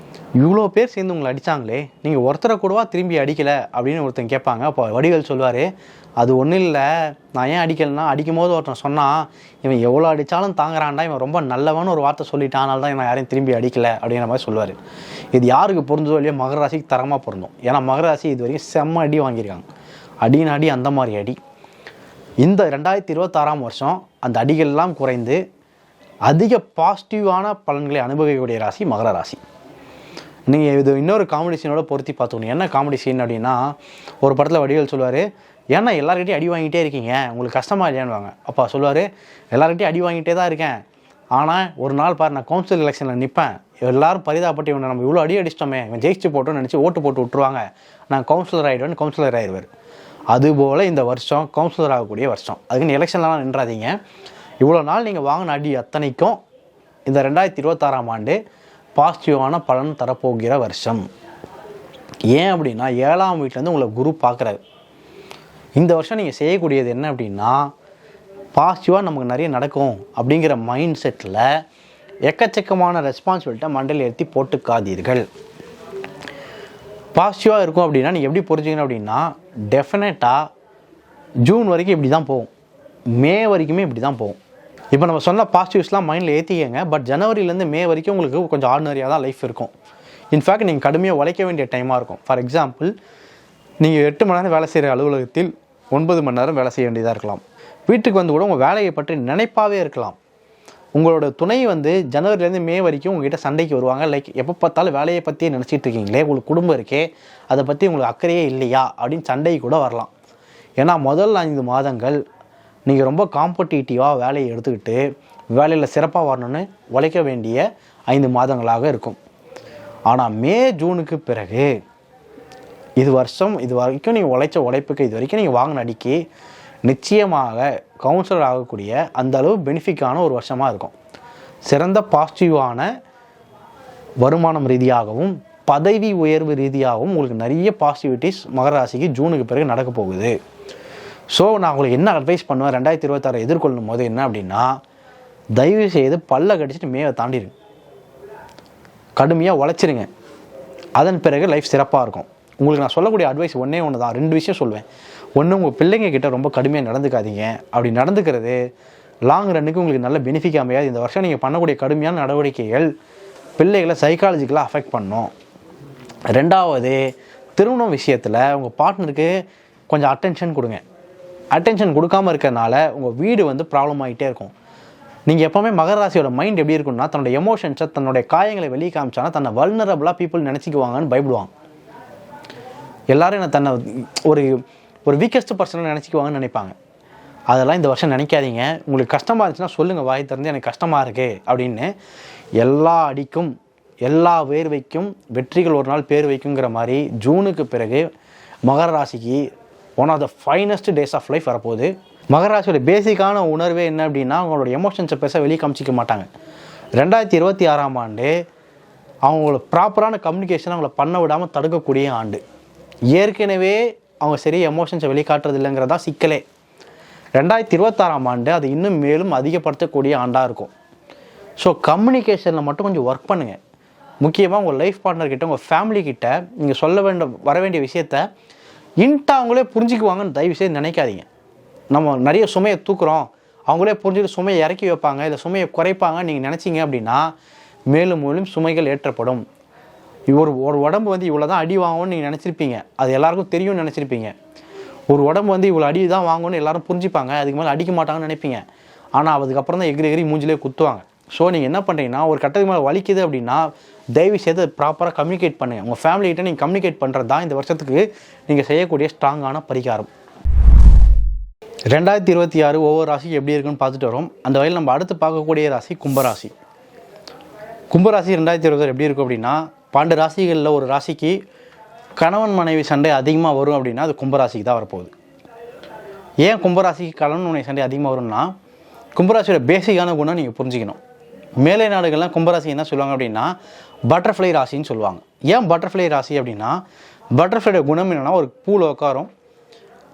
இவ்வளோ பேர் சேர்ந்து உங்களை அடித்தாங்களே, நீங்கள் ஒருத்தரை கூடவா திரும்பி அடிக்கலை அப்படின்னு ஒருத்தன் கேட்பாங்க. அப்போ வடிவேல் சொல்லுவார், அது ஒன்றும் இல்லை, நான் ஏன் அடிக்கலைன்னா, அடிக்கும் போது ஒருத்தன் சொன்னால் இவன் எவ்வளோ அடித்தாலும் தாங்குறான்டா, இவன் ரொம்ப நல்லவன்னு ஒரு வார்த்தை சொல்லிட்டான், அதனால தான் நான் யாரையும் திரும்பி அடிக்கலை அப்படிங்கிற மாதிரி சொல்லுவார். இது யாருக்கு பொருந்ததோ இல்லையோ மகர ராசிக்கு தரமாக பொருந்தும். ஏன்னா மகர ராசி இது வரைக்கும் செம்ம அடி வாங்கியிருக்காங்க. அடி அந்த மாதிரி அடி. இந்த 2026 வருஷம் அந்த அடிகள்லாம் குறைந்து அதிக பாசிட்டிவான பலன்களை அனுபவிக்கக்கூடிய ராசி மகர ராசி. நீங்கள் இது இன்னொரு காமெடிஷனோட பொருத்தி பார்த்துக்கணும். என்ன காமெடிஷன் அப்படின்னா, ஒரு படத்தில் வடிவேல் சொல்லுவார், ஏன்னா எல்லாருக்கிட்டையும் அடி வாங்கிட்டே இருக்கீங்க, உங்களுக்கு கஷ்டமாக இல்லையான்னுவாங்க. அப்பா சொல்லுவார், எல்லாருக்கிட்டையும் அடி வாங்கிட்டே தான் இருக்கேன், ஆனால் ஒரு நாள் பாரு நான் கவுன்சில் எலெக்ஷனில் நிற்பேன், எல்லாரும் பரிதாபப்பட்டு இவனை நம்ம இவ்வளோ அடி அடிச்சிட்டோமே, இவன் ஜெயிச்சு போட்டோன்னு நினச்சி ஓட்டு போட்டு விட்டுருவாங்க, நான் கவுன்சிலர் ஆகிடுவேன், கவுன்சிலர் ஆகிடுவார். அதுபோல் இந்த வருஷம் கவுன்சிலர் ஆகக்கூடிய வருஷம். அதுக்குன்னு எலெக்ஷன்லாம் நின்றாதீங்க. இவ்வளோ நாள் நீங்கள் வாங்கின அடி அத்தனைக்கும் இந்த 2026 ஆண்டு பாசிட்டிவான பலன் தரப்போகிற வருஷம். ஏன் அப்படின்னா, 7ஆம் வீட்டிலேருந்து உங்களை குரு பார்க்குறாரு. இந்த வருஷம் நீங்கள் செய்யக்கூடியது என்ன அப்படின்னா, பாசிட்டிவாக நமக்கு நிறைய நடக்கும் அப்படிங்கிற மைண்ட் செட்டில் எக்கச்சக்கமான ரெஸ்பான்சிபிலிட்டியை மண்டையில் ஏற்றி போட்டுக்காதீர்கள். பாசிட்டிவாக இருக்கும் அப்படின்னா நீங்கள் எப்படி புரிஞ்சுக்கணும் அப்படின்னா, டெஃபினட்டாக ஜூன் வரைக்கும் இப்படி தான் போகும், மே வரைக்குமே இப்படி தான் போகும். இப்போ நம்ம சொன்ன பாசிட்டிவ்ஸ்லாம் மைண்டில் ஏற்றிக்கங்க. பட் ஜனவரிலேருந்து மே வரைக்கும் உங்களுக்கு கொஞ்சம் ஆர்டினரியாக தான் லைஃப் இருக்கும். இன்ஃபேக்ட் நீங்கள் கடுமையாக உழைக்க வேண்டிய டைமாக இருக்கும். ஃபார் எக்ஸாம்பிள், நீங்கள் 8 மணி நேரம் வேலை செய்கிற அலுவலகத்தில் 9 மணி நேரம் வேலை செய்ய வேண்டியதாக இருக்கலாம். வீட்டுக்கு வந்து கூட உங்கள் வேலையை பற்றி நினைப்பாகவே இருக்கலாம். உங்களோட துணை வந்து ஜனவரிலேருந்து மே வரைக்கும் உங்கள்கிட்ட சண்டைக்கு வருவாங்க. லைக் எப்போ பார்த்தாலும் வேலையை பற்றியே நினச்சிட்டு இருக்கீங்களே, உங்களுக்கு குடும்பம் இருக்கே, அதை பற்றி உங்களுக்கு அக்கறையே இல்லையா அப்படின்னு சண்டைக்கு கூட வரலாம். ஏன்னா முதல் 5 மாதங்கள் நீங்கள் ரொம்ப காம்படிட்டிவாக வேலையை எடுத்துக்கிட்டு வேலையில் சிறப்பாக வரணும்னு உழைக்க வேண்டிய 5 மாதங்களாக இருக்கும். ஆனால் மே ஜூனுக்கு பிறகு இது வரைக்கும் நீங்கள் உழைச்ச உழைப்புக்கு இது வரைக்கும் நீங்கள் வாங்கின அடிக்கு நிச்சயமாக கவுன்சிலர் ஆகக்கூடிய அந்த அளவு பெனிஃபிக்கான ஒரு வருஷமாக இருக்கும். சிறந்த பாசிட்டிவான வருமானம் ரீதியாகவும் பதவி உயர்வு ரீதியாகவும் உங்களுக்கு நிறைய பாசிட்டிவிட்டிஸ் மகர ராசிக்கு ஜூனுக்கு பிறகு நடக்க போகுது. ஸோ நான் உங்களுக்கு என்ன அட்வைஸ் பண்ணுவேன் 2026 எதிர்கொள்ளும் போது என்ன அப்படின்னா, தயவு செய்து பல்ல கடிச்சிட்டு மேலே தாண்டிடுங்க, கடுமையாக உழைச்சிருங்க. அதன் பிறகு லைஃப் சிறப்பாக இருக்கும். உங்களுக்கு நான் சொல்லக்கூடிய அட்வைஸ் ஒன்றே ஒன்று தான், 2 விஷயம் சொல்வேன். ஒன்று, உங்கள் பிள்ளைங்க கிட்ட ரொம்ப கடுமையாக நடந்துக்காதீங்க. அப்படி நடந்துக்கிறது லாங் ரன்னுக்கு உங்களுக்கு நல்ல பெனிஃபிட் அமையாது. இந்த வருஷம் நீங்கள் பண்ணக்கூடிய கடுமையான நடவடிக்கைகள் பிள்ளைகளை சைக்காலஜிக்கலாக அஃபெக்ட் பண்ணும். 2வது, திருமணம் விஷயத்தில் உங்கள் பார்ட்னருக்கு கொஞ்சம் அட்டென்ஷன் கொடுங்க. அட்டென்ஷன் கொடுக்காமல் இருக்கிறனால உங்கள் வீடு வந்து ப்ராப்ளம் ஆகிட்டே இருக்கும். நீங்கள் எப்போவுமே மகர ராசியோட மைண்ட் எப்படி இருக்குன்னா, தன்னோட எமோஷன்ஸை தன்னுடைய காயங்களை வெளியே காமிச்சானா தன்னை வல்னரபிளாக பீப்புள் நினச்சிக்குவாங்கன்னு பயப்படுவாங்க. எல்லோரும் என்ன தன்னை ஒரு வீக்கஸ்ட் பர்சனாக நினச்சிக்குவாங்கன்னு நினைப்பாங்க. அதெல்லாம் இந்த வருஷம் நினைக்காதீங்க. உங்களுக்கு கஷ்டமாக இருந்துச்சுன்னா சொல்லுங்கள், வாய் திறந்து எனக்கு கஷ்டமாக இருக்குது அப்படின்னு. எல்லா அடிக்கும் எல்லா வேர்வைக்கும் வெற்றிகள் ஒரு நாள் பேர் வைக்குங்கிற மாதிரி ஜூனுக்கு பிறகு மகர ராசிக்கு one of the finest days of life வரப்போகுது. மகர ராசியோட பேசிக்கான உணர்வே என்ன அப்படின்னா, அவங்களோட எமோஷன்ஸை பேச வெளியே காமிச்சிக்க மாட்டாங்க. 2026ஆம் ஆண்டு அவங்களோட ப்ராப்பரான கம்யூனிகேஷன் அவங்கள பண்ண விடாமல் தடுக்கக்கூடிய ஆண்டு. ஏற்கனவே அவங்க சரியாக எமோஷன்ஸை வெளிக்காட்டுறது இல்லைங்கிறதா சிக்கலே. 2026ஆம் ஆண்டு அது இன்னும் மேலும் அதிகப்படுத்தக்கூடிய ஆண்டாக இருக்கும். ஸோ கம்யூனிகேஷனில் மட்டும் கொஞ்சம் ஒர்க் பண்ணுங்கள். முக்கியமாக உங்கள் லைஃப் பார்ட்னர்கிட்ட, உங்கள் ஃபேமிலிக்கிட்ட நீங்கள் சொல்ல வர வேண்டிய விஷயத்த அவங்களே புரிஞ்சுக்குவாங்கன்னு தயவுசெய்து நினைக்காதீங்க. நம்ம நிறைய சுமையை தூக்குறோம், அவங்களே புரிஞ்சுட்டு சுமையை இறக்கி வைப்பாங்க, இல்லை சுமையை குறைப்பாங்க நீங்கள் நினச்சிங்க அப்படின்னா மேலும் மேலும் சுமைகள் ஏற்றப்படும். ஒரு உடம்பு வந்து இவ்வளோ தான் அடி வாங்கும்னு நீங்கள் நினச்சிருப்பீங்க, அது எல்லாருக்கும் தெரியும்னு நினச்சிருப்பீங்க. ஒரு உடம்பு வந்து இவ்வளோ அடி தான் வாங்கணும்னு எல்லாரும் புரிஞ்சுப்பாங்க, அதுக்கு மேலே அடிக்க மாட்டாங்கன்னு நினைப்பீங்க. ஆனால் அதுக்கப்புறம் தான் எகிரி மூஞ்சிலே குத்துவாங்க. ஸோ நீங்கள் என்ன பண்ணுறீங்கன்னா, ஒரு கட்டத்துக்கு மேலே வலிக்குது அப்படின்னா தயவு செய்து ப்ராப்பராக கம்யூனிகேட் பண்ணுங்கள். உங்கள் ஃபேமிலிகிட்ட நீங்கள் கம்யூனிகேட் பண்ணுறது தான் இந்த வருஷத்துக்கு நீங்கள் செய்யக்கூடிய ஸ்ட்ராங்கான பரிகாரம். 2026 ஒவ்வொரு ராசிக்கு எப்படி இருக்குன்னு பார்த்துட்டு வரோம். அந்த வகையில் நம்ம அடுத்து பார்க்கக்கூடிய ராசி கும்பராசி. கும்பராசி 2026 எப்படி இருக்கும் அப்படின்னா, 12 ராசிகளில் ஒரு ராசிக்கு கணவன் மனைவி சண்டை அதிகமாக வரும் அப்படின்னா அது கும்பராசிக்கு தான் வரப்போகுது. ஏன் கும்பராசிக்கு கணவன் மனைவி சண்டை அதிகமாக வரும்னா, கும்பராசியோட பேசிக்கான குணம் நீங்கள் புரிஞ்சுக்கணும். மேலை நாடுகள்லாம் கும்பராசி என்ன சொல்லுவாங்க அப்படின்னா பட்டர்ஃப்ளை ராசின்னு சொல்லுவாங்க. ஏன் பட்டர்ஃப்ளை ராசி அப்படின்னா, பட்டர்ஃப்ளையோட குணம் என்னென்னா, ஒரு பூவில் உட்காரும்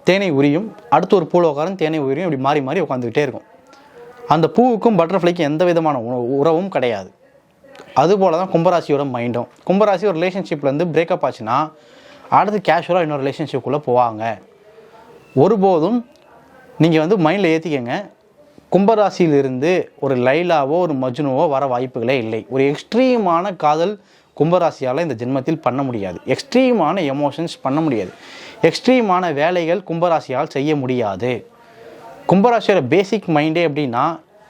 தேனை உரியும், அடுத்து ஒரு பூவில் உட்காரும் தேனை உரியும், இப்படி மாறி மாறி உட்காந்துக்கிட்டே இருக்கும். அந்த பூவுக்கும் பட்டர்ஃப்ளைக்கும் எந்த விதமான உறவும் கிடையாது. அதுபோல் தான் கும்பராசியோட மைண்டும். கும்பராசி ஒரு ரிலேஷன்ஷிப்லேருந்து பிரேக்கப் ஆச்சுன்னா அடுத்து கேஷுவலாக இன்னொரு ரிலேஷன்ஷிப்புக்குள்ளே போவாங்க. ஒருபோதும் நீங்கள் வந்து மைண்டில் ஏற்றிக்கங்க, கும்பராசியிலிருந்து ஒரு லைலாவோ ஒரு மஜ்னுவோ வர வாய்ப்புகளே இல்லை. ஒரு எக்ஸ்ட்ரீமான காதல் கும்பராசியால் இந்த ஜென்மத்தில் பண்ண முடியாது. எக்ஸ்ட்ரீமான எமோஷன்ஸ் பண்ண முடியாது. எக்ஸ்ட்ரீமான வேலைகள் கும்பராசியால் செய்ய முடியாது. கும்பராசியோட பேசிக் மைண்டே எப்படின்னா,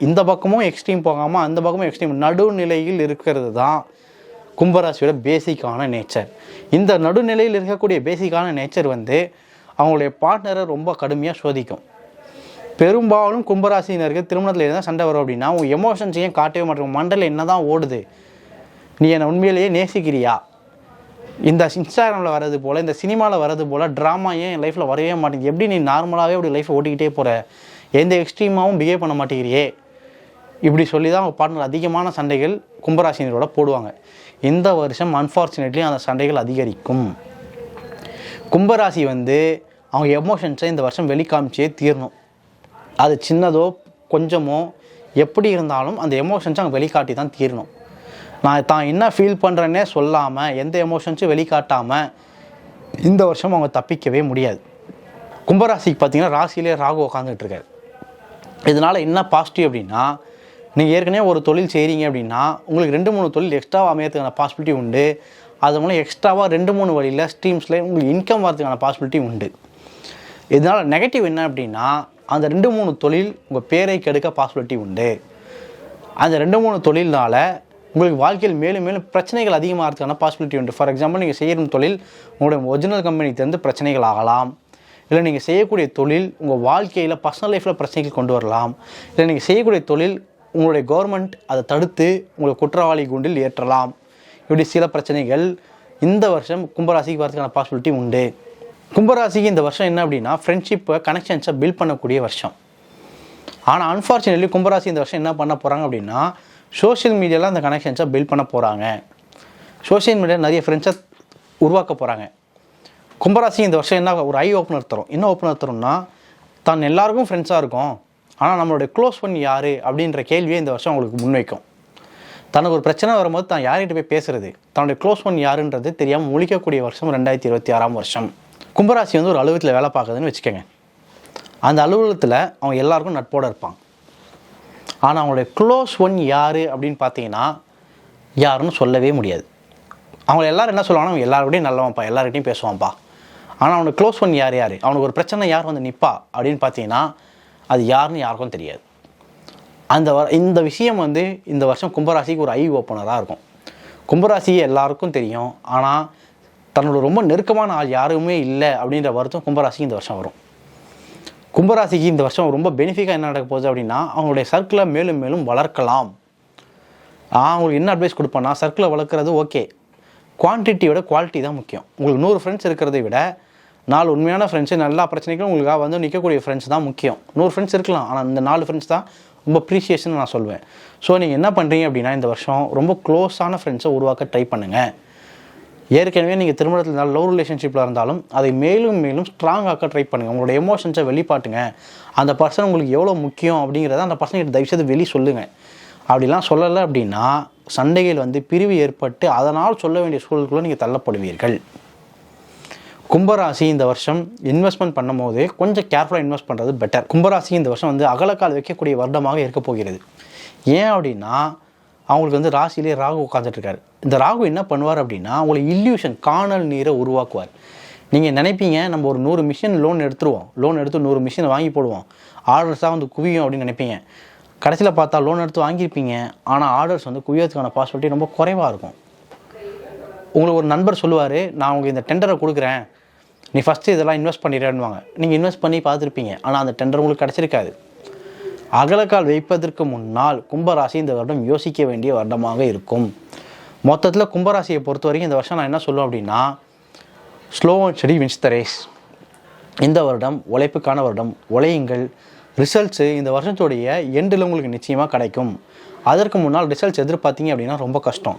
இந்த பக்கமும் எக்ஸ்ட்ரீம் போகாமல் அந்த பக்கமும் எக்ஸ்ட்ரீம் நடுநிலையில் இருக்கிறது தான் கும்பராசியோட பேசிக்கான நேச்சர். இந்த நடுநிலையில் இருக்கக்கூடிய பேசிக்கான நேச்சர் வந்து அவங்களுடைய பார்ட்னரை ரொம்ப கடுமையாக சோதிக்கும். பெரும்பாலும் கும்பராசினருக்கு திருமணத்தில் இருந்தால் சண்டை வரும் அப்படின்னா, உங்கள் எமோஷன்ஸ் ஏன் காட்டவே மாட்டேங்க, மண்டலில் என்ன தான் ஓடுது, நீ என்னை உண்மையிலேயே நேசிக்கிறியா, இந்த இன்ஸ்டாகிராமில் வர்றது போல் இந்த சினிமாவில் வர்றது போல் ட்ராமா ஏன் என் லைஃப்பில் வரவே மாட்டேங்குது, எப்படி நீ நார்மலாகவே அப்படி லைஃப்பை ஓட்டிக்கிட்டே போகிற, எந்த எக்ஸ்ட்ரீமாகவும் பிஹேவ் பண்ண மாட்டேங்கிறியே, இப்படி சொல்லி தான் அவங்க பார்ட்னர் அதிகமான சண்டைகள் கும்பராசினரோட போடுவாங்க. இந்த வருஷம் அன்ஃபார்ச்சுனேட்லி அந்த சண்டைகள் அதிகரிக்கும். கும்பராசி வந்து அவங்க எமோஷன்ஸை இந்த வருஷம் வெளிக்காமிச்சே தீரணும். அது சின்னதோ கொஞ்சமோ எப்படி இருந்தாலும் அந்த எமோஷன்ஸை அவங்க வெளிக்காட்டி தான் தீரணும். நான் தான் என்ன ஃபீல் பண்ணுறேன்னே சொல்லாமல் எந்த எமோஷன்ஸும் வெளிக்காட்டாமல் இந்த வருஷம் அவங்க தப்பிக்கவே முடியாது. கும்பராசிக்கு பார்த்திங்கன்னா ராசியிலே ராகு உட்காந்துட்டு இருக்காரு. இதனால் என்ன பாசிட்டிவ் அப்படின்னா, நீங்கள் ஏற்கனவே ஒரு தொழில் செய்கிறீங்க அப்படின்னா உங்களுக்கு 2-3 தொழில் எக்ஸ்ட்ராவாக அமையறதுக்கான பாசிபிலிட்டி உண்டு. அது மூலம் எக்ஸ்ட்ராவாக 2-3 வழியில் ஸ்ட்ரீம்ஸில் உங்களுக்கு இன்கம் வரதுக்கான பாசிபிலிட்டி உண்டு. இதனால் நெகட்டிவ் என்ன அப்படின்னா, அந்த 2-3 தொழில் உங்கள் பேரை கெடுக்க பாசிபிலிட்டி உண்டு. அந்த 2-3 தொழில்னால் உங்களுக்கு வாழ்க்கையில் மேலும் மேலும் பிரச்சனைகள் அதிகமாகிறதுக்கான பாசிபிலிட்டி உண்டு. ஃபார் எக்ஸாம்பிள், நீங்கள் செய்கிற தொழில் உங்களுடைய ஒரிஜினல் கம்பெனிக்கு பிரச்சனைகள் ஆகலாம். இல்லை நீங்கள் செய்யக்கூடிய தொழில் உங்கள் வாழ்க்கையில் பர்சனல் லைஃப்பில் பிரச்சனைகள் கொண்டு வரலாம். இல்லை நீங்கள் செய்யக்கூடிய தொழில் உங்களுடைய கவர்மெண்ட் அதை தடுத்து உங்களை குற்றவாளி குண்டில் ஏற்றலாம். இப்படி சில பிரச்சனைகள் இந்த வருஷம் கும்பராசிக்கு வரதுக்கான பாசிபிலிட்டி உண்டு. கும்பராசிக்கு இந்த வருஷம் என்ன அப்படின்னா, ஃப்ரெண்ட்ஷிப்பை கனெக்ஷன்ஸை பில்ட் பண்ணக்கூடிய வருஷம். ஆனால் அன்ஃபார்ச்சுனேட்லி கும்பராசி இந்த வருஷம் என்ன பண்ண போகிறாங்க அப்படின்னா, சோஷியல் மீடியாவில் அந்த கனெக்ஷன்ஸை பில்ட் பண்ண போகிறாங்க. சோஷியல் மீடியாவில் நிறைய ஃப்ரெண்ட்ஸை உருவாக்க போகிறாங்க. கும்பராசி இந்த வருஷம் என்ன ஒரு ஐ ஓப்பனர் தரும். என்ன ஓப்பனர் தரும்னா, தான் எல்லாருக்கும் ஃப்ரெண்ட்ஸாக இருக்கும், ஆனால் நம்மளுடைய க்ளோஸ் ஃப்ரெண்ட் யார் அப்படின்ற கேள்வியை இந்த வருஷம் அவங்களுக்கு முன்வைக்கும். தனக்கு ஒரு பிரச்சனை வரும்போது தான் யார்கிட்ட போய் பேசுறது, தன்னுடைய க்ளோஸ் ஃப்ரெண்ட் யாருன்றது தெரியாமல் முழிக்கக்கூடிய வருஷம் 2026 வருஷம். கும்பராசி வந்து ஒரு அலுவலகத்தில் வேலை பார்க்குதுன்னு வச்சுக்கோங்க. அந்த அலுவலகத்தில் அவங்க எல்லாருக்கும் நட்போடு இருப்பாங்க. ஆனால் அவங்களுடைய க்ளோஸ் ஒன் யார் அப்படின்னு பார்த்தீங்கன்னா யாருன்னு சொல்லவே முடியாது. அவங்க எல்லோரும் என்ன சொல்லுவாங்கன்னா, அவங்க எல்லாருக்கிட்டையும் நல்லவன்ப்பா, எல்லாருக்கிட்டையும் பேசுவான்ப்பா. ஆனால் அவனுக்கு க்ளோஸ் ஒன் யார், அவனுக்கு ஒரு பிரச்சனை யார் வந்து நிற்பா அப்படின்னு பார்த்தீங்கன்னா அது யாருன்னு யாருக்கும் தெரியாது. இந்த விஷயம் வந்து இந்த வருஷம் கும்பராசிக்கு ஒரு ஐ ஓப்பனராக இருக்கும். கும்பராசி எல்லாருக்கும் தெரியும், ஆனால் தன்னோட ரொம்ப நெருக்கமான ஆள் யாருமே இல்லை அப்படின்ற வருத்தம் கும்பராசிக்கு இந்த வருஷம் வரும். கும்பராசிக்கு இந்த வருஷம் ரொம்ப பெனிஃபிட்டாக என்ன நடக்க போகுது அப்படின்னா, அவங்களுடைய சர்க்கிளை மேலும் மேலும் வளர்க்கலாம். அவங்களுக்கு என்ன அட்வைஸ் கொடுப்பேன்னா, சர்க்கிளை வளர்க்குறது ஓகே, குவான்டிட்டியோட குவாலிட்டி தான் முக்கியம். உங்களுக்கு 100 ஃப்ரெண்ட்ஸ் இருக்கிறத விட 4 உண்மையான ஃப்ரெண்ட்ஸு நல்லா பிரச்சனைக்கும் உங்களுக்காக வந்து நிற்கக்கூடிய ஃப்ரெண்ட்ஸ் தான் முக்கியம். 100 ஃப்ரெண்ட்ஸ் இருக்கலாம், ஆனால் இந்த 4 ஃப்ரெண்ட்ஸ் தான் ரொம்ப ப்ரீஷியஸ்ன்னு நான் சொல்வேன். ஸோ நீங்கள் என்ன பண்ணுறீங்க அப்படின்னா, இந்த வருஷம் ரொம்ப க்ளோஸான ஃப்ரெண்ட்ஸை உருவாக்க ட்ரை பண்ணுங்கள். ஏற்கனவே நீங்கள் திருமணத்தில் இருந்தாலும் லவ் ரிலேஷன்ஷிப்பில் இருந்தாலும் அதை மேலும் மேலும் ஸ்ட்ராங் ஆக்க ட்ரை பண்ணுங்கள். உங்களோட எமோஷன்ஸை வெளிப்பாட்டுங்க. அந்த பர்சன் உங்களுக்கு எவ்வளோ முக்கியம் அப்படிங்கிறத அந்த பர்சன்கிட்ட தயவுசெய்து வெளி சொல்லுங்கள். அப்படிலாம் சொல்லலை அப்படின்னா சண்டைகள் வந்து பிரிவு ஏற்பட்டு அதனால் சொல்ல வேண்டிய சூழலுக்குள்ளே நீங்கள் தள்ளப்படுவீர்கள். கும்பராசி இந்த வருஷம் இன்வெஸ்ட்மெண்ட் பண்ணும் போது கொஞ்சம் கேர்ஃபுல்லாக இன்வெஸ்ட் பண்ணுறது பெட்டர். கும்பராசி இந்த வருஷம் வந்து அகலக்கால் வைக்கக்கூடிய வருடமாக இருக்க போகிறது. ஏன் அப்படின்னா அவங்களுக்கு வந்து ராசியிலே ராகு உட்காந்துட்ருக்காரு. இந்த ராகு என்ன பண்ணுவார் அப்படின்னா, உங்களுக்கு இல்யூஷன் காணல் நீரை உருவாக்குவார். நீங்கள் நினைப்பீங்க நம்ம ஒரு 100 மிஷின் லோன் எடுத்து 100 மிஷினை வாங்கி போடுவோம், ஆர்டர்ஸாக வந்து குவியும் அப்படின்னு நினைப்பீங்க. கடைசியில் பார்த்தா லோன் எடுத்து வாங்கியிருப்பீங்க, ஆனால் ஆர்டர்ஸ் வந்து குவியறதுக்கான பாசிபிலிட்டி ரொம்ப குறைவாக இருக்கும். உங்களுக்கு ஒரு நண்பர் சொல்லுவார், நான் உங்களுக்கு இந்த டெண்டரை கொடுக்குறேன், நீ ஃபஸ்ட்டு இதெல்லாம் இன்வெஸ்ட் பண்ணிடுறேன்னுவாங்க. நீங்கள் இன்வெஸ்ட் பண்ணி பார்த்துருப்பீங்க, ஆனால் அந்த டெண்டர் உங்களுக்கு கிடச்சிருக்காது. அகலக்கால் வைப்பதற்கு முன்னால் கும்பராசி இந்த வருடம் யோசிக்க வேண்டிய வருடமாக இருக்கும். மொத்தத்தில் கும்பராசியை பொறுத்த வரைக்கும் இந்த வருஷம் நான் என்ன சொல்லுவேன் அப்படின்னா, slow and study wins the race. இந்த வருடம் உழைப்புக்கான வருடம். உழையுங்கள். ரிசல்ட்ஸு இந்த வருஷத்துடைய எண்டில் உங்களுக்கு நிச்சயமாக கிடைக்கும். அதற்கு முன்னால் ரிசல்ட்ஸ் எதிர்பார்த்தீங்க அப்படின்னா ரொம்ப கஷ்டம்.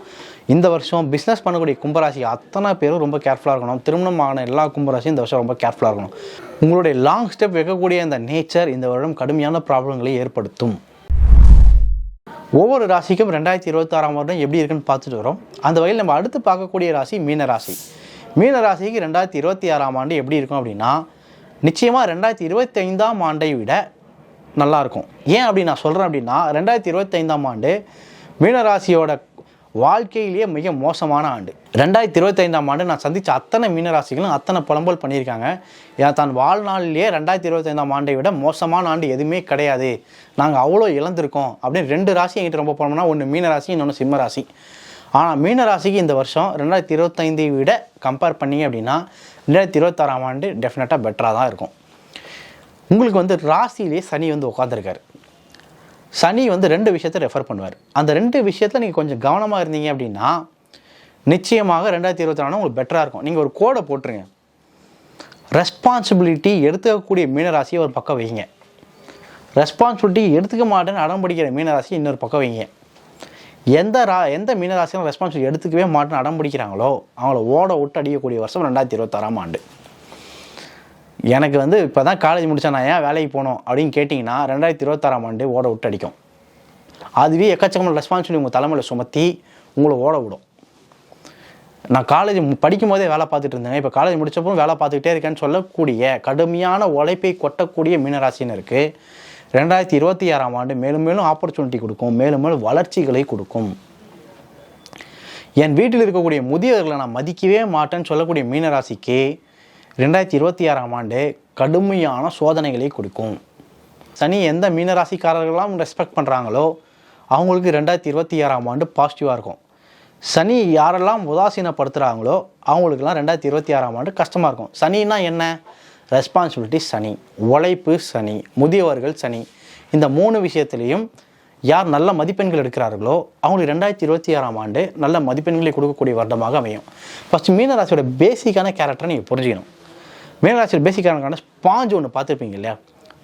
இந்த வருஷம் பிஸ்னஸ் பண்ணக்கூடிய கும்பராசி அத்தனை பேரும் ரொம்ப கேர்ஃபுல்லாக இருக்கணும். திருமணம் ஆன எல்லா கும்பராசியும் இந்த வருஷம் ரொம்ப கேர்ஃபுல்லாக இருக்கணும். உங்களுடைய லாங் ஸ்டெப் வைக்கக்கூடிய அந்த நேச்சர் இந்த வருடம் கடுமையான ப்ராப்ளங்களை ஏற்படுத்தும். ஒவ்வொரு ராசிக்கும் 2026 வருடம் எப்படி இருக்குன்னு பார்த்துட்டு வரோம். அந்த வகையில் நம்ம அடுத்து பார்க்கக்கூடிய ராசி மீன ராசி. மீன ராசிக்கு 2026 ஆண்டு எப்படி இருக்கும் அப்படின்னா, நிச்சயமாக 2025 ஆண்டை விட நல்லாயிருக்கும். ஏன் அப்படி நான் சொல்கிறேன் அப்படின்னா, 2025 ஆண்டு மீனராசியோட வாழ்க்கையிலேயே மிக மோசமான ஆண்டு. 2025 ஆண்டு நான் சந்தித்த அத்தனை மீனராசிகளும் அத்தனை புலம்பல் பண்ணியிருக்காங்க. ஏன் தான் வாழ்நாளிலேயே 2025 ஆண்டை விட மோசமான ஆண்டு எதுவுமே கிடையாது, நாங்கள் அவ்வளோ இழந்திருக்கோம் அப்படின்னு 2 ராசி என்கிட்ட ரொம்ப போனோம்னா, ஒன்று மீனராசி, இன்னொன்று சிம்ம ராசி. ஆனால் மீனராசிக்கு இந்த வருஷம் 2025 விட கம்பேர் பண்ணிங்க அப்படின்னா 2026 ஆண்டு டெஃபினட்டாக பெட்டராக தான் இருக்கும். உங்களுக்கு வந்து ராசியிலே சனி வந்து உட்காந்துருக்காரு. சனி வந்து 2 விஷயத்தை ரெஃபர் பண்ணுவார். அந்த 2 விஷயத்தில் நீங்கள் கொஞ்சம் கவனமாக இருந்தீங்க அப்படின்னா நிச்சயமாக 2026 உங்களுக்கு பெட்டராக இருக்கும். நீங்கள் ஒரு கோடை போட்டுருங்க. ரெஸ்பான்சிபிலிட்டி எடுத்துக்கக்கூடிய மீனராசியை ஒரு பக்கம் வைங்க. ரெஸ்பான்சிபிலிட்டி எடுத்துக்க மாட்டேன்னு அடம் பிடிக்கிற மீனராசி இன்னொரு பக்கம் வைங்க. எந்த மீனராசியும் ரெஸ்பான்சிபிலிட்டி எடுத்துக்கவே மாட்டேன்னு அடம் பிடிக்கிறாங்களோ அவங்கள ஓட விட்டு அடிக்கக்கூடிய வருஷம் 2026 ஆண்டு. எனக்கு வந்து இப்போ தான் காலேஜ் முடித்தேன், நான் ஏன் வேலைக்கு போனோம் அப்படின்னு கேட்டிங்கன்னா 2026 ஆண்டு ஓட விட்டு அடிக்கும். அதுவே எக்கச்சக்கமான ரெஸ்பான்சிபிலிட்டி உங்கள் தலைமையில் சுமத்தி உங்களை ஓட விடும். நான் காலேஜ் படிக்கும் போதே வேலை பார்த்துட்டு இருந்தேன், இப்போ காலேஜ் முடித்தப்போ வேலை பார்த்துக்கிட்டே இருக்கேன்னு சொல்லக்கூடிய கடுமையான உழைப்பை கொட்டக்கூடிய மீனராசினருக்கு 2026 ஆண்டு மேலும் மேலும் ஆப்பர்ச்சுனிட்டி கொடுக்கும், மேலும் மேலும் வளர்ச்சிகளை கொடுக்கும். என் வீட்டில் இருக்கக்கூடிய முதியவர்களை நான் மதிக்கவே மாட்டேன்னு சொல்லக்கூடிய மீனராசிக்கு 2026 ஆண்டு கடுமையான சோதனைகளை கொடுக்கும். சனி எந்த மீனராசிக்காரர்களெலாம் ரெஸ்பெக்ட் பண்ணுறாங்களோ அவங்களுக்கு 2026 ஆண்டு பாசிட்டிவாக இருக்கும். சனி யாரெல்லாம் உதாசீனப்படுத்துகிறாங்களோ அவங்களுக்கெல்லாம் 2026 ஆண்டு கஷ்டமாக இருக்கும். சனின்னா என்ன? ரெஸ்பான்சிபிலிட்டி சனி, உழைப்பு சனி, முதியவர்கள் சனி. இந்த 3 விஷயத்துலேயும் யார் நல்ல மதிப்பெண்கள் எடுக்கிறார்களோ அவங்களுக்கு 2026 ஆண்டு நல்ல மதிப்பெண்களை கொடுக்கக்கூடிய வருடமாக அமையும். ஃபஸ்ட்டு மீனராசியோட பேசிக்கான கேரக்டரை நீங்கள் புரிஞ்சுக்கணும். மீனராசியோட பேசிக்கான ஸ்பாஞ்சு ஒன்று பார்த்துருப்பீங்க இல்லையா?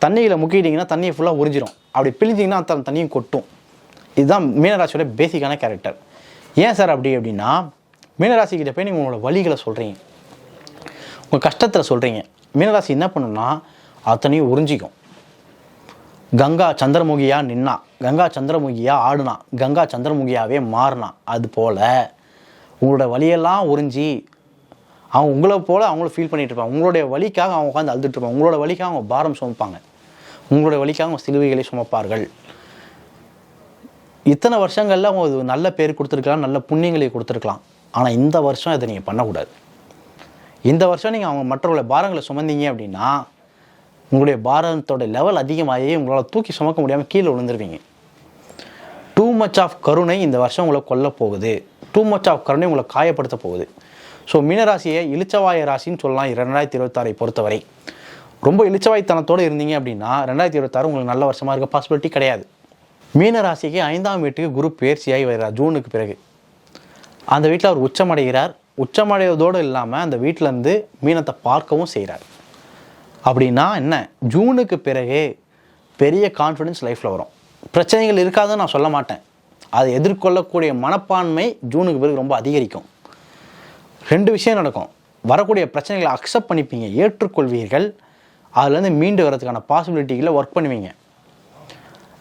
தண்ணியில் முக்கிட்டிங்கன்னா தண்ணியை ஃபுல்லாக உறிஞ்சிடும், அப்படி பிழிஞ்சிங்கன்னா அந்த தண்ணியும் கொட்டும். இதுதான் மீனராசியோட பேசிக்கான கேரக்டர். ஏன் சார் அப்படின்னா மீனராசிக்கிட்ட போய் நீங்கள் உங்களோட வழிகளை சொல்கிறீங்க, உங்கள் கஷ்டத்தில் சொல்கிறீங்க. மீனராசி என்ன பண்ணுன்னா அத்தனையும் உறிஞ்சிக்கும். கங்கா சந்திரமுகியாக நின்னா, கங்கா சந்திரமுகியாக ஆடுனா, கங்கா சந்திரமுகியாகவே மாறினா, அது போல் உங்களோட வழியெல்லாம் உறிஞ்சி அவங்க உங்களை போல் அவங்களும் ஃபீல் பண்ணிகிட்டு இருப்பாங்க. உங்களுடைய வழிக்காக அவங்க உட்காந்து அழுதுட்டு இருப்பாங்க. உங்களோட வழிக்காக அவங்க பாரம் சுமப்பாங்க. உங்களுடைய வழிக்காக அவங்க சிலுவைகளை சுமப்பார்கள். இத்தனை வருஷங்களில் அவங்க நல்ல பேர் கொடுத்துருக்கலாம், நல்ல புண்ணியங்களை கொடுத்துருக்கலாம். ஆனால் இந்த வருஷம் இதை நீங்கள் பண்ணக்கூடாது. இந்த வருஷம் நீங்கள் அவங்க மற்றவர்களை பாரங்களை சுமந்தீங்க அப்படின்னா உங்களுடைய பாரத்தோட லெவல் அதிகமாகி உங்களால் தூக்கி சுமக்க முடியாமல் கீழே விழுந்துருவீங்க. டூ மச் ஆஃப் கருணை இந்த வருஷம் உங்களை கொல்ல போகுது. டூ மச் ஆஃப் கருணை உங்களை காயப்படுத்த போகுது. ஸோ மீனராசியை இளிச்சவாய ராசின்னு சொல்லலாம். 2026 பொறுத்தவரை ரொம்ப இளிச்சவாய்த்தனத்தோடு இருந்தீங்க அப்படின்னா 2026 உங்களுக்கு நல்ல வருஷமாக இருக்க பாசிபிலிட்டி கிடையாது. மீனராசிக்கு 5ஆம் வீட்டுக்கு குரு பயிற்சியாகி வருகிறார் ஜூனுக்கு பிறகு. அந்த வீட்டில் அவர் உச்சமடைகிறார். உச்சமடைவதோடு இல்லாமல் அந்த வீட்டிலேருந்து மீனத்தை பார்க்கவும் செய்கிறார். அப்படின்னா என்ன, ஜூனுக்கு பிறகு பெரிய கான்ஃபிடென்ஸ் லைஃப்பில் வரும். பிரச்சனைகள் இருக்காதுன்னு நான் சொல்ல மாட்டேன். அதை எதிர்கொள்ளக்கூடிய மனப்பான்மை ஜூனுக்கு பிறகு ரொம்ப அதிகரிக்கும். 2 விஷயம் நடக்கும். வரக்கூடிய பிரச்சனைகளை அக்செப்ட் பண்ணிப்பீங்க, ஏற்றுக்கொள்வீர்கள். அதுலேருந்து மீண்டு வரதுக்கான பாசிபிலிட்டிகளை ஒர்க் பண்ணுவீங்க.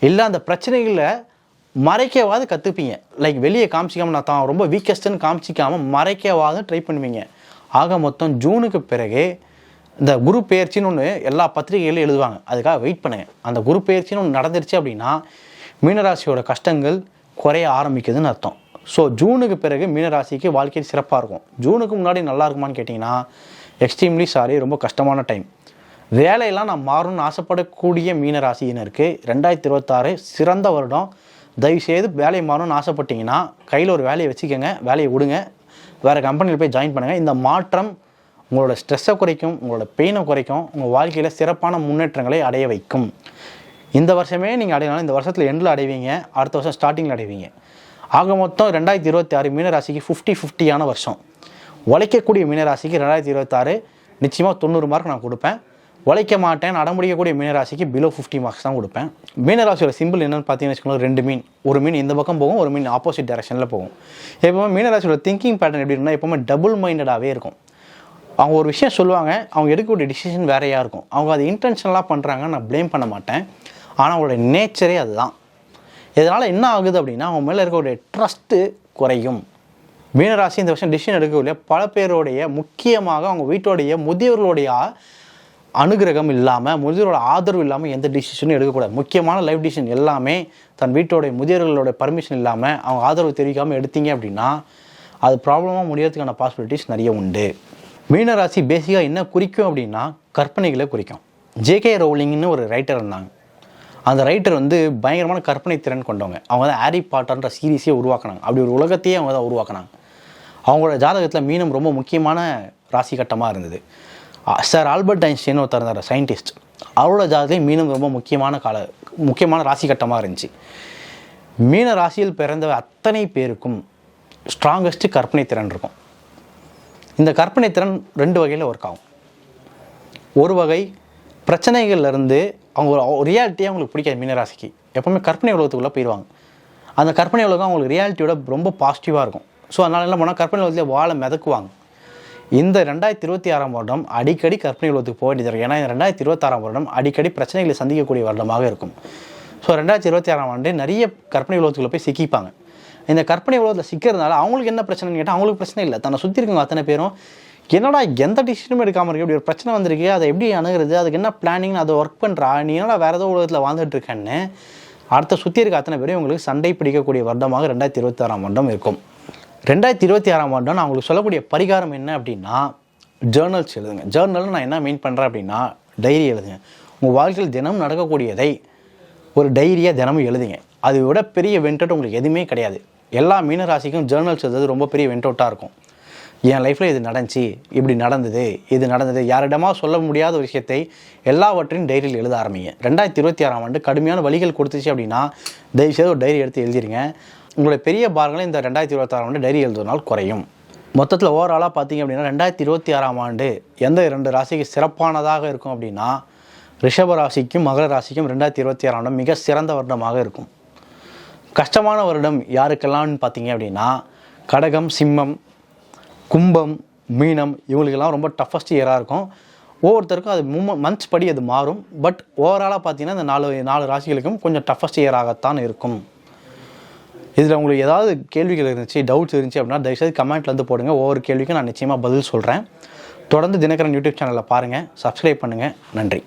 இல்லை அந்த பிரச்சனைகளை மறைக்கவாது கற்றுப்பீங்க. லைக் வெளியே காமிச்சிக்காமல் நான் தான் ரொம்ப வீக்கஸ்ட்டுன்னு காமிச்சிக்காமல் மறைக்கவாது ட்ரை பண்ணுவீங்க. ஆக மொத்தம் ஜூனுக்கு பிறகு இந்த குரு பெயர்ச்சின்னு ஒன்று எல்லா பத்திரிகைகளும் எழுதுவாங்க. அதுக்காக வெயிட் பண்ணுங்கள். அந்த குரு பெயர்ச்சின்னு ஒன்று நடந்துருச்சு அப்படின்னா மீனராசியோட கஷ்டங்கள் குறைய ஆரம்பிக்குதுன்னு அர்த்தம். ஸோ ஜூனுக்கு பிறகு மீனராசிக்கு வாழ்க்கை சிறப்பாக இருக்கும். ஜூனுக்கு முன்னாடி நல்லா இருக்குமான்னு கேட்டிங்கன்னா எக்ஸ்ட்ரீம்லி சாரி, ரொம்ப கஷ்டமான டைம். வேலையெல்லாம் நான் மாறணும்னு ஆசைப்படக்கூடிய மீனராசியினருக்கு 2026 சிறந்த வருடம். தயவுசெய்து வேலையை மாறணும்னு ஆசைப்பட்டீங்கன்னா கையில் ஒரு வேலையை வச்சுக்கோங்க, வேலையை விடுங்க, வேறு கம்பெனியில் போய் ஜாயின் பண்ணுங்கள். இந்த மாற்றம் உங்களோட ஸ்ட்ரெஸ்ஸை குறைக்கும், உங்களோட பெயினை குறைக்கும், உங்கள் வாழ்க்கையில் சிறப்பான முன்னேற்றங்களை அடைய வைக்கும். இந்த வருஷமே நீங்கள் அடையலாம். இந்த வருஷத்தில் எண்டில் அடைவீங்க, அடுத்த வருஷம் ஸ்டார்டிங்கில் அடைவீங்க. ஆக மொத்தம் 2026 மீனராசிக்கு 50-50 வருஷம். உழைக்கக்கூடிய மீனராசிக்கு 2026 நிச்சயமாக 90 மார்க் நான் கொடுப்பேன். உழைக்க மாட்டேன் அடம்பிடிக்கக்கூடிய மீனராசிக்கு பிலோ 50 மார்க்ஸ் தான் கொடுப்பேன். மீனராசியோட சிம்பிள் என்னென்னு பார்த்தீங்கன்னு வச்சுக்கோங்களேன், 2 மீன். ஒரு மீன் இந்த பக்கம் போகும், ஒரு மீன் ஆப்போசிட் டைரக்ஷனில் போகும். எப்போவுமே மீனராசியோட திங்கிங் பேட்டர்ன் எப்படி இருக்குன்னா எப்போவுமே டபுள் மைண்டடாகவே இருக்கும். அவங்க ஒரு விஷயம் சொல்லுவாங்க, அவங்க எடுக்கக்கூடிய டிசிஷன் வேறையாக இருக்கும். அவங்க அது இன்டென்ஷனலாக பண்ணுறாங்க, நான் ப்ளேம் பண்ண மாட்டேன். ஆனால் அவங்களோட நேச்சரே அதுதான். இதனால் என்ன ஆகுது அப்படின்னா அவங்க மேலே இருக்கக்கூடிய ட்ரஸ்ட்டு குறையும். மீனராசி இந்த வருஷம் டிசிஷன் எடுக்கக்கூடிய பல பேருடைய, முக்கியமாக அவங்க வீட்டோடைய முதியவர்களுடைய அனுகிரகம் இல்லாமல், முதியோரோட ஆதரவு இல்லாமல் எந்த டிசிஷனும் எடுக்கக்கூடாது. முக்கியமான லைஃப் டிசிஷன் எல்லாமே தன் வீட்டோடைய முதியோர்களோட பர்மிஷன் இல்லாமல் அவங்க ஆதரவு தெரிவிக்காமல் எடுத்தீங்க அப்படின்னா அது ப்ராப்ளமாக முடியறதுக்கான பாசிபிலிட்டிஸ் நிறைய உண்டு. மீனராசி பேசிக்காக என்ன குறிக்கும் அப்படின்னா கற்பனைகளை குறிக்கும். ஜேகே ரவுலிங்னு ஒரு ரைட்டர் இருந்தாங்க. அந்த ரைட்டர் பயங்கரமான கற்பனை திறன் கொண்டவங்க. அவங்க தான் ஹாரி பாட்டர்ன்ற சீரீஸே உருவாக்கினாங்க. அப்படி ஒரு உலகத்தையே அவங்க தான் உருவாக்கினாங்க. அவங்களோட ஜாதகத்தில் மீனம் ரொம்ப முக்கியமான ராசி கட்டமாக இருந்தது. சார் ஆல்பர்ட் ஐன்ஸ்டைன் ஒருத்தர் இருந்தார், சயின்டிஸ்ட். அவரோட ஜாதகத்தையும் மீனம் ரொம்ப முக்கியமான ராசி கட்டமாக இருந்துச்சு. மீன ராசியில் பிறந்த அத்தனை பேருக்கும் ஸ்ட்ராங்கஸ்ட்டு கற்பனை திறன் இருக்கும். இந்த கற்பனை திறன் 2 வகையில் ஒர்க் ஆகும். ஒரு வகை, பிரச்சனைகள்லேருந்து அவங்க ஒரு ரியாலிட்டியாக அவங்களுக்கு பிடிக்காது. மீனராசிக்கு எப்போவுமே கற்பனை உலகத்துக்குள்ளே போயிடுவாங்க. அந்த கற்பனை உலகம் அவங்களுக்கு ரியாலிட்டியோட ரொம்ப பாசிட்டிவாக இருக்கும். ஸோ அதனால் என்ன பண்ணால் கற்பனை உலகத்தில் வாழை மிதக்குவாங்க. இந்த 2026 வருடம் அடிக்கடி கற்பனை உலகத்துக்கு போக வேண்டியது. ஏன்னா இந்த 2026 வருடம் அடிக்கடி பிரச்சனைகளை சந்திக்கக்கூடிய வருடமாக இருக்கும். ஸோ 2026 நிறைய கற்பனை உலகத்துக்குள்ளே போய் சிக்கிப்பாங்க. இந்த கற்பனை உலகத்தில் சிக்கிறதுனால அவங்களுக்கு என்ன பிரச்சனைன்னு கேட்டால் அவங்களுக்கு பிரச்சனை இல்லை. தன்னை சுற்றி இருக்கவங்க அத்தனை பேரும் என்னடா எந்த டிசிஷனும் எடுக்காமல் இருக்கு, இப்படி ஒரு பிரச்சனை வந்திருக்கு, அதை எப்படி அணுகிறது, அதுக்கு என்ன பிளானிங்னு அதை ஒர்க் பண்ணுறா, நீ என்னடா வேறு ஏதோ உலகத்தில் வாழ்ந்துட்டு இருக்கேன்னு அடுத்த சுற்றி இருக்க அத்தனை பேரும் இவங்களுக்கு சண்டை பிடிக்கக்கூடிய வருடமாக 2026 வருடம் இருக்கும். 2026 வருடம் நான் உங்களுக்கு சொல்லக்கூடிய பரிகாரம் என்ன அப்படின்னா ஜேர்னல்ஸ் எழுதுங்க. ஜேர்னலில் நான் என்ன மீன் பண்ணுறேன் அப்படின்னா டைரி எழுதுங்க. உங்கள் வாழ்க்கையில் தினமும் நடக்கக்கூடியதை ஒரு டைரியாக தினமும் எழுதுங்க. அதை விட பெரிய வென்டோட் உங்களுக்கு எதுவுமே கிடையாது. எல்லா மீனராசிக்கும் ஜேர்னல்ஸ் எழுதுறது ரொம்ப பெரிய வென்டோட்டாக இருக்கும். என் லைஃப்பில் இது நடந்துச்சு, இப்படி நடந்தது, இது நடந்தது, யாரிடமா சொல்ல முடியாத ஒரு விஷயத்தை எல்லாவற்றையும் டைரியில் எழுத ஆரம்பிங்க. 2026 ஆண்டு கடுமையான வழிகள் கொடுத்துச்சு அப்படின்னா தயவுசெய்து ஒரு டைரி எடுத்து எழுதிருங்க. உங்களுடைய பெரிய பாரங்களை இந்த 2026 ஆண்டு டைரி எழுதுவதனால் குறையும். மொத்தத்தில் ஓவராலாக பார்த்தீங்க அப்படின்னா 2026 ஆண்டு எந்த 2 ராசிக்கு சிறப்பானதாக இருக்கும் அப்படின்னா ரிஷப ராசிக்கும் மகர ராசிக்கும் 2026 ஆண்டு மிக சிறந்த வருடமாக இருக்கும். கஷ்டமான வருடம் யாருக்கெல்லாம்னு பார்த்தீங்க அப்படின்னா கடகம், சிம்மம், கும்பம், மீனம் இவங்களுக்கெல்லாம் ரொம்ப டஃபஸ்ட் இயராக இருக்கும். ஒவ்வொருத்தருக்கும் அது மந்த்ஸ் படி அது மாறும். பட் ஓவராலாக பார்த்தீங்கன்னா இந்த நாலு ராசிகளுக்கும் கொஞ்சம் டஃபஸ்ட் இயராகத்தான் இருக்கும். இதில் உங்களுக்கு ஏதாவது கேள்விகள் இருந்துச்சு, டவுட்ஸ் இருந்துச்சு அப்படின்னா தயவுசெய்து கமெண்ட்ல வந்து போடுங்க. ஒவ்வொரு கேள்விக்கும் நான் நிச்சயமாக பதில் சொல்கிறேன். தொடர்ந்து தினகரன் யூடியூப் சேனலில் பாருங்கள், சப்ஸ்கிரைப் பண்ணுங்கள். நன்றி.